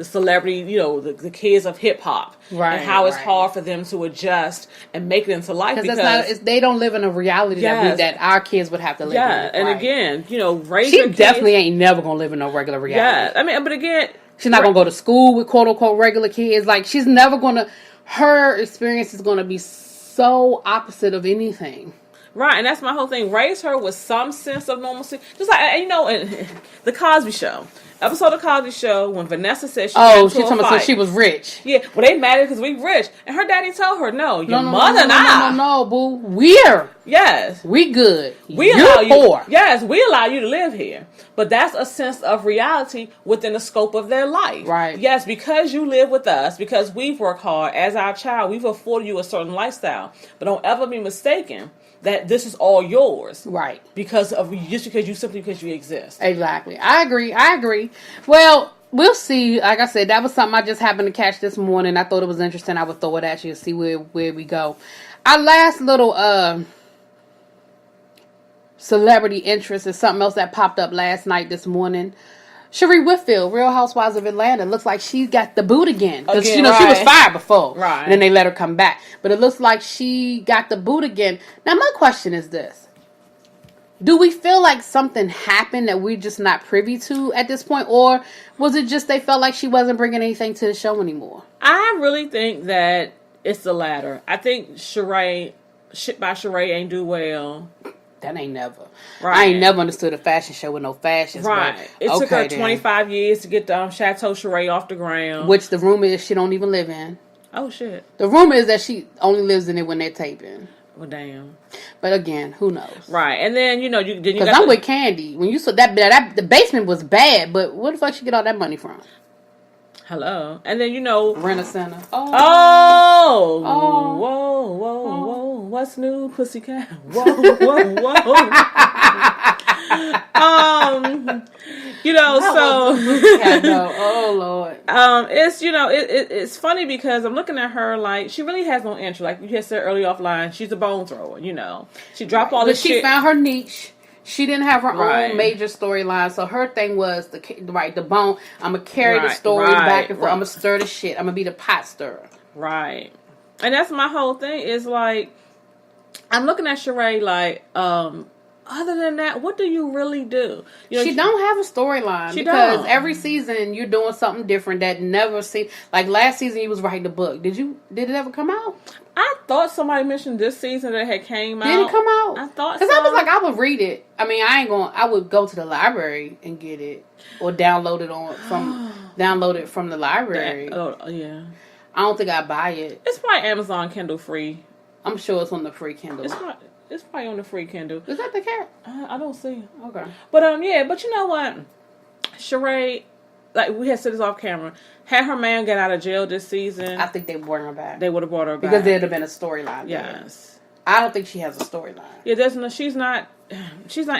celebrity, you know, the kids of hip hop, right, and how it's hard for them to adjust and make it into life, because they don't live in a reality that our kids would have to live in. Yeah, and again, you know, she definitely ain't never gonna live in no regular reality. Yeah, I mean, but again, she's not gonna go to school with quote unquote regular kids. Like, she's never gonna. Her experience is gonna be so opposite of anything. Right, and that's my whole thing. Raise her with some sense of normalcy. Just like, you know, in the Cosby Show. Episode of Cosby Show, when Vanessa said she she was rich. Yeah, well, they mad because we rich. And her daddy told her, no, your mother and I. No, boo. We're. Yes. We good. You're poor. Yes, we allow you to live here. But that's a sense of reality within the scope of their life. Right. Yes, because you live with us, because we've worked hard as our child, we've afforded you a certain lifestyle. But don't ever be mistaken that this is all yours. Right. Because you exist. Exactly. I agree. Well, we'll see. Like I said, that was something I just happened to catch this morning. I thought it was interesting. I would throw it at you to see where we go. Our last little celebrity interest is something else that popped up this morning. Sheree Whitfield, Real Housewives of Atlanta, looks like she got the boot again. Because, she was fired before. Right. And then they let her come back. But it looks like she got the boot again. Now, my question is this. Do we feel like something happened that we're just not privy to at this point? Or was it just they felt like she wasn't bringing anything to the show anymore? I really think that it's the latter. I think Sheree Shit by Sheree ain't do well. That ain't never. Right. I ain't never understood a fashion show with no fashions. Right. It took her 25 years to get the Chateau Sheree off the ground. Which the rumor is she don't even live in. Oh, shit. The rumor is that she only lives in it when they're taping. Well, damn. But again, who knows? Right. And then, you because I'm with Candy. When you saw that the basement was bad, but where the fuck she get all that money from? Hello. And then, Rent a center. Oh. Whoa. What's new, pussycat? Whoa. Oh Lord. It's funny because I'm looking at her like she really has no interest. Like you had said early offline, she's a bone thrower. She dropped all this shit. But she found her niche. She didn't have her own major storyline, so her thing was the bone. I'm gonna carry the story back and forth. I'm gonna stir the shit. I'm gonna be the pot stirrer. Right, and that's my whole thing. Is like I'm looking at Sheree like, other than that, what do you really do? She don't have a storyline because every season you're doing something different that never seemed like last season you was writing the book. Did it ever come out? I thought somebody mentioned this season that it had came out. Did it come out? I thought because I was like I would read it. I mean I would go to the library and get it or download it from the library. Yeah. I don't think I'd buy it. It's probably Amazon Kindle free. I'm sure it's on the free Kindle. It's probably on the free Kindle. Is that the cat? I don't see it. Okay. But but you know what? Sheree, like we had said this off camera, had her man get out of jail this season. I think they brought her back. They would have brought her back. Because there'd have been a storyline. Yes. I don't think she has a storyline. Yeah, she's not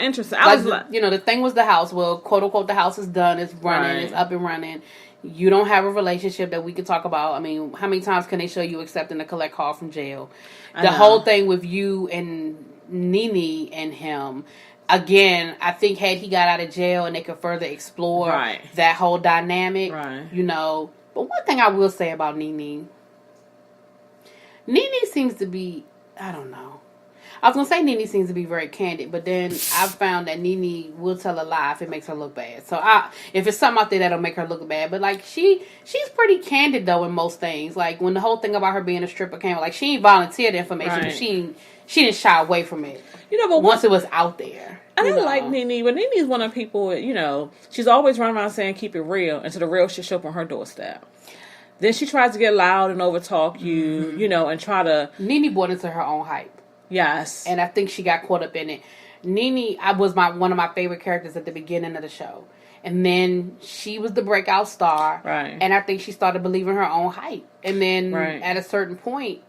interested. The thing was the house. Well, quote unquote, the house is done. It's running. It's up and running. You don't have a relationship that we could talk about. I mean, how many times can they show you accepting a collect call from jail? The whole thing with you and Nene and him, again, I think had he got out of jail and they could further explore that whole dynamic, But one thing I will say about Nene seems to be, I don't know. I was going to say Nene seems to be very candid, but then I've found that Nene will tell a lie if it makes her look bad. So if it's something out there that'll make her look bad, but like she's pretty candid though in most things. Like when the whole thing about her being a stripper came out, like she ain't volunteered the information, but she didn't shy away from it. But once it was out there. I didn't like Nene, but Nene's one of the people, she's always running around saying keep it real, until the real shit show up on her doorstep. Then she tries to get loud and overtalk you, and try to... Nene bought into her own hype. Yes. And I think she got caught up in it. Nene was one of my favorite characters at the beginning of the show. And then she was the breakout star. Right. And I think she started believing her own hype. And then at a certain point,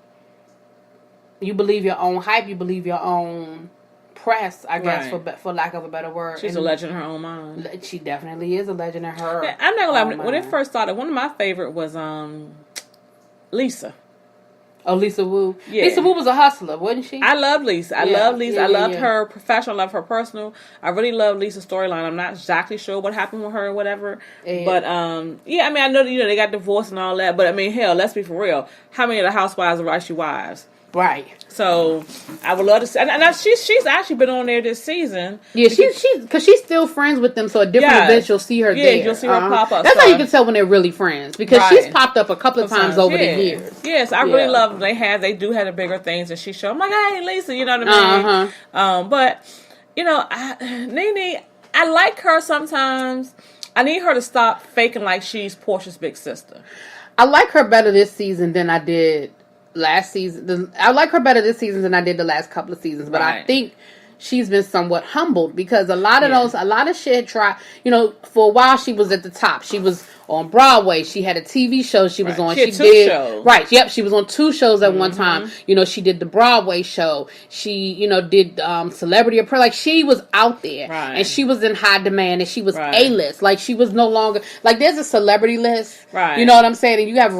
you believe your own hype, you believe your own press, I guess, for lack of a better word. She's a legend in her own mind. She definitely is a legend in her own I'm not gonna lie, when it first started, one of my favorite was Lisa. Oh, Lisa Wu. Yeah. Lisa Wu was a hustler, wasn't she? I love Lisa. I love Lisa. I loved her professional. I love her personal. I really love Lisa's storyline. I'm not exactly sure what happened with her or whatever. Yeah. But, I mean, I know they got divorced and all that. But, I mean, hell, let's be for real. How many of the housewives are actually wives? Right. So I would love to see, and she's actually been on there this season. Yeah, because she's still friends with them. So a different event, you'll see her there. Yeah, you'll see her pop up. That's how you can tell when they're really friends, because she's popped up a couple of times over the years. Yes, I really love them. They do have the bigger things that she showed. I'm like, hey, Lisa, you know what I mean? But Nene, I like her sometimes. I need her to stop faking like she's Portia's big sister. I like her better this season than I did last season. I like her better this season than I did the last couple of seasons, but I think she's been somewhat humbled because a lot of shit tried, for a while she was at the top. She was on Broadway. She had a TV show she was on. She did she was on 2 shows at one time. She did the Broadway show. She, did Celebrity Apprentice. Like she was out there and she was in high demand and she was A-list. Like she was no longer, like there's a celebrity list. Right. You know what I'm saying? And you have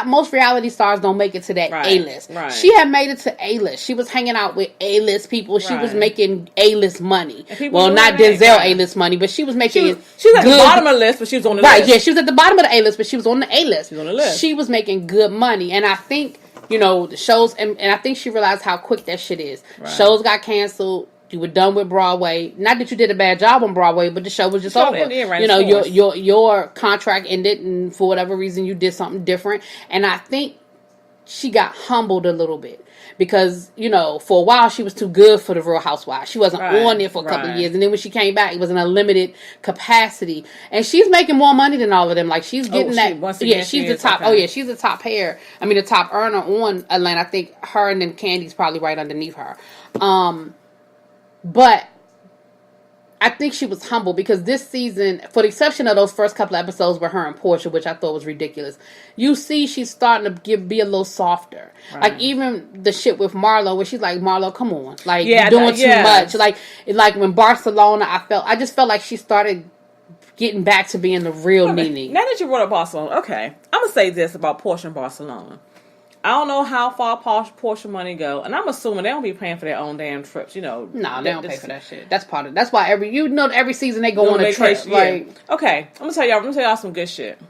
most reality stars don't make it to that A-list. Right. She had made it to A-list. She was hanging out with A-list people. She was making A-list money. Well, not Denzel A-list money, but she was making She was at the bottom of the list, but she was on the list. Yeah, she was at the bottom of the A-list, but she was on the A-list. She was on the list. She was making good money. And I think, the shows, and I think she realized how quick that shit is. Right. Shows got canceled. You were done with Broadway. Not that you did a bad job on Broadway, but the show was just over. Your contract ended, and for whatever reason, you did something different. And I think she got humbled a little bit. Because, for a while she was too good for the Real Housewives. She wasn't on there for a couple of years. And then when she came back, it was in a limited capacity. And she's making more money than all of them. Like, she's getting she's the top. Okay. Oh, yeah, she's the top the top earner on Atlanta. I think her and then Candy's probably right underneath her. But I think she was humble because this season, for the exception of those first couple of episodes with her and Portia, which I thought was ridiculous, you see she's starting to be a little softer. Right. Like, even the shit with Marlo, where she's like, Marlo, come on. Like, you're doing too much. Like when Barcelona, I just felt like she started getting back to being the real Nene. Now that you brought up Barcelona, okay. I'm going to say this about Portia and Barcelona. I don't know how far Portia money go, and I'm assuming they don't be paying for their own damn trips. No, they don't pay for that shit. That's why every season they go on a trip. Yeah. Okay, I'm gonna tell y'all some good shit.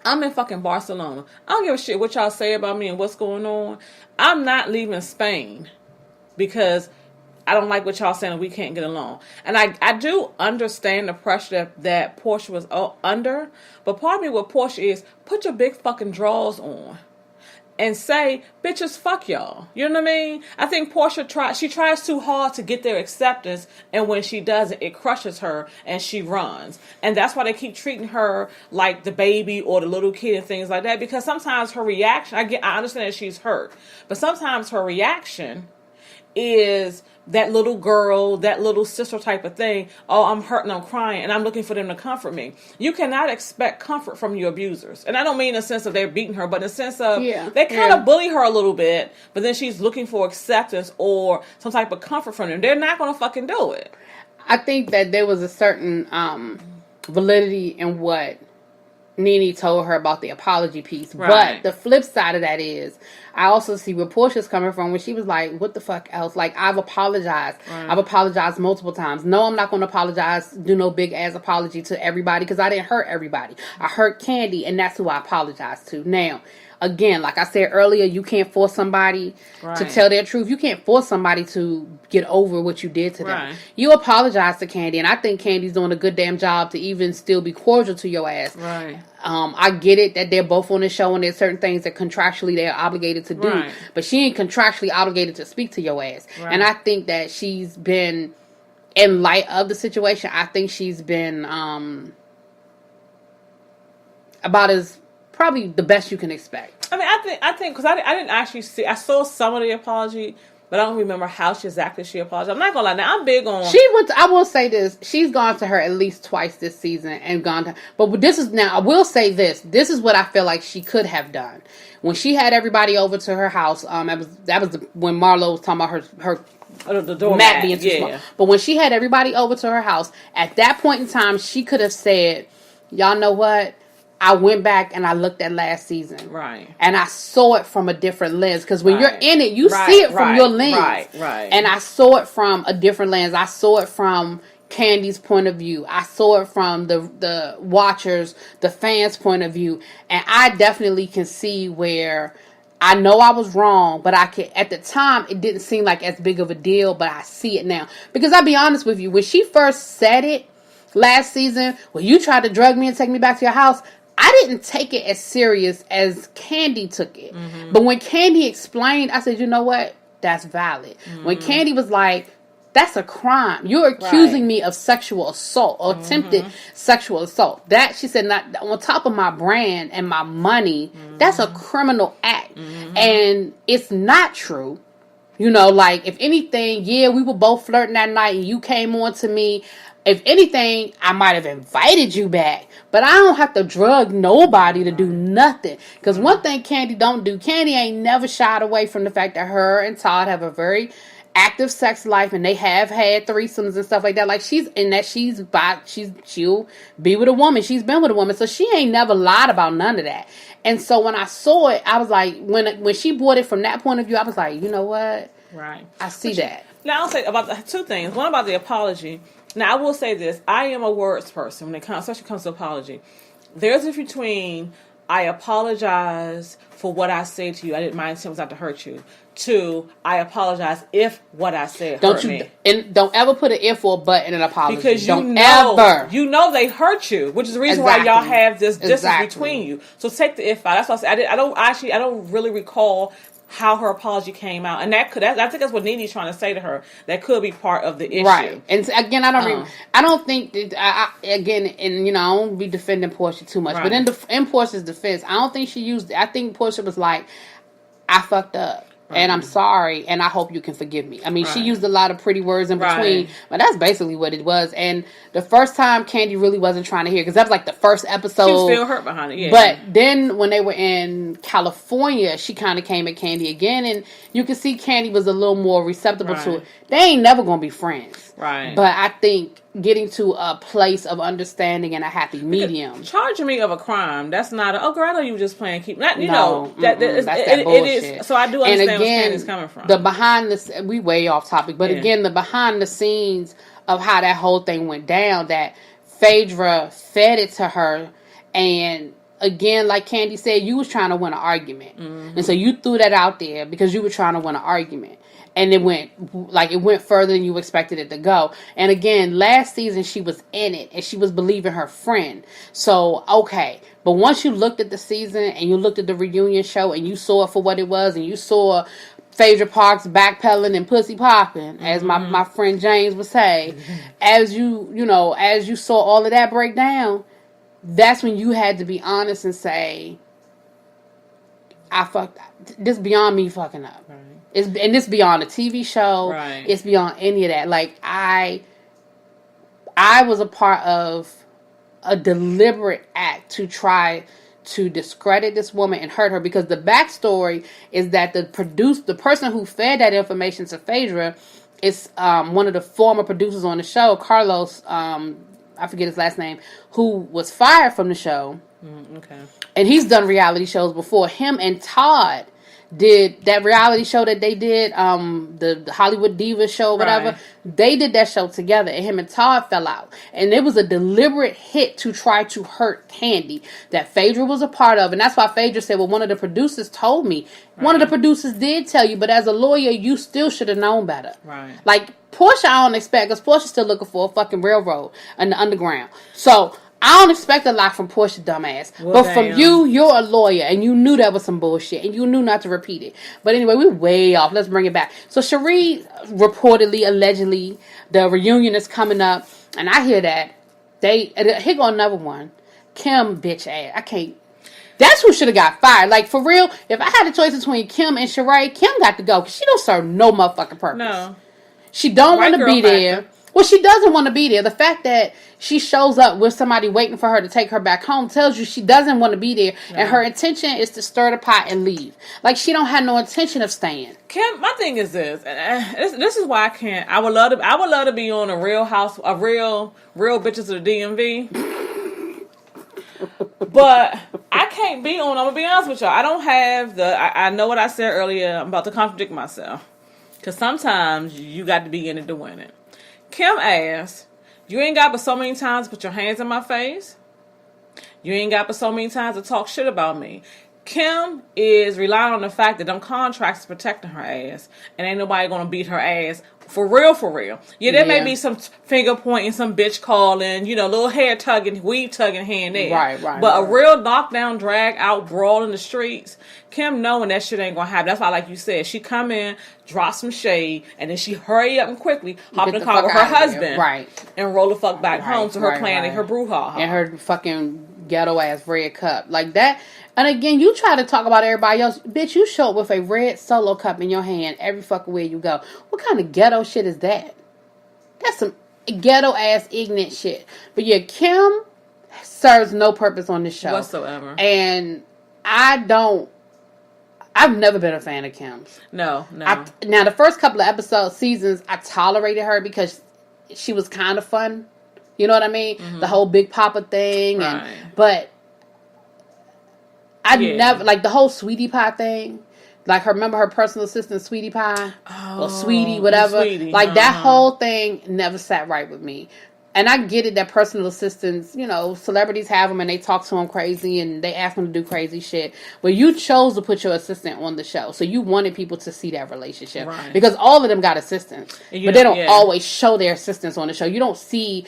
I'm in fucking Barcelona. I don't give a shit what y'all say about me and what's going on. I'm not leaving Spain because I don't like what y'all saying and we can't get along. And I do understand the pressure that Portia was under, but part of me with Portia is put your big fucking drawers on. And say, bitches, fuck y'all. You know what I mean? I think Portia tries too hard to get their acceptance, and when she doesn't, it crushes her, and she runs. And that's why they keep treating her like the baby or the little kid and things like that, because sometimes her reaction, I understand that she's hurt, but sometimes her reaction is that little girl, that little sister type of thing. Oh, I'm hurt and I'm crying and I'm looking for them to comfort me. You cannot expect comfort from your abusers. And I don't mean in the sense of they're beating her, but in the sense of they kind of bully her a little bit, but then she's looking for acceptance or some type of comfort from them. They're not going to fucking do it. I think that there was a certain validity in what Nene told her about the apology piece. Right. But the flip side of that is, I also see where Portia's coming from when she was like, what the fuck else? Like, I've apologized. Right. I've apologized multiple times. No, I'm not going to apologize, do no big ass apology to everybody because I didn't hurt everybody. I hurt Candy, and that's who I apologized to. Now, again, like I said earlier, you can't force somebody to tell their truth. You can't force somebody to get over what you did to them. Right. You apologize to Candy, and I think Candy's doing a good damn job to even still be cordial to your ass. Right. I get it that they're both on the show and there's certain things that contractually they're obligated to do. Right. But she ain't contractually obligated to speak to your ass. Right. And I think that she's been, in light of the situation, I think she's been about as probably the best you can expect. I mean, I think because I didn't actually see. I saw some of the apology, but I don't remember how she apologized. I'm not gonna lie. Now I'm big on. I will say this. She's gone to her at least twice this season and gone to. But this is now. I will say this. This is what I feel like she could have done when she had everybody over to her house. That was when Marlo was talking about her the doormat being too small. But when she had everybody over to her house, at that point in time, she could have said, "Y'all know what? I went back and I looked at last season. Right. And I saw it from a different lens. Because when you're in it, you see it from your lens. Right. And I saw it from a different lens. I saw it from Candy's point of view. I saw it from the watchers, the fans' point of view. And I definitely can see where I know I was wrong, but at the time, it didn't seem like as big of a deal, but I see it now. Because I'll be honest with you, when she first said it last season, when you tried to drug me and take me back to your house, I didn't take it as serious as Candy took it. Mm-hmm. But when Candy explained, I said, you know what? That's valid. Mm-hmm. When Candy was like, that's a crime. You're accusing me of sexual assault or attempted sexual assault. That, she said, not on top of my brand and my money, that's a criminal act. Mm-hmm. And it's not true. Like, if anything, we were both flirting that night and you came on to me. If anything, I might have invited you back, but I don't have to drug nobody to do nothing. Because one thing Candy don't do, Candy ain't never shied away from the fact that her and Todd have a very active sex life, and they have had threesomes and stuff like that. Like, she'll be with a woman. She's been with a woman, so she ain't never lied about none of that. And so when I saw it, I was like, when she brought it from that point of view, I was like, you know what? Right. I see that. Now I'll say about two things. One about the apology. Now, I will say this. I am a words person when it comes, especially comes to apology. There's a difference between I apologize for what I said to you. I didn't mind saying was not to hurt you. To, I apologize if what I said hurt me. And don't ever put an if or but in an apology. Because don't ever. You know they hurt you, which is the reason why y'all have this distance between you. So take the if out. That's what I said. I don't really recall how her apology came out, and I think that's what Nene's trying to say to her. That could be part of the issue, right? And again, I don't think that I don't be defending Portia too much, right. But in Portia's defense, I don't think she used it. I think Portia was like, I fucked up. And I'm sorry, and I hope you can forgive me. I mean, she used a lot of pretty words in between, but that's basically what it was. And the first time, Candy really wasn't trying to hear, because that was like the first episode. She was still hurt behind it, yeah. But then when they were in California, she kind of came at Candy again, and you could see Candy was a little more receptive to it. They ain't never going to be friends. Right. But I think getting to a place of understanding and a happy medium. Charging me of a crime, that's not girl, I know you were just playing keep. Not, that's that bullshit. It is, so I do understand where Candy's coming from. We way off topic, but again, the behind the scenes of how that whole thing went down, that Phaedra fed it to her, and again, like Candy said, you was trying to win an argument. Mm-hmm. And so you threw that out there because you were trying to win an argument. And it went further than you expected it to go. And again, last season she was in it and she was believing her friend. So, okay. But once you looked at the season and you looked at the reunion show and you saw it for what it was, and you saw Phaedra Parks backpedaling and pussy popping, as my friend James would say, as you saw all of that break down, that's when you had to be honest and say, I fucked up. This beyond me fucking up. Right. It's beyond a TV show. Right. It's beyond any of that. Like, I was a part of a deliberate act to try to discredit this woman and hurt her, because the backstory is that the person who fed that information to Phaedra is one of the former producers on the show, Carlos, I forget his last name, who was fired from the show. Okay. And he's done reality shows before. Him and Todd did that reality show that they did, the Hollywood Diva show, whatever. Right. They did that show together, and him and Todd fell out. And it was a deliberate hit to try to hurt Candy that Phaedra was a part of. And that's why Phaedra said, well, one of the producers told me. Right. One of the producers did tell you, but as a lawyer, you still should have known better. Right. Like, Portia, I don't expect, because Portia's still looking for a fucking railroad in the underground. So I don't expect a lot from Portia, dumbass. Well, but from you, you're a lawyer, and you knew that was some bullshit, and you knew not to repeat it. But anyway, we're way off. Let's bring it back. So Sheree, reportedly, allegedly, the reunion is coming up, and I hear that. Here go another one. Kim, bitch ass. I can't. That's who should have got fired. Like, for real, if I had a choice between Kim and Sheree, Kim got to go, because she don't serve no motherfucking purpose. No. She don't want to be there. Well, she doesn't want to be there. The fact that she shows up with somebody waiting for her to take her back home tells you she doesn't want to be there. No. And her intention is to stir the pot and leave. Like, she don't have no intention of staying. Kim, my thing is this. This is why I can't. I would love to be on a real bitches of the DMV. But I can't be on. I'm gonna be honest with y'all. I don't have I know what I said earlier. I'm about to contradict myself. Because sometimes you got to be in it to win it. Kim asked, you ain't got but so many times to put your hands in my face. You ain't got but so many times to talk shit about me. Kim is relying on the fact that them contracts is protecting her ass. And ain't nobody going to beat her ass. For real, for real. Yeah, there may be some finger pointing, some bitch calling, little hair tugging, weave tugging here and there. Right. But a real knockdown, drag out brawl in the streets, Kim knowing that shit ain't gonna happen. That's why, like you said, she come in, drop some shade, and then she hurry up and quickly hop in the car with her husband. Right. And roll the fuck back home to her planning her brouhaha. And her fucking ghetto ass red cup. Like that. And again, you try to talk about everybody else. Bitch, you show up with a red Solo cup in your hand every fucking way you go. What kind of ghetto shit is that? That's some ghetto ass ignorant shit. But yeah, Kim serves no purpose on this show whatsoever. And I've never been a fan of Kim's. No. Now, the first couple of seasons, I tolerated her because she was kind of fun. You know what I mean? Mm-hmm. The whole Big Papa thing. Right. But I never, like the whole Sweetie Pie thing. Like, remember her personal assistant, Sweetie Pie? Or Sweetie, whatever. Sweetie. Like, that whole thing never sat right with me. and I get it that personal assistants, celebrities have them and they talk to them crazy and they ask them to do crazy shit. But you chose to put your assistant on the show. So you wanted people to see that relationship. Right. Because all of them got assistants. But they don't always show their assistants on the show. You don't see...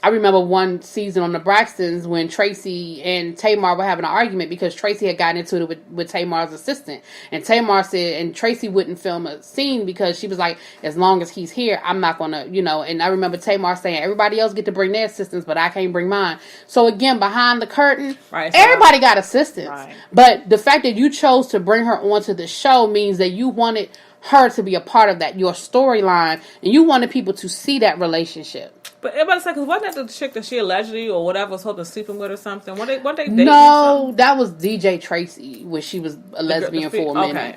I remember one season on the Braxtons when Tracy and Tamar were having an argument because Tracy had gotten into it with Tamar's assistant. And Tamar said, and Tracy wouldn't film a scene because she was like, as long as he's here, I'm not going to, and I remember Tamar saying, everybody else get to bring their assistants, but I can't bring mine. So again, behind the curtain, everybody got assistants. Right. But the fact that you chose to bring her onto the show means that you wanted her to be a part of that, your storyline, and you wanted people to see that relationship. But everybody's like, because wasn't that the chick that she allegedly or whatever was hoping to sleeping with or something? Weren't they dating? No, that was DJ Tracy, where she was a lesbian for a minute.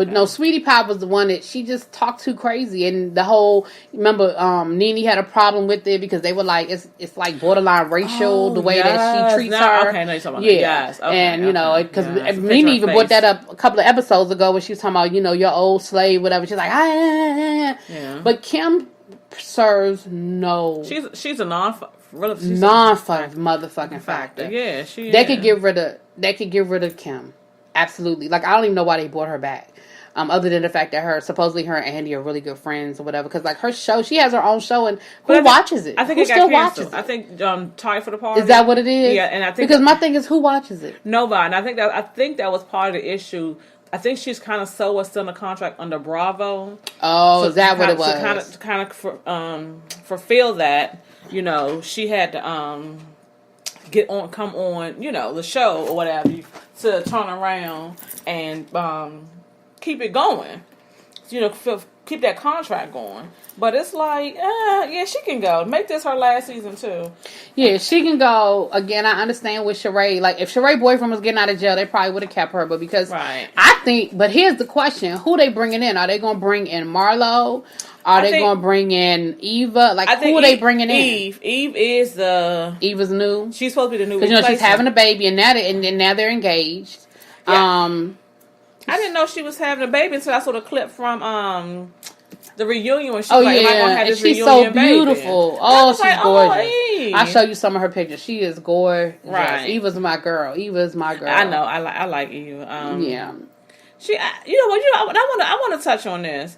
No, Sweetie Pie was the one that she just talked too crazy, and the whole Nene had a problem with it because they were like, it's like borderline racial the way that she treats her. Okay, no, you're talking about that. Yes, and because Nene even brought that up a couple of episodes ago when she was talking about your old slave, whatever. She's like, but Kim serves no. She's a non-fucking motherfucking factor. Yeah, she. They could get rid of Kim. Absolutely. Like, I don't even know why they brought her back. Other than the fact that supposedly her and Andy are really good friends or whatever. Because like her show, she has her own show, and who watches it? I think who it got still canceled. watches it? I think Tied for the Party. Is that what it is? Yeah, and I think because my thing is, who watches it? Nobody. And I think that was part of the issue. I think she's kind of still in a contract under Bravo. Oh, so is that what it was? To kind of fulfill that, she had to come on, the show or whatever, to turn around and keep it going. Keep that contract going. But it's like, yeah, she can go. Make this her last season, too. Yeah, she can go. Again, I understand with Sheree. Like, if Sheree's boyfriend was getting out of jail, they probably would have kept her. But because but here's the question. Who they bringing in? Are they going to bring in Marlo? Are they going to bring in Eva? Like, who are they bringing in? Eve is Eva's new. She's supposed to be the new because, she's having a baby, and now they're engaged. Yeah. I didn't know she was having a baby until I saw the clip from the reunion when she was like, am I going to have this reunion baby? She's so beautiful. Oh, she's gorgeous. I'll show you some of her pictures. She is gorgeous. Right. Eva's my girl. I know. I like Eva. Yeah. She, I want to touch on this.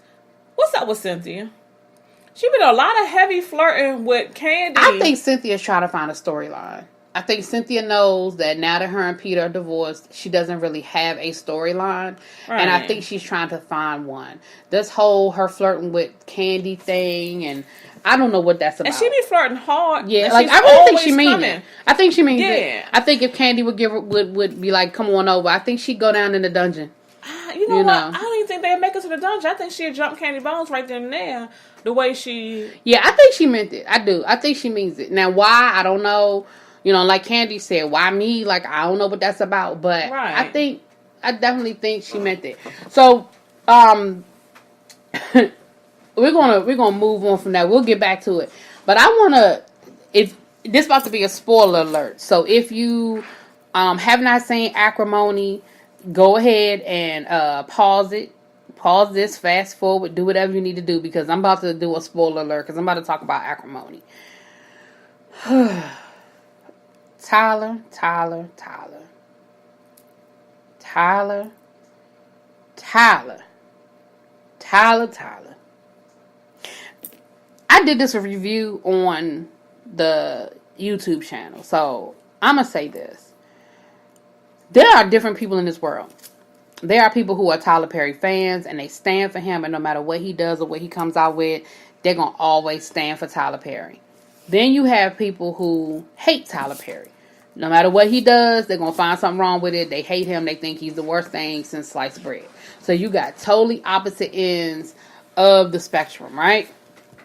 What's up with Cynthia? She been a lot of heavy flirting with Candy. I think Cynthia's trying to find a storyline. I think Cynthia knows that now that her and Peter are divorced, she doesn't really have a storyline. Right. And I think she's trying to find one. This whole her flirting with Candy thing, and I don't know what that's about. And she be flirting hard. Yeah, like I really think she means it. I think she means it. I think if Candy would would be like, come on over, I think she'd go down in the dungeon. You know what? I don't even think they'd make it to the dungeon. I think she'd jump Candy Bones right then and there. The way she... Yeah, I think she meant it. I do. I think she means it. Now, why? I don't know. Like Candy said, why me? Like, I don't know what that's about. But I definitely think she meant it. So, we're gonna move on from that. We'll get back to it. But I wanna... This about to be a spoiler alert. So, if you have not seen Acrimony... Go ahead and pause it. Pause this, fast forward, do whatever you need to do because I'm about to do a spoiler alert because I'm about to talk about Acrimony. Tyler. I did this review on the YouTube channel, so I'm going to say this. There are different people in this world. There are people who are Tyler Perry fans and they stand for him, and no matter what he does or what he comes out with, they're going to always stand for Tyler Perry. Then you have people who hate Tyler Perry. No matter what he does, they're going to find something wrong with it. They hate him. They think he's the worst thing since sliced bread. So you got totally opposite ends of the spectrum, right?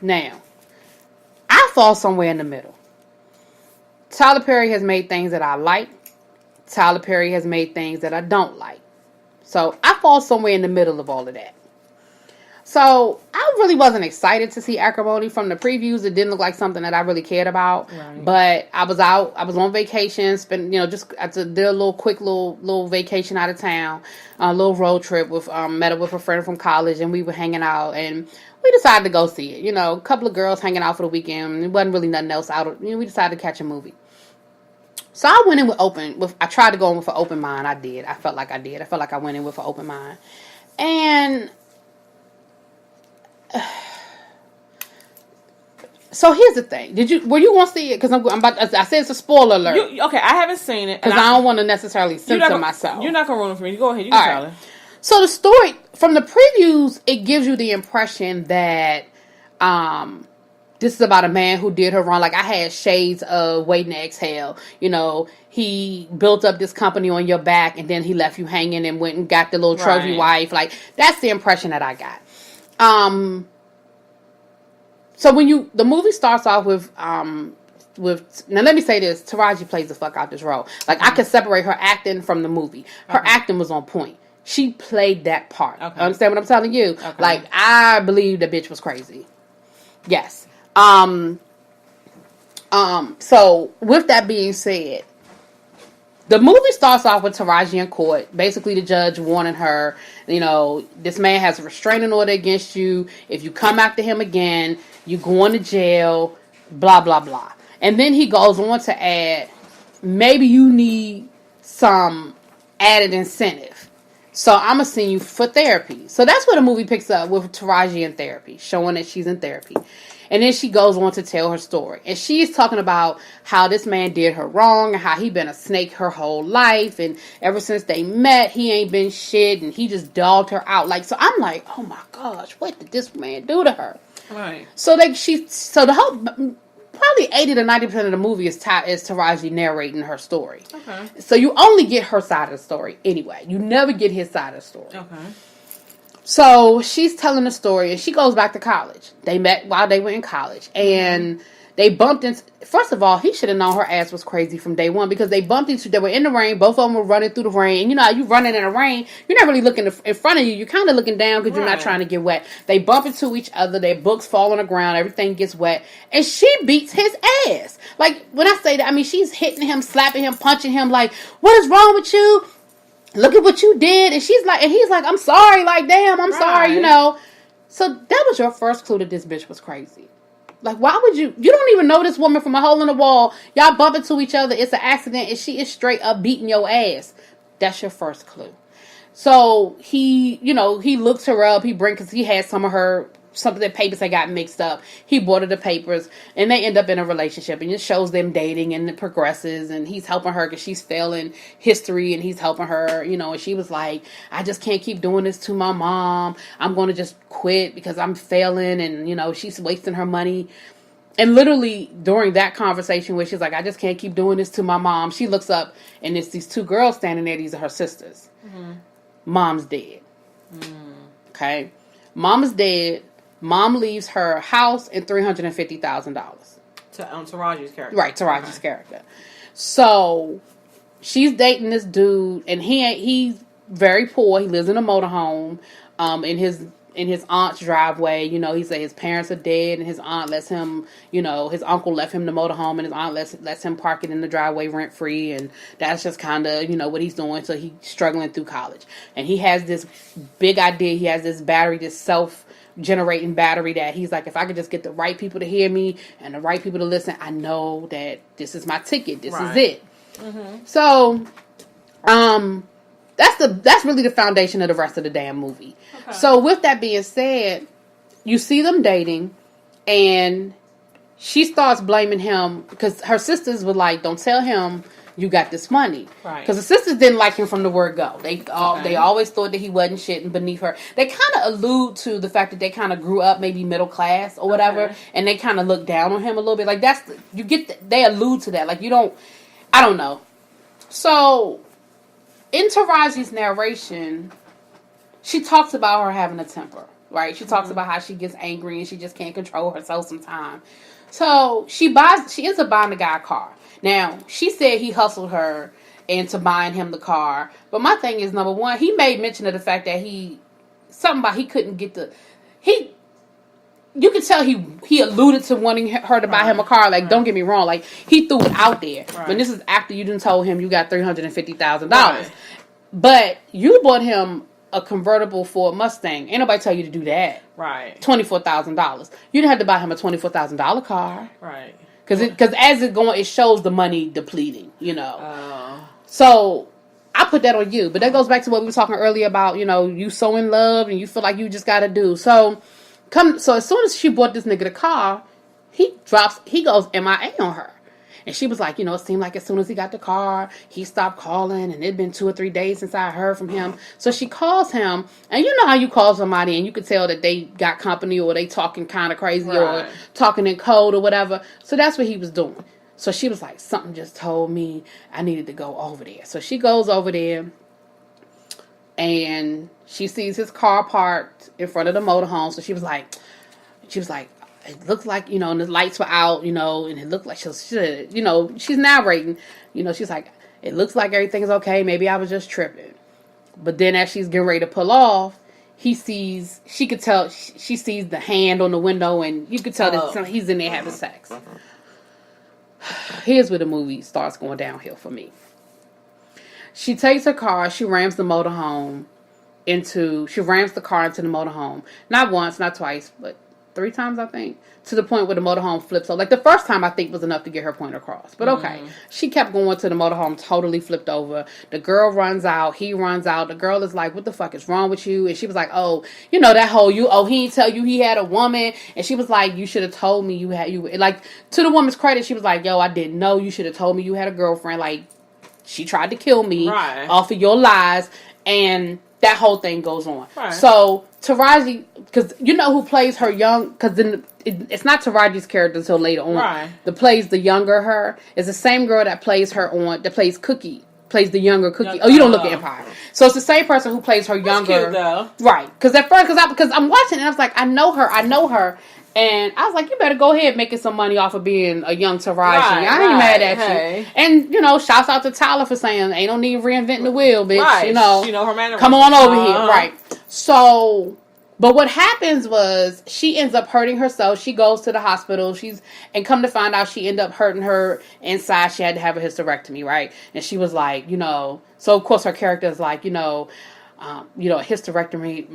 Now, I fall somewhere in the middle. Tyler Perry has made things that I like. Tyler Perry has made things that I don't like. So I fall somewhere in the middle of all of that. So I really wasn't excited to see Acrimony from the previews. It didn't look like something that I really cared about. Right. But I was out. I was on vacation. Just I did a little quick little vacation out of town, a little road trip with met up with a friend from college, and we were hanging out, and we decided to go see it. A couple of girls hanging out for the weekend. It wasn't really nothing else out. We decided to catch a movie. So I went in I tried to go in with an open mind. I did. I felt like I did. I felt like I went in with an open mind. And so here's the thing. Were you going to see it? Because I said it's a spoiler alert. Okay, I haven't seen it. Because I don't want to necessarily censor myself. You're not going to ruin it for me. Go ahead. You can tell it. So the story, from the previews, it gives you the impression that this is about a man who did her wrong. Like, I had shades of Waiting to Exhale. He built up this company on your back, and then he left you hanging and went and got the little trophy wife. Like, that's the impression that I got. So the movie starts off with now let me say this, Taraji plays the fuck out this role. Like, I could separate her acting from the movie. Her acting was on point. She played that part. Okay. Understand what I'm telling you? Okay. Like, I believe the bitch was crazy. Yes. So with that being said, the movie starts off with Taraji in court. Basically, the judge warning her, this man has a restraining order against you. If you come after him again, you're going to jail, blah, blah, blah. And then he goes on to add, maybe you need some added incentive. So I'm going to send you for therapy. So that's where the movie picks up, with Taraji in therapy, showing that she's in therapy. And then she goes on to tell her story. And she's talking about how this man did her wrong, and how he been a snake her whole life. And ever since they met, he ain't been shit, and he just dogged her out. Like, so I'm like, oh my gosh, what did this man do to her? Right. So the whole, probably 80 to 90% of the movie is Taraji narrating her story. Okay. So you only get her side of the story anyway. You never get his side of the story. Okay. So she's telling the story, and she goes back to college. They met while they were in college, and they bumped into. First of all, he should have known her ass was crazy from day one, because they bumped into. They were in the rain. Both of them were running through the rain. You know how you running in the rain, you're not really looking in front of you. You're kind of looking down because you're not trying to get wet. They bump into each other. Their books fall on the ground. Everything gets wet, and she beats his ass. Like, when I say that, I mean she's hitting him, slapping him, punching him. Like, what is wrong with you? Look at what you did. And she's like, and he's like, I'm sorry. Like, damn, I'm sorry, So that was your first clue that this bitch was crazy. Like, why would you don't even know this woman from a hole in the wall. Y'all bump into each other. It's an accident, and she is straight up beating your ass. That's your first clue. So he looks her up. Because he had some of her, some of the papers that got mixed up. He bought her the papers, and they end up in a relationship, and it shows them dating, and it progresses, and he's helping her because she's failing history, and he's helping her, and she was like, I just can't keep doing this to my mom. I'm going to just quit because I'm failing, and, she's wasting her money. And literally during that conversation where she's like, I just can't keep doing this to my mom, she looks up, and it's these two girls standing there. These are her sisters. Mm-hmm. Mom's dead. Okay. Mom is dead. Mom leaves her house and $350,000. To Taraji's character. Right, Taraji's character. So she's dating this dude, and he's very poor. He lives in a motorhome, in his aunt's driveway. He said his parents are dead, and his aunt lets him, his uncle left him the motorhome, and his aunt lets him park it in the driveway rent free, and that's just kind of, what he's doing. So he's struggling through college, and he has this big idea. He has this battery, this self-generating battery that he's like, if I could just get the right people to hear me and the right people to listen, I know that this is my ticket. This is it. Mm-hmm. So, that's really the foundation of the rest of the damn movie. Okay. So with that being said, you see them dating, and she starts blaming him because her sisters were like, don't tell him you got this money. Right. Because the sisters didn't like him from the word go. They always thought that he wasn't shit and beneath her. They kind of allude to the fact that they kind of grew up maybe middle class or whatever, and they kind of look down on him a little bit. Like, they allude to that. Like, I don't know. So in Taraji's narration, she talks about her having a temper, right? She talks about how she gets angry and she just can't control herself sometimes. So she ends up buying the guy a car. Now, she said he hustled her into buying him the car. But my thing is, number one, he made mention of the fact that he couldn't get you could tell he alluded to wanting her to buy him a car. Like, don't get me wrong. Like, he threw it out there. Right. When this is after you done told him you got $350,000. Right. But you bought him a convertible Ford Mustang. Ain't nobody tell you to do that. Right. $24,000. You didn't have to buy him a $24,000 car. Right. Because as it's going, it shows the money depleting, you know. So I put that on you. But that goes back to what we were talking earlier about, you know, you so in love and you feel like you just got to do. So as soon as she bought this nigga the car, he goes MIA on her. And she was like, you know, it seemed like as soon as he got the car, he stopped calling, and it'd been 2 or 3 days since I heard from him. So she calls him, and you know how you call somebody and you could tell that they got company or they talking kind of crazy or talking in code or whatever. So that's what he was doing. So she was like, something just told me I needed to go over there. So she goes over there, and she sees his car parked in front of the motorhome. So she was like, it looks like, you know, and the lights were out, you know, and it looked like you know, she's narrating, you know, she's like, it looks like everything's okay. Maybe I was just tripping. But then as she's getting ready to pull off, she sees the hand on the window, and you could tell that he's in there having sex. Here's where the movie starts going downhill for me. She takes her car, she rams the car into the motorhome. Not once, not twice, but 3 times, I think, to the point where the motorhome flips over. Like, the first time, I think, was enough to get her point across. But okay. She kept going to the motorhome, totally flipped over. The girl runs out. He runs out. The girl is like, what the fuck is wrong with you? And she was like, oh, you know, that whole, he didn't tell you he had a woman. And she was like, you should have told me like, to the woman's credit, she was like, yo, I didn't know. You should have told me you had a girlfriend. Like, she tried to kill me off of your lies. And that whole thing goes on. Right. So Taraji, because you know who plays her young, because it's not Taraji's character until later on. Right. That plays the younger her is the same girl that plays the younger Cookie. Oh, you don't look at Empire. So it's the same person who plays her younger. That's cute, though. Right. Because at first, because I'm watching and I was like, I know her. And I was like, you better go ahead making some money off of being a young Taraji. I ain't mad at you. And, you know, shouts out to Tyler for saying, ain't no need reinventing the wheel, bitch. Right. You know, her mannerisms. Come on over here. Right. So, but what happens was she ends up hurting herself. She goes to the hospital. And come to find out she ended up hurting her inside. She had to have a hysterectomy, right? And she was like, you know, so of course her character is like, a hysterectomy,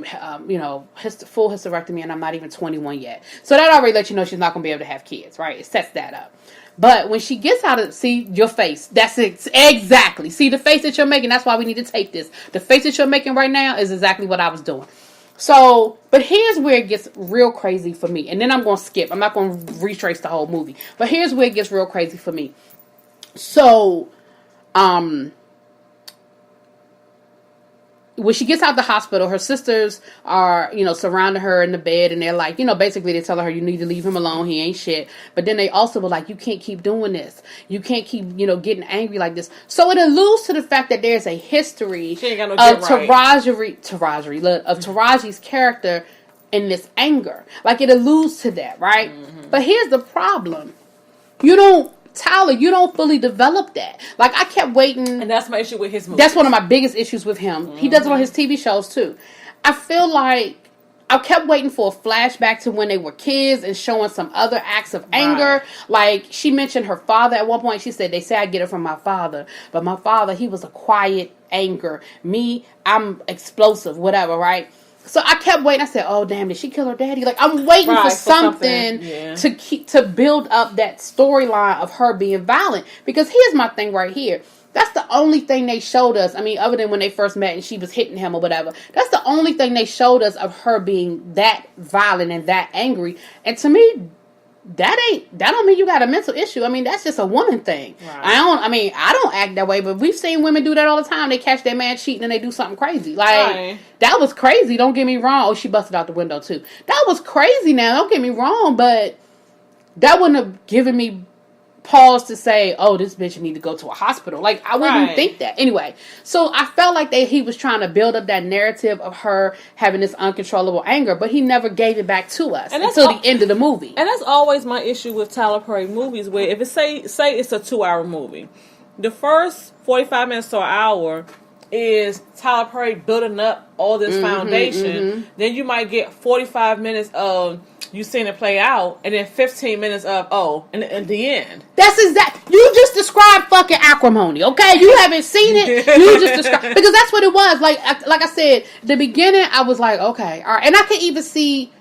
full hysterectomy, and I'm not even 21 yet. So that already lets you know she's not going to be able to have kids, right? It sets that up. But when she gets out of, see, your face, that's it, exactly. See, the face that you're making, that's why we need to tape this. The face that you're making right now is exactly what I was doing. So, but here's where it gets real crazy for me. And then I'm going to skip. I'm not going to retrace the whole movie. But here's where it gets real crazy for me. So, when she gets out the hospital, her sisters are, surrounding her in the bed, and they're like, basically they're telling her, you need to leave him alone. He ain't shit. But then they also were like, you can't keep doing this. You can't keep, getting angry like this. So it alludes to the fact that there's a history of Taraji's character in this anger. Like, it alludes to that, right? Mm-hmm. But here's the problem. Tyler, you don't fully develop that. Like, I kept waiting. And that's my issue with his movies. That's one of my biggest issues with him. Mm-hmm. He does it on his TV shows, too. I feel like I kept waiting for a flashback to when they were kids and showing some other acts of anger. Right. Like, she mentioned her father at one point. She said, they say I get it from my father. But my father, he was a quiet anger. Me, I'm explosive, whatever, right? So I kept waiting. I said, "Oh damn, did she kill her daddy?" Like, I'm waiting for something to build up that storyline of her being violent. Because here's my thing right here. That's the only thing they showed us. I mean, other than when they first met and she was hitting him or whatever. That's the only thing they showed us of her being that violent and that angry. And to me, that don't mean you got a mental issue. I mean, that's just a woman thing. Right. I don't act that way, but we've seen women do that all the time. They catch their man cheating and they do something crazy. Like, that was crazy. Don't get me wrong. Oh, she busted out the window too. That was crazy now. Don't get me wrong, but that wouldn't have given me pause to say, oh, this bitch need to go to a hospital. Like, I wouldn't think that. Anyway, so I felt like he was trying to build up that narrative of her having this uncontrollable anger, but he never gave it back to us until the end of the movie. And that's always my issue with Tyler Perry movies, where if it say it's a 2-hour movie, the first 45 minutes to an hour is Tyler Perry building up all this foundation, then you might get 45 minutes of you seeing it play out, and then 15 minutes of and the end. That's exact. You just described fucking acrimony, okay? You haven't seen it. You just described, because that's what it was. Like I said, the beginning, I was like, okay, all right, and I could even see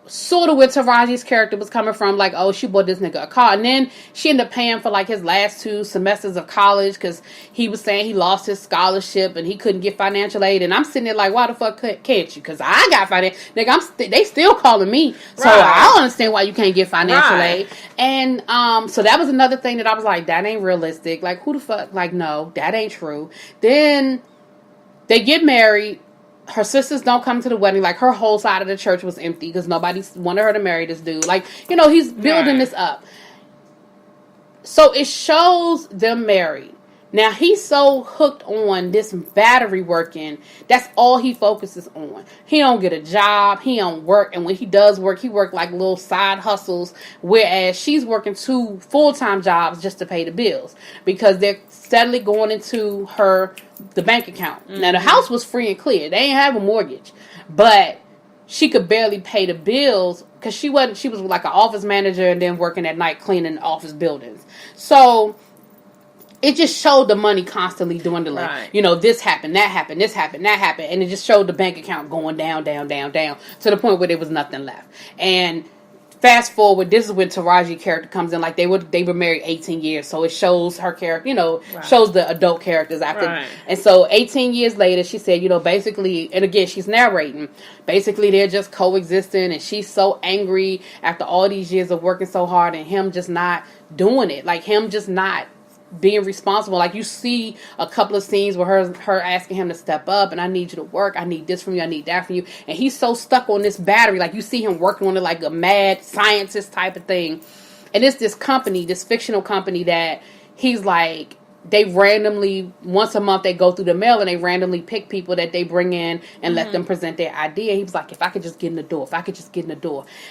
sort of where Taraji's character was coming from, like, oh, she bought this nigga a car, and then she ended up paying for like his last 2 semesters of college because he was saying he lost his scholarship and he couldn't get financial aid, and I'm sitting there like, why the fuck can't you? Because I got financial, nigga, they still calling me, so I don't understand why you can't get financial aid. And so that was another thing that I was like, that ain't realistic. Like, who the fuck? Like, no, that ain't true. Then they get married. Her sisters don't come to the wedding. Like, her whole side of the church was empty because nobody wanted her to marry this dude. Like, he's building this up. So it shows them married. Now, he's so hooked on this battery working. That's all he focuses on. He don't get a job. He don't work. And when he does work, he work like little side hustles. Whereas she's working 2 full-time jobs just to pay the bills. Because they're steadily going into the bank account. Now, the house was free and clear. They ain't have a mortgage. But she could barely pay the bills because she was like an office manager and then working at night cleaning office buildings. So it just showed the money constantly dwindling. Right. This happened, that happened, this happened, that happened. And it just showed the bank account going down, down, down, down to the point where there was nothing left. And fast forward, this is when Taraji character comes in. Like, they were married 18 years. So it shows her character, shows the adult characters after. Right. And so 18 years later, she said, basically, and again, she's narrating, basically they're just coexisting. And she's so angry after all these years of working so hard and him just not doing it. Like, him just not being responsible. Like, you see a couple of scenes where her asking him to step up, and I need you to work, I need this from you, I need that from you, and he's so stuck on this battery. Like, you see him working on it like a mad scientist type of thing. And it's this company, this fictional company that he's like, they randomly, once a month, they go through the mail and they randomly pick people that they bring in and let them present their idea. He was like, if I could just get in the door.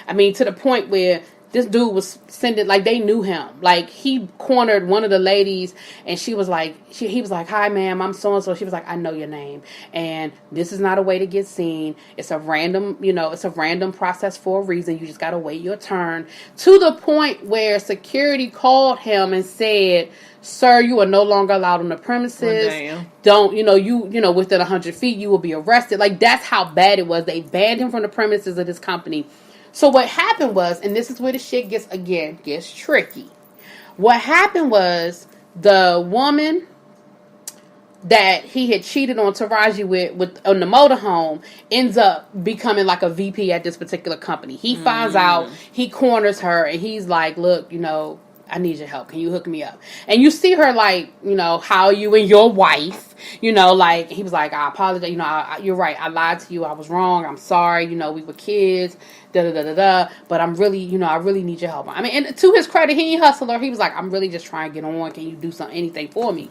I mean, to the point where this dude was sending, like, they knew him. Like, he cornered one of the ladies, and she was like, he was like, hi, ma'am, I'm so-and-so. She was like, I know your name. And this is not a way to get seen. It's a random, it's a random process for a reason. You just got to wait your turn. To the point where security called him and said, sir, you are no longer allowed on the premises. Oh, don't, within 100 feet, you will be arrested. Like, that's how bad it was. They banned him from the premises of this company. So what happened was, and this is where the shit gets tricky. What happened was, the woman that he had cheated on Taraji with on the motorhome ends up becoming like a VP at this particular company. He finds out, he corners her, and he's like, look, I need your help. Can you hook me up? And you see her like, how you and your wife, like, he was like, I apologize. You're right. I lied to you. I was wrong. I'm sorry. We were kids. But I'm really, I really need your help. I mean, and to his credit, he ain't hustler. He was like, I'm really just trying to get on. Can you do anything for me?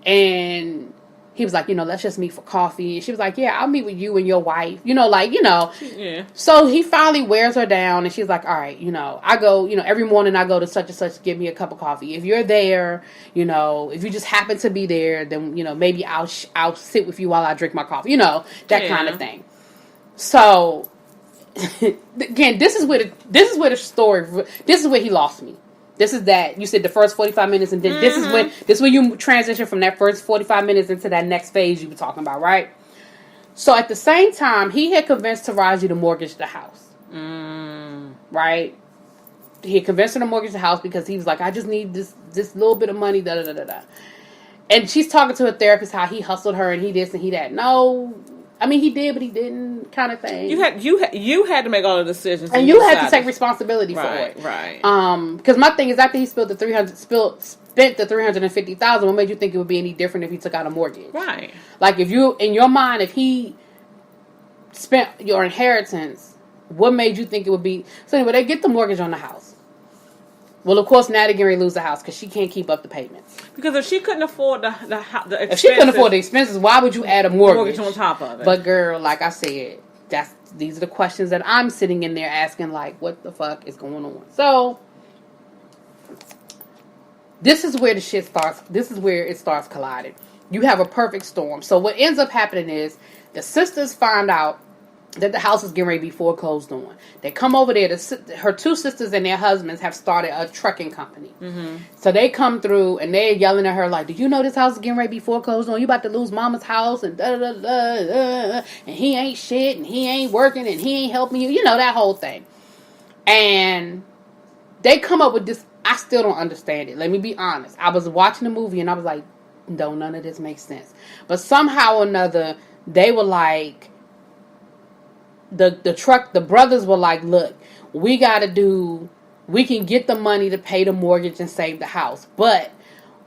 And he was like, let's just meet for coffee. And she was like, yeah, I'll meet with you and your wife. Yeah. So he finally wears her down, and she's like, all right, I go, every morning I go to such and such to get me a cup of coffee. If you're there, if you just happen to be there, then, maybe I'll sit with you while I drink my coffee, that kind of thing. So, again, this is where he lost me. This is that, you said the first 45 minutes, and then this is when you transition from that first 45 minutes into that next phase you were talking about, right? So at the same time, he had convinced Taraji to mortgage the house. Right? He had convinced her to mortgage the house because he was like, I just need this little bit of money, da-da-da-da-da. And she's talking to a therapist how he hustled her and he this and he that. No, I mean, he did, but he didn't, kind of thing. You had to make all the decisions, and you had to take responsibility for it, right? Because my thing is, after he spent the $350,000, what made you think it would be any different if he took out a mortgage? Right. Like, if you, in your mind, if he spent your inheritance, what made you think it would be? So anyway, they get the mortgage on the house. Well, of course, now they're going to lose the house because she can't keep up the payments. Because if she couldn't afford the expenses, if she couldn't afford the expenses, why would you add a mortgage on top of it? But girl, like I said, these are the questions that I'm sitting in there asking, like, what the fuck is going on? So this is where the shit starts. This is where it starts colliding. you have a perfect storm. So what ends up happening is the sisters find out that the house is getting ready to be foreclosed on. They come over there. Her two sisters and their husbands have started a trucking company. Mm-hmm. So they come through and they're yelling at her like, "Do you know this house is getting ready to be foreclosed on? You about to lose mama's house and da da da da. And he ain't shit and he ain't working and he ain't helping you. You know, that whole thing." And they come up with this. I still don't understand it. Let me be honest. I was watching the movie and I was like, no, none of this makes sense. But somehow or another, they were like, the brothers were like, look, we can get the money to pay the mortgage and save the house, but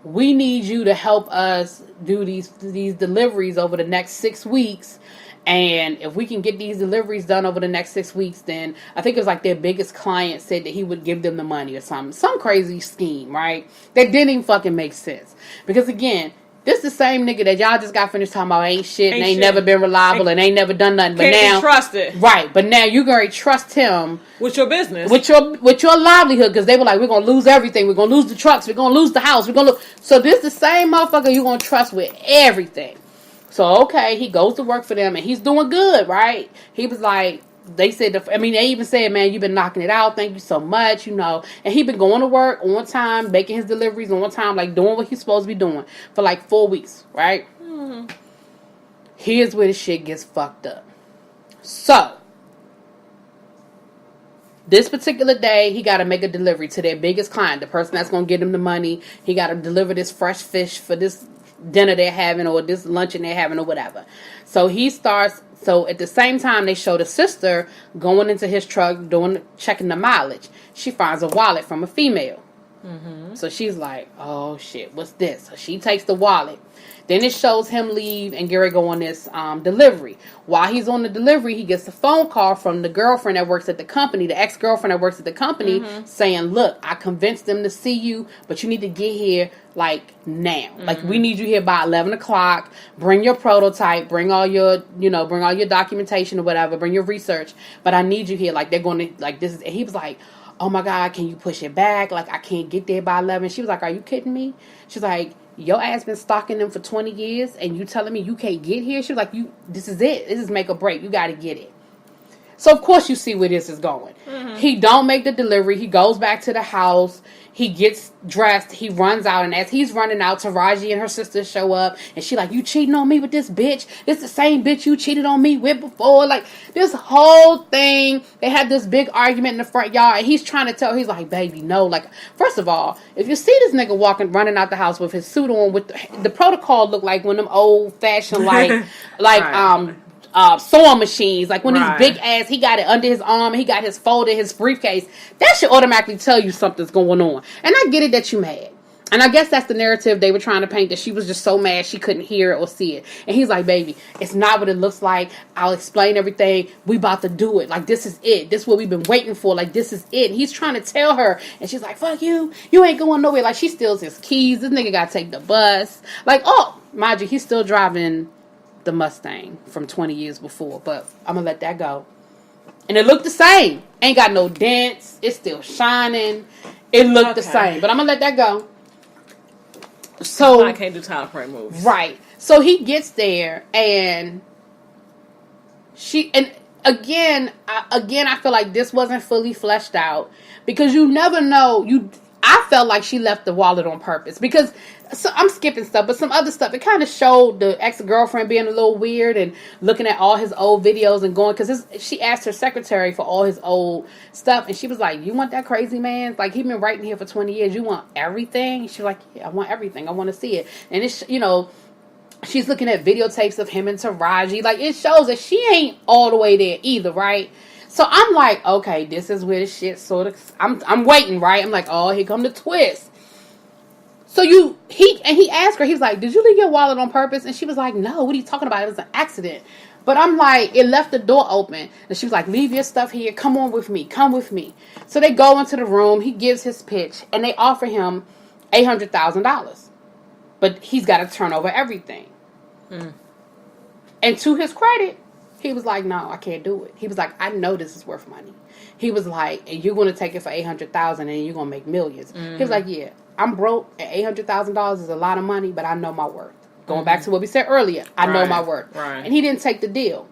we need you to help us do these deliveries over the next 6 weeks. And if we can get these deliveries done over the next 6 weeks, then I think it was like their biggest client said that he would give them the money or something. Some crazy scheme, right? That didn't even fucking make sense. Because again, this the same nigga that y'all just got finished talking about ain't shit and ain't never been reliable and ain't never done nothing. But now, trust it. Right, but now you're going to trust him. With your business. With your livelihood. Because they were like, we're going to lose everything. We're going to lose the trucks. We're going to lose the house. So this the same motherfucker you're going to trust with everything. So, okay, he goes to work for them and he's doing good, right? He was like, they even said, man, you've been knocking it out. Thank you so much, And he been going to work on time, making his deliveries on time, like doing what he's supposed to be doing for like 4 weeks, right? Mm-hmm. Here's where the shit gets fucked up. So, this particular day, he got to make a delivery to their biggest client, the person that's going to get him the money. He got to deliver this fresh fish for this dinner they're having or this luncheon they're having or whatever. So at the same time they show the sister going into his truck checking the mileage. She finds a wallet from a female. Mm-hmm. So she's like, oh shit, what's this? So she takes the wallet. Then it shows him leave and Gary go on this delivery. While he's on the delivery, he gets a phone call from the girlfriend that works at the company, the ex-girlfriend that works at the company, saying, look, I convinced them to see you, but you need to get here like now. Mm-hmm. Like we need you here by 11 o'clock. Bring your prototype, bring all your documentation or whatever, bring your research. But I need you here. Like they're going to, like this is, and he was like, oh my God, can you push it back? Like I can't get there by 11. She was like, are you kidding me? She's like, your ass been stalking them for 20 years and you telling me you can't get here? She was like, this is it. This is make or break. You got to get it. So, of course, you see where this is going. Mm-hmm. He don't make the delivery. He goes back to the house. He gets dressed. He runs out. And as he's running out, Taraji and her sister show up. And she like, you cheating on me with this bitch? This the same bitch you cheated on me with before. Like, this whole thing. They had this big argument in the front yard. And he's trying to tell her, he's like, baby, no. Like, first of all, if you see this nigga running out the house with his suit on, with the protocol look like one of them old-fashioned, sewing machines, like when these big ass, he got it under his arm, he got his folder, his briefcase. That should automatically tell you something's going on. And I get it that you mad. And I guess that's the narrative they were trying to paint, that she was just so mad she couldn't hear it or see it. And he's like, baby, it's not what it looks like. I'll explain everything. We about to do it. Like, this is it. This is what we've been waiting for. Like, this is it. And he's trying to tell her. And she's like, fuck you. You ain't going nowhere. Like, she steals his keys. This nigga got to take the bus. Like, oh, mind you, he's still driving the Mustang from 20 years before, but I'm gonna let that go. And it looked the same. Ain't got no dents. It's still shining. It looked the same, but I'm gonna let that go. So I can't do time frame moves. Right. So he gets there and again, I feel like this wasn't fully fleshed out because you never know. I felt like she left the wallet on purpose because I'm skipping stuff, but some other stuff, it kind of showed the ex-girlfriend being a little weird and looking at all his old videos and going, because she asked her secretary for all his old stuff, and she was like, you want that crazy man? Like, he been writing here for 20 years. You want everything? She was like, yeah, I want everything. I want to see it. And it's, she's looking at videotapes of him and Taraji. Like, it shows that she ain't all the way there either, right? So I'm like, okay, this is where the shit sort of, I'm waiting, right? I'm like, oh, here come the twist. So he asked her, he was like, did you leave your wallet on purpose? And she was like, no, what are you talking about? It was an accident. But I'm like, it left the door open. And she was like, leave your stuff here. Come on with me. Come with me. So they go into the room. He gives his pitch. And they offer him $800,000. But he's got to turn over everything. Mm. And to his credit, he was like, no, I can't do it. He was like, I know this is worth money. He was like, and you're going to take it for $800,000 and you're going to make millions. Mm-hmm. He was like, yeah, I'm broke and $800,000 is a lot of money, but I know my worth. Going back to what we said earlier, I know my worth. Right. And he didn't take the deal.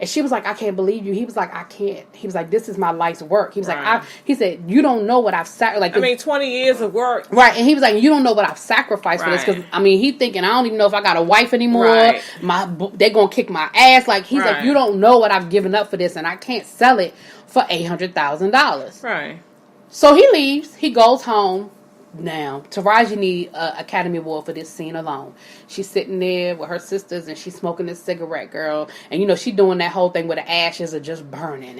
And she was like, I can't believe you. He was like, I can't. He was like, this is my life's work. He was like, he said, you don't know what I've sacrificed. Like, 20 years of work. Right. And he was like, you don't know what I've sacrificed for this. Because, he thinking, I don't even know if I got a wife anymore. Right. They're going to kick my ass. Like, he's like, you don't know what I've given up for this. And I can't sell it for $800,000. Right. So he leaves. He goes home. Now, Taraji need an Academy Award for this scene alone. She's sitting there with her sisters and she's smoking this cigarette, girl. And, she doing that whole thing where the ashes are just burning.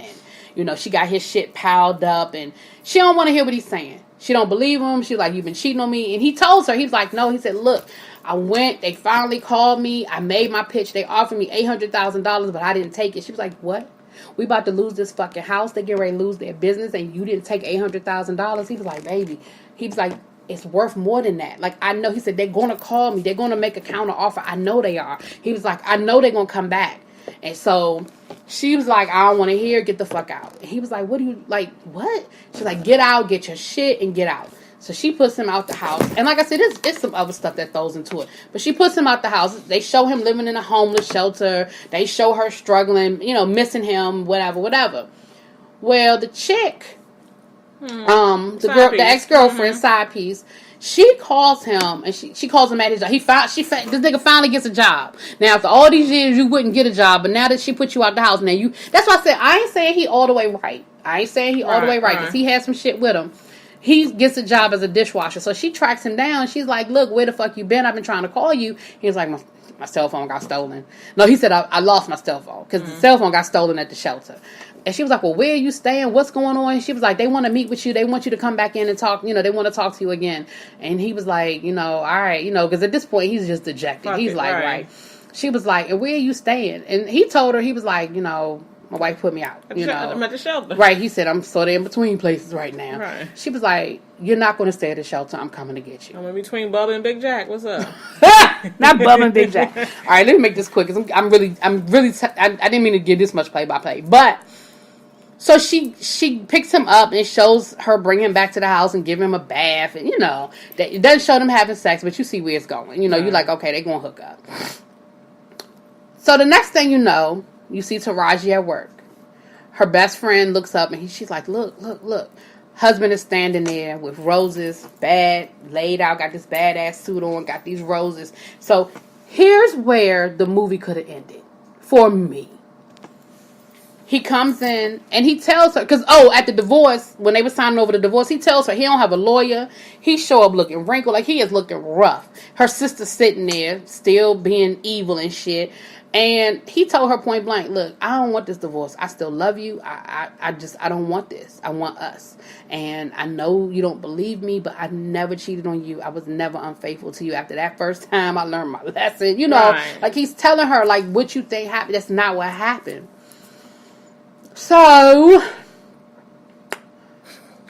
And, she got his shit piled up and she don't want to hear what he's saying. She don't believe him. She's like, you've been cheating on me. And he told her, he was like, no. He said, look, I went. They finally called me. I made my pitch. They offered me $800,000, but I didn't take it. She was like, what? We about to lose this fucking house. They get ready to lose their business and you didn't take $800,000. He was like, baby. He was like, it's worth more than that. Like, I know. He said, they're going to call me. They're going to make a counter offer. I know they are. He was like, I know they're going to come back. And so she was like, I don't want to hear. Get the fuck out. And he was like, what do you, like, what? She's like, get out, get your shit, and get out. So she puts him out the house. And like I said, it's some other stuff that throws into it. But she puts him out the house. They show him living in a homeless shelter. They show her struggling, missing him, whatever. Well, the chick... the ex-girlfriend, side piece, she calls him and she calls him at his job. This nigga finally gets a job. Now, after all these years, you wouldn't get a job, but now that she put you out the house, now that's why I said, I ain't saying he all the way right. Because he had some shit with him. He gets a job as a dishwasher. So she tracks him down. She's like, look, where the fuck you been? I've been trying to call you. He was like, my cell phone got stolen. No, he said, I lost my cell phone because the cell phone got stolen at the shelter. And she was like, well, where are you staying? What's going on? And she was like, they want to meet with you. They want you to come back in and talk. They want to talk to you again. And he was like, all right, because at this point, he's just dejected. He's like, right. She was like, and where are you staying? And he told her, he was like, my wife put me out. I'm at the shelter. Right. He said, I'm sort of in between places right now. Right. She was like, you're not going to stay at the shelter. I'm coming to get you. I'm in between Bubba and Big Jack. What's up? Not Bubba and Big Jack. All right, let me make this quick. Cause I didn't mean to give this much play-by-play. But, so she picks him up and shows her bring him back to the house and give him a bath. And, it doesn't show them having sex, but you see where it's going. You're like, okay, they're going to hook up. So the next thing you know, you see Taraji at work. Her best friend looks up and she's like, look. Husband is standing there with roses, laid out, got this badass suit on, got these roses. So here's where the movie could have ended for me. He comes in and he tells her, because, at the divorce, when they were signing over the divorce, he tells her he don't have a lawyer. He show up looking wrinkled, like he is looking rough. Her sister's sitting there, still being evil and shit. And he told her point blank, look, I don't want this divorce. I still love you. I don't want this. I want us. And I know you don't believe me, but I never cheated on you. I was never unfaithful to you. After that first time, I learned my lesson. Right. Like he's telling her, like, what you think happened. That's not what happened. So,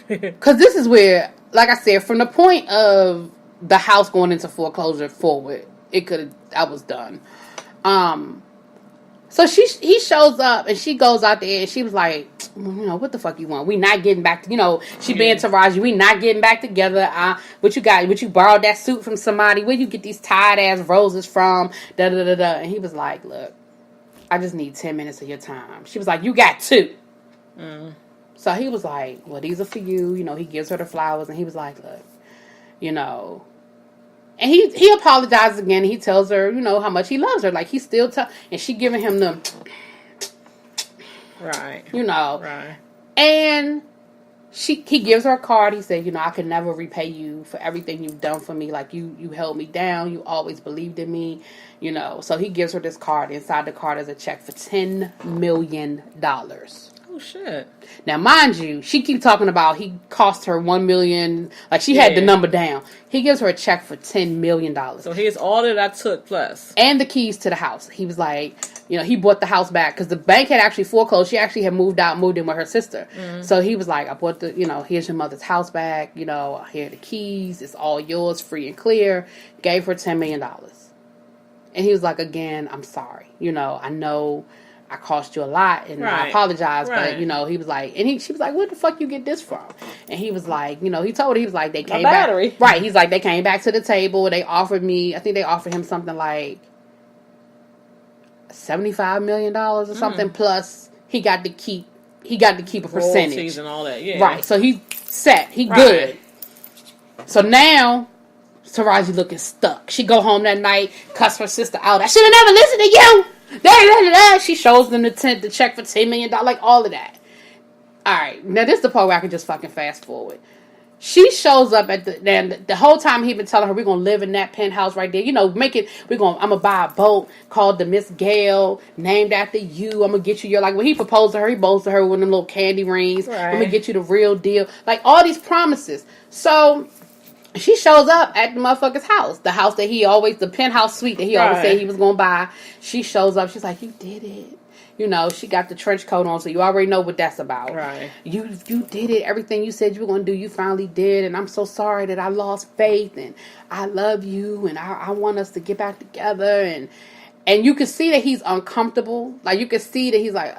because this is where, like I said, from the point of the house going into foreclosure forward, I was done. So he shows up and she goes out there and she was like, what the fuck you want? We not getting back to, she being Taraji, we not getting back together. What you got? What you borrowed that suit from somebody? Where you get these tired ass roses from? Da da da da. And he was like, look, I just need 10 minutes of your time. She was like, you got 2. So he was like, well, these are for you. He gives her the flowers and he was like, look, and he apologizes again. And he tells her, how much he loves her. Like, he still and she giving him the, right. Right. And he gives her a card. He said, I could never repay you for everything you've done for me. Like, you held me down. You always believed in me. So he gives her this card. Inside the card is a check for $10 million. Oh, shit. Now, mind you, she keeps talking about he cost her $1 million. Like, she had the number down. He gives her a check for $10 million. So here's all that I took plus. And the keys to the house. He was like, he bought the house back because the bank had actually foreclosed. She actually had moved in with her sister. So he was like, I bought here's your mother's house back. Here are the keys. It's all yours, free and clear. Gave her $10 million. And he was like, again, I'm sorry. I know I cost you a lot, and I apologize, but, you know, he was like, and she was like, where the fuck you get this from? And he was like, you know, he told her, he was like, they came back. Right, he's like, they came back to the table, they offered me, I think they offered him something like $75 million or something, plus he got to keep a percentage. And all that, yeah. Right, so he set, he good. So now, Taraji looking stuck. She go home that night, cuss her sister out. I should have never listened to you. She shows them the check for $10 million, like all of that. All right, now this is the part where I can just fucking fast forward. She shows up at the whole time he been telling her we're gonna live in that penthouse right there. You know, I'm gonna buy a boat called the Miss Gale, named after you. I'm gonna get you when he proposed to her, he bows to her with them little candy rings. I'm gonna get you the real deal, like all these promises. So she shows up at the motherfucker's house. The house that the penthouse suite that he always said he was going to buy. She shows up. She's like, you did it. You know, she got the trench coat on, so you already know what that's about. Right. You did it. Everything you said you were going to do, you finally did. And I'm so sorry that I lost faith. And I love you. And I want us to get back together. And you can see that he's uncomfortable. Like, you can see that he's like,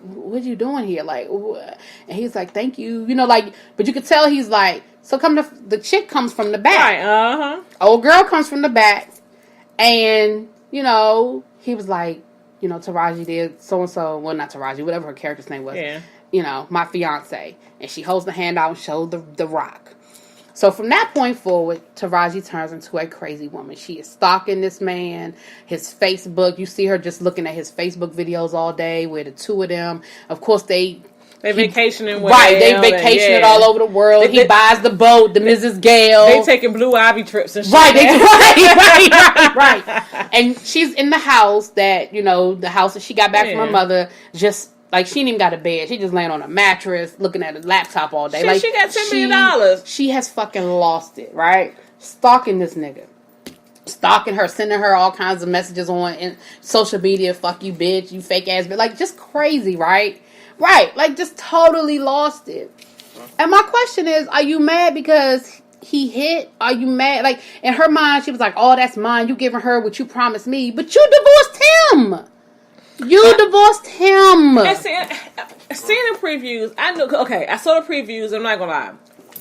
what you doing here? Like, and he's like, thank you. You know, like, but you can tell he's like, so the chick comes from the back. Right, Old girl comes from the back. And, you know, he was like, you know, Taraji did so-and-so. Well, not Taraji, whatever her character's name was. Yeah. You know, my fiance. And she holds the hand out and shows the rock. So from that point forward, Taraji turns into a crazy woman. She is stalking this man, his Facebook. You see her just looking at his Facebook videos all day with the two of them. Of course, they vacationing with they vacationing all over the world. He buys the boat, the Mrs. Gale. They taking Blue Ivy trips and shit. Right. And she's in the house that, you know, the house that she got back from her mother, just like she ain't even got a bed. She just laying on a mattress looking at a laptop all day. Shit, like she got $10 million. She has fucking lost it, right? Stalking this nigga. Stalking her, sending her all kinds of messages on social media. Fuck you, bitch. You fake ass bitch. Like, just crazy, right? Right, like just totally lost it. And my question is, are you mad because he hit? Are you mad? Like, in her mind, she was like, oh, that's mine. You giving her what you promised me. But you divorced him. Divorced him. And seeing the previews, I saw the previews, I'm not going to lie.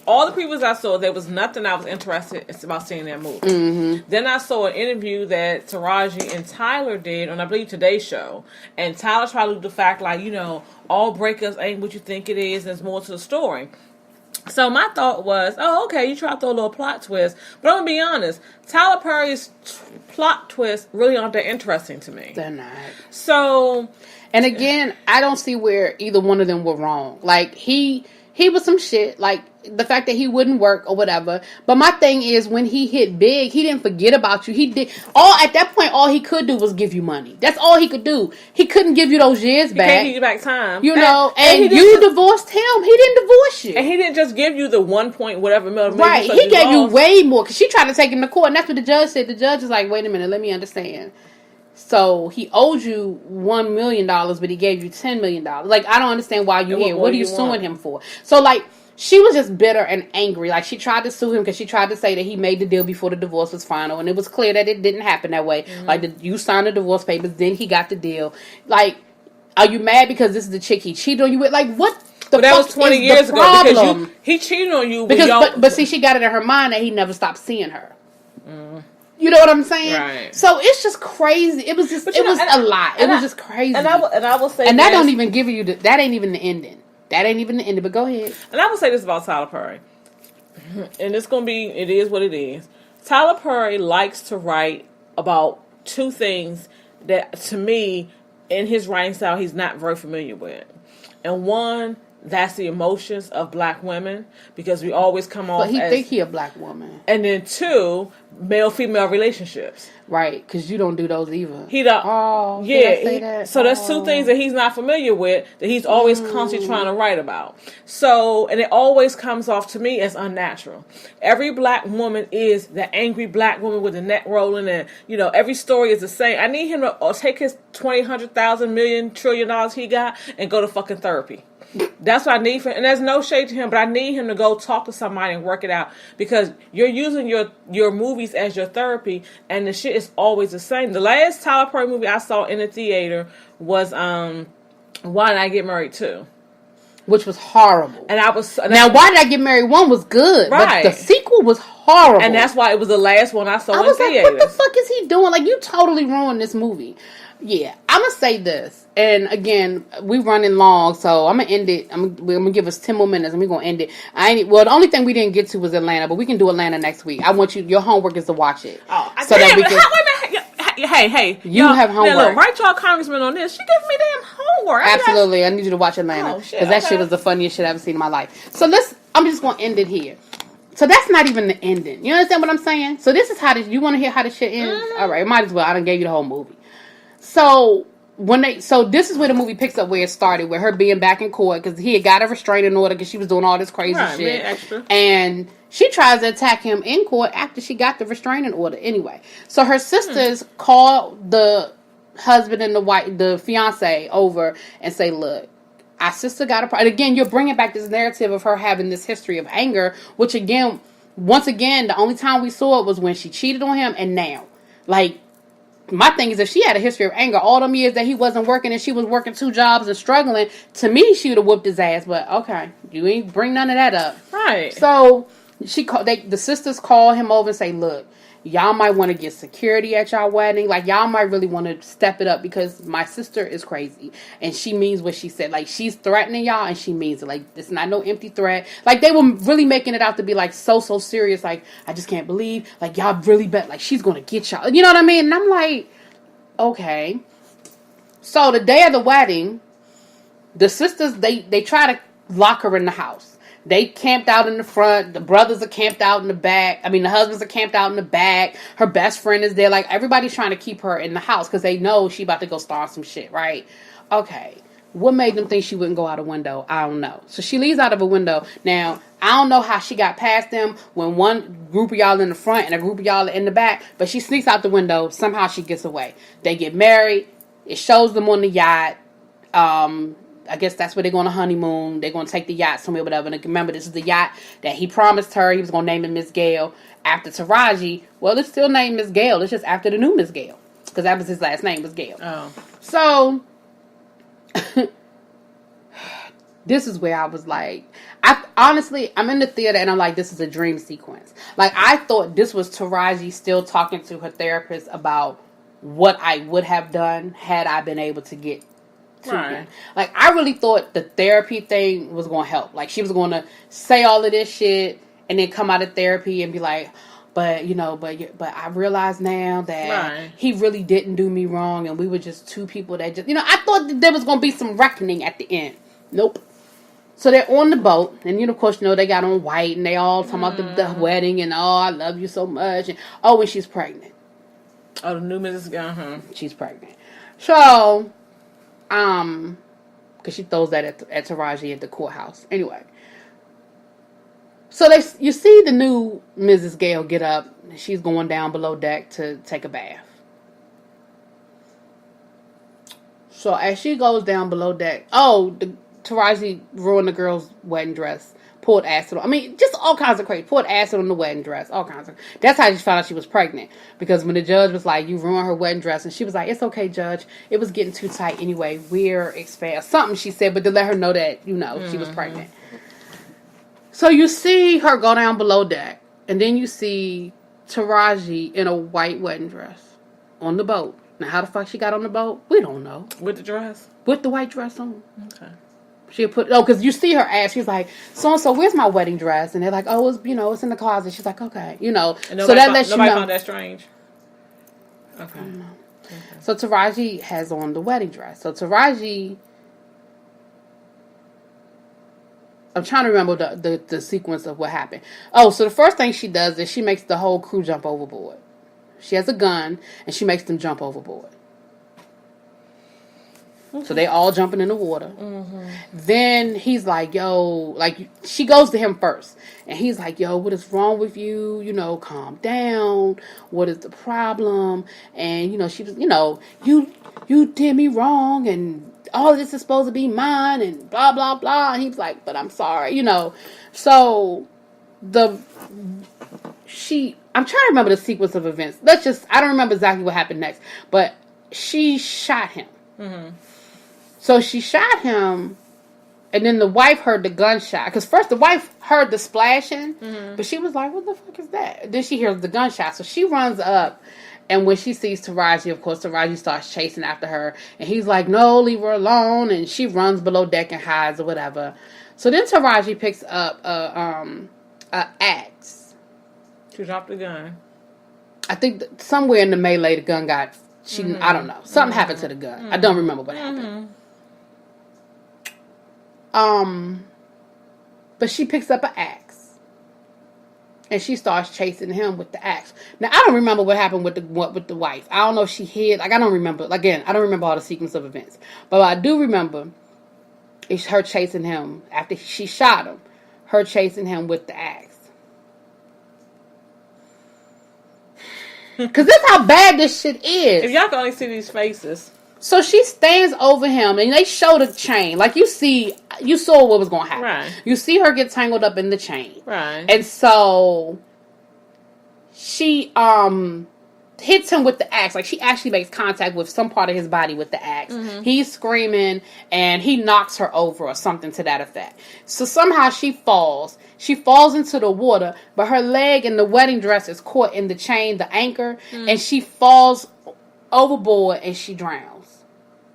All the previews I saw, there was nothing I was interested about seeing that movie. Mm-hmm. Then I saw an interview that Taraji and Tyler did on, I believe, Today's Show. And Tyler tried to do the fact, like, you know, all breakups ain't what you think it is. There's more to the story. So my thought was, oh, okay, you try to throw a little plot twist. But I'm going to be honest, Tyler Perry's plot twists really aren't that interesting to me. They're not. So... And again, I don't see where either one of them were wrong. Like, he was some shit, like the fact that he wouldn't work or whatever. But my thing is, when he hit big, he didn't forget about you. He did at that point. All he could do was give you money. That's all he could do. He couldn't give you those years back. He can't give you back time. You know, and you divorced him. He didn't divorce you, and he didn't just give you the 1 point whatever million. Right, he gave you way more because she tried to take him to court, and that's what the judge said. The judge was like, "Wait a minute, let me understand." So he owed you $1 million, but he gave you $10 million. Like, I don't understand why you here. What are you suing him for? So, like, she was just bitter and angry. Like, she tried to sue him because she tried to say that he made the deal before the divorce was final, and it was clear that it didn't happen that way. Mm-hmm. Like, you signed the divorce papers, then he got the deal. Like, are you mad because this is the chick he cheated on you with? Like, what the fuck that was 20 years ago because he cheated on you. But see, she got it in her mind that he never stopped seeing her. Mm. You know what I'm saying? Right. So it's just crazy. It was just, a lot. It was just crazy. And I will say, and that don't even give you that ain't even the ending. That ain't even the ending. But go ahead. And I will say this about Tyler Perry, and it is what it is. Tyler Perry likes to write about two things that, to me, in his writing style, he's not very familiar with. And one, that's the emotions of black women, because we always come off as... But he think he a black woman. And then two, male-female relationships. Right, because you don't do those either. He don't... Oh, yeah. So that's two things that he's not familiar with, that he's always constantly trying to write about. So, and it always comes off to me as unnatural. Every black woman is the angry black woman with the neck rolling, and, you know, every story is the same. I need him to take his $20, $100,000, $1,000,000, $1 trillion he got and go to fucking therapy. That's what I need and there's no shade to him, but I need him to go talk to somebody and work it out, because you're using your movies as your therapy, and the shit is always the same. The last Tyler Perry movie I saw in the theater was Why Did I Get Married Too? Which was horrible. And I was now, Why Did I Get Married 1 was good, right? But the sequel was horrible, and that's why it was the last one I saw. I was like, what the fuck is he doing? Like, you totally ruined this movie. Yeah, I'm gonna say this, and again, we running long, so I'm gonna end it. We're gonna give us 10 more minutes, and we're gonna end it. The only thing we didn't get to was Atlanta, but we can do Atlanta next week. I want your homework is to watch it. Oh, so that we can. Hey, you have homework. Look, write y'all congressman on this. She gave me damn homework. Absolutely, I need you to watch Atlanta because that shit was the funniest shit I've ever seen in my life. So I'm just gonna end it here. So that's not even the ending. You understand what I'm saying? So this is how you want to hear how the shit ends? Mm-hmm. All right, might as well. I done gave you the whole movie. So this is where the movie picks up where it started, with her being back in court because he had got a restraining order because she was doing all this crazy shit. Extra. And she tries to attack him in court after she got the restraining order. Anyway, so her sisters call the husband and the fiance over and say, "Look, our sister got a problem." And again, you're bringing back this narrative of her having this history of anger, which once again, the only time we saw it was when she cheated on him, and now, like. My thing is, if she had a history of anger all them years that he wasn't working and she was working 2 jobs and struggling, to me, she would have whooped his ass. But okay, you ain't bring none of that up. Right. So the sisters call him over and say, "Look, y'all might want to get security at y'all wedding. Like, y'all might really want to step it up because my sister is crazy. And she means what she said. Like, she's threatening y'all and she means it. Like, it's not no empty threat." Like, they were really making it out to be, like, so serious. Like, I just can't believe. Like, y'all really bet. Like, she's going to get y'all. You know what I mean? And I'm like, okay. So, the day of the wedding, the sisters, they try to lock her in the house. They camped out in the front. The brothers are camped out in the back. I mean, the husbands are camped out in the back. Her best friend is there. Like, everybody's trying to keep her in the house because they know she about to go start some shit, right? Okay. What made them think she wouldn't go out a window? I don't know. So she leaves out of a window. Now, I don't know how she got past them when one group of y'all in the front and a group of y'all in the back, but she sneaks out the window. Somehow she gets away. They get married. It shows them on the yacht. I guess that's where they're going to honeymoon. They're going to take the yacht somewhere, whatever. And remember, this is the yacht that he promised her. He was going to name it Miss Gale after Taraji. Well, it's still named Miss Gale. It's just after the new Miss Gale. Because that was his last name, was Gale. Oh. So, this is where I was like, honestly, I'm in the theater and I'm like, this is a dream sequence. Like, I thought this was Taraji still talking to her therapist about what I would have done had I been able to get right. Like, I really thought the therapy thing was going to help. Like, she was going to say all of this shit and then come out of therapy and be like, but I realize now that he really didn't do me wrong and we were just 2 people that just, I thought that there was going to be some reckoning at the end. Nope. So they're on the boat and, of course, they got on white and they all talking about the wedding and, oh, I love you so much. And, and she's pregnant. Oh, the new Mrs. She's pregnant. So... because she throws that at Taraji at the courthouse. Anyway. So you see the new Mrs. Gale get up. She's going down below deck to take a bath. So as she goes down below deck, Taraji ruined the girl's wedding dress. Poured acid on. I mean, just all kinds of crazy. Poured acid on the wedding dress. All kinds of. That's how she found out she was pregnant. Because when the judge was like, "You ruined her wedding dress," and she was like, "It's okay, judge. It was getting too tight anyway. We're expand." Something she said, but to let her know that she was pregnant. So you see her go down below deck, and then you see Taraji in a white wedding dress on the boat. Now, how the fuck she got on the boat? We don't know. With the dress? With the white dress on. Okay. She'll put, because you see her ask, she's like, so where's my wedding dress? And they're like, it's, it's in the closet. She's like, okay, And so that lets you know. Nobody found that strange. Okay. So Taraji has on the wedding dress. So Taraji, I'm trying to remember the sequence of what happened. So the first thing she does is she makes the whole crew jump overboard. She has a gun, and she makes them jump overboard. Okay. So they all jumping in the water. Mm-hmm. Then he's like, she goes to him first. And he's like, what is wrong with you? Calm down. What is the problem? And, she was, you did me wrong. And all this is supposed to be mine and blah, blah, blah. And he was like, but I'm sorry, you know. So I'm trying to remember the sequence of events. I don't remember exactly what happened next, but she shot him. Mm-hmm. So she shot him, and then the wife heard the gunshot. Because first the wife heard the splashing, but she was like, what the fuck is that? Then she hears the gunshot. So she runs up, and when she sees Taraji, of course, Taraji starts chasing after her. And he's like, no, leave her alone. And she runs below deck and hides or whatever. So then Taraji picks up a axe. She dropped the gun. I think somewhere in the melee, the gun got... I don't know. Something happened to the gun. I don't remember what happened. But she picks up an axe, and she starts chasing him with the axe. Now I don't remember what happened with the wife. I don't know if she hid. Like I don't remember. Again, I don't remember all the sequence of events. But what I do remember is her chasing him after she shot him. Her chasing him with the axe. Because that's how bad this shit is. If y'all can only see these faces. So she stands over him, and they show the chain. Like, you saw what was going to happen. Right. You see her get tangled up in the chain. Right. And so she hits him with the axe. Like, she actually makes contact with some part of his body with the axe. Mm-hmm. He's screaming, and he knocks her over or something to that effect. So somehow she falls. She falls into the water, but her leg in the wedding dress is caught in the chain, the anchor, and she falls overboard and she drowns.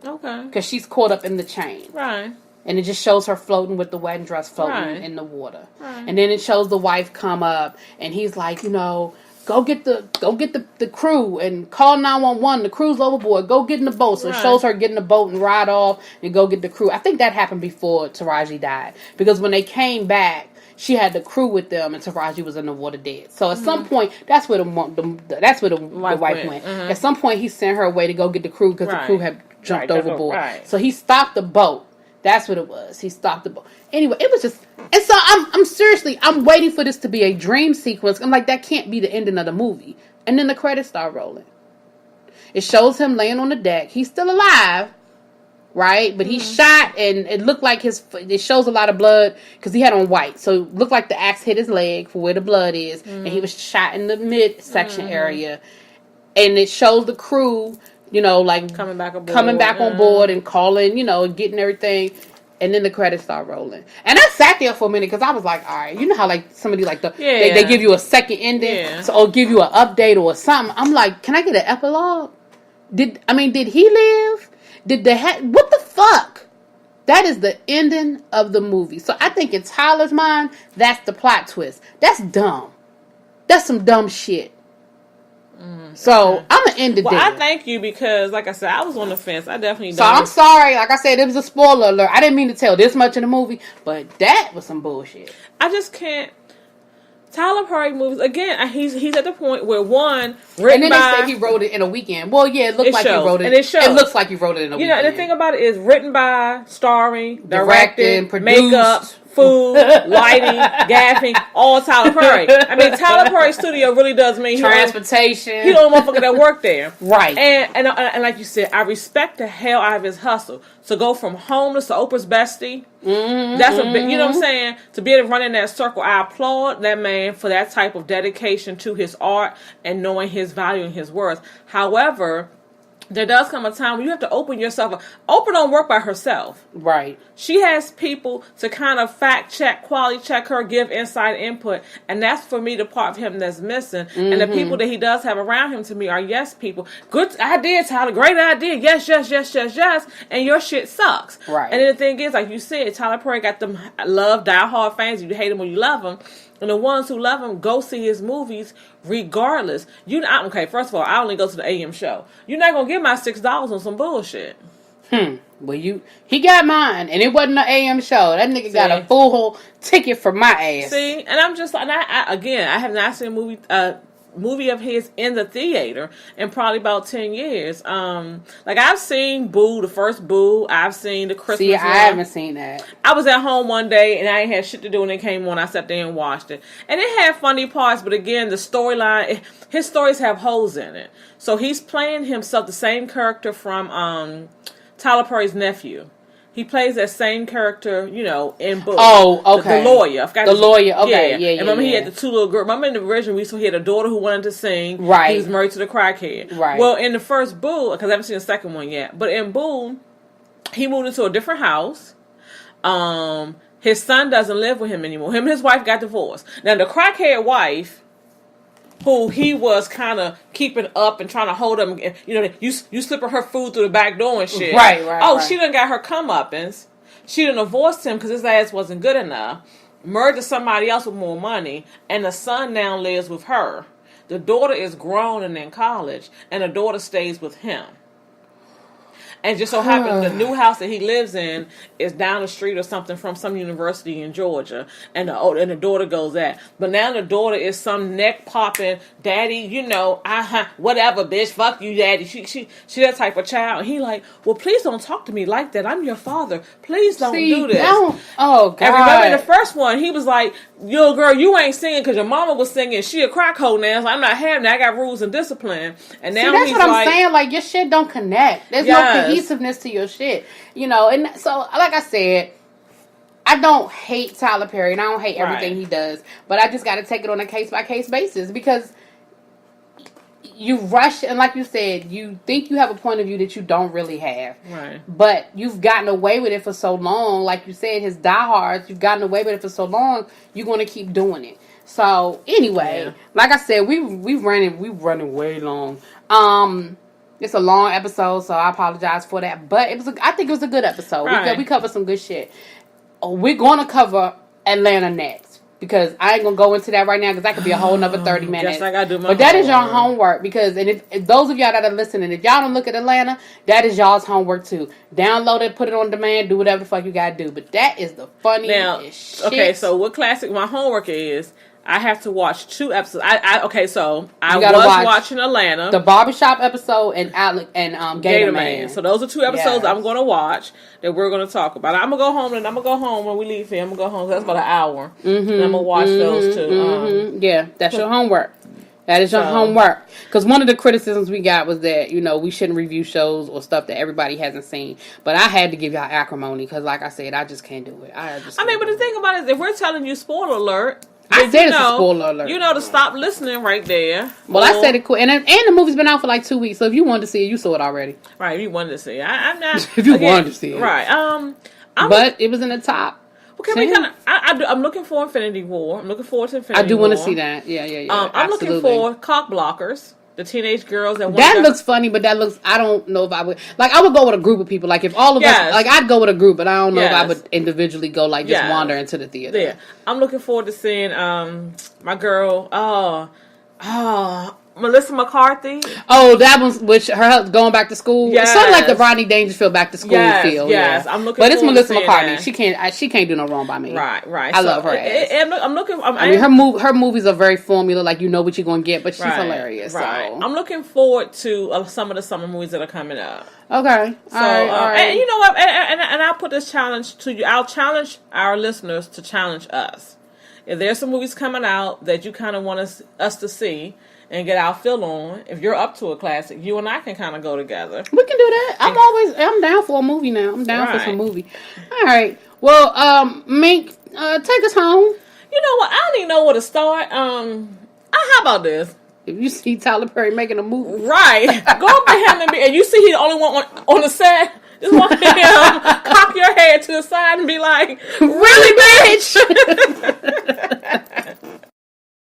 Okay. Because she's caught up in the chain. Right. And it just shows her floating with the wedding dress floating in the water. Right. And then it shows the wife come up, and he's like, you know, go get the crew and call 911. The crew's overboard. Go get in the boat. So it shows her get in the boat and ride off and go get the crew. I think that happened before Taraji died. Because when they came back, she had the crew with them, and Taraji was in the water dead. So at some point, that's where the wife went. Mm-hmm. At some point, he sent her away to go get the crew because the crew had jumped overboard. Right. So he stopped the boat. That's what it was. He stopped the boat. Anyway, it was just... And so I'm waiting for this to be a dream sequence. I'm like, that can't be the ending of the movie. And then the credits start rolling. It shows him laying on the deck. He's still alive. Right? But he's shot, and it looked like it shows a lot of blood because he had on white. So it looked like the axe hit his leg for where the blood is. And he was shot in the midsection area. And it shows the crew, you know, like coming back on board and calling, you know, getting everything. And then the credits start rolling. And I sat there for a minute because I was like, all right, you know how like somebody like they give you a second ending? Yeah. So, or give you an update or something. I'm like, can I get an epilogue? Did he live? What the fuck? That is the ending of the movie. So I think in Tyler's mind, that's the plot twist. That's dumb. That's some dumb shit. So I'm gonna end it there. I thank you because, like I said, I was on the fence. I definitely. So I'm sorry. Like I said, it was a spoiler alert. I didn't mean to tell this much in the movie, but that was some bullshit. I just can't. Tyler Perry movies again. He's at the point where one written and then they say he wrote it in a weekend. Well, yeah, it looked like he wrote it. And it shows. It looks like he wrote it in a weekend. You know, and the thing about it is written by, starring, directing, produced, makeup, food, lighting, gaffing, all Tyler Perry. I mean, Tyler Perry studio really does mean transportation. He the only motherfucker that worked there, right? And like you said, I respect the hell out of his hustle. To go from homeless to Oprah's bestie, that's a big, you know what I'm saying? To be able to run in that circle, I applaud that man for that type of dedication to his art and knowing his value and his worth. However, there does come a time when you have to open yourself up. Oprah don't work by herself. Right. She has people to kind of fact check, quality check her, give inside input. And that's for me the part of him that's missing. And the people that he does have around him to me are yes people. Good idea, Tyler. Great idea. Yes. And your shit sucks. Right. And then the thing is, like you said, Tyler Perry got them diehard fans. You hate him or you love him. And the ones who love him go see his movies regardless. Okay, first of all, I only go to the AM show. You're not going to get my $6 on some bullshit. Well, he got mine, and it wasn't an AM show. That nigga got a full whole ticket for my ass. See, and I'm just like, I have not seen a movie of his in the theater in probably about 10 years. Like I've seen Boo, the first Boo. I've seen the Christmas. See, I haven't seen that. I was at home one day and I ain't had shit to do when it came on. I sat there and watched it, and it had funny parts. But again, the storyline, his stories have holes in it. So he's playing himself, the same character from Tyler Perry's nephew. He plays that same character, you know, in Boo. Oh, okay. The lawyer. The lawyer, okay. Yeah. And remember he had the two little girls. Remember in the original, he had a daughter who wanted to sing. Right. He was married to the crackhead. Right. Well, in the first Boo, because I haven't seen the second one yet, but in Boo, he moved into a different house. His son doesn't live with him anymore. Him and his wife got divorced. Now, the crackhead wife, who he was kind of keeping up and trying to hold him, you know, you slipping her food through the back door and shit. Right. She done got her comeuppance. She done divorced him because his ass wasn't good enough. Married to somebody else with more money, and the son now lives with her. The daughter is grown and in college, and the daughter stays with him. And just so happens the new house that he lives in is down the street or something from some university in Georgia. And the daughter goes at. But now the daughter is some neck popping, daddy, you know, whatever, bitch, fuck you, daddy. She that type of child. And he like, well, please don't talk to me like that. I'm your father. Please don't do this. Oh, God. And remember in the first one, he was like, yo, girl, you ain't singing because your mama was singing. She a crack hoe now, so I'm not having that. I got rules and discipline. And now that's what I'm saying. Like, your shit don't connect. There's no cohesiveness to your shit. You know, and so, like I said, I don't hate Tyler Perry, and I don't hate everything he does. But I just got to take it on a case-by-case basis because you rush, and like you said, you think you have a point of view that you don't really have. Right. But you've gotten away with it for so long. Like you said, his diehards, you've gotten away with it for so long, you're going to keep doing it. So, anyway, like I said, we're running way long. It's a long episode, so I apologize for that. But I think it was a good episode. Right. We covered some good shit. We're going to cover Atlanta next. Because I ain't going to go into that right now because that could be a whole nother 30 minutes. Guess I gotta do my But that is your homework. Because if those of y'all that are listening, if y'all don't look at Atlanta, that is y'all's homework too. Download it, put it on demand, do whatever the fuck you got to do. But that is the funniest shit. Okay, so what classic my homework is, I have to watch 2 episodes. I was watching Atlanta, the barbershop episode, and Gator Man. So those are 2 episodes I'm going to watch that we're going to talk about. I'm gonna go home when we leave here. I'm gonna go home. So that's about an hour. And I'm gonna watch those 2. Yeah, that's your homework. That is your homework. Because one of the criticisms we got was that, you know, we shouldn't review shows or stuff that everybody hasn't seen. But I had to give y'all acrimony because, like I said, I just can't do it. But the thing about it is, if we're telling you spoiler alert, I said it's a spoiler alert. You know to stop listening right there. Well, I said it quick. And the movie's been out for like 2 weeks. So if you wanted to see it, you saw it already. Right, if you wanted to see it. I'm not... if you wanted to see it. Right. But it was in the top. Well, can we kind of... I'm looking for Infinity War. I'm looking forward to Infinity War. I do want to see that. Yeah. I'm looking for Cock Blockers. The teenage girls that looks funny, but I don't know if I would, like, I would go with a group of people. Like, if all of us, like, I'd go with a group, but I don't know if I would individually go, like, just wander into the theater. Yeah. I'm looking forward to seeing, my girl, Melissa McCarthy. Oh, that one's which her going back to school. Yes. It's sort of like the Rodney Dangerfield back to school feel. Yes, yeah. I'm looking. But it's Melissa McCarthy. That. She can't do no wrong by me. Right. I love her ass. I'm looking. Her movies are very formula. Like, you know what you're going to get, but she's hilarious. Right. So. I'm looking forward to some of the summer movies that are coming up. Okay. So, all right. And you know what? And I'll put this challenge to you. I'll challenge our listeners to challenge us. If there's some movies coming out that you kind of want us to see and get our fill on, if you're up to a classic, you and I can kind of go together. We can do that. I'm down for a movie now. I'm down for some movie. All right. Well, Mink, take us home. You know what? I don't even know where to start. How about this? If you see Tyler Perry making a movie, right? Go up to him and you see he's the only one on the set. Just want him cock your head to the side and be like, "Really, bitch?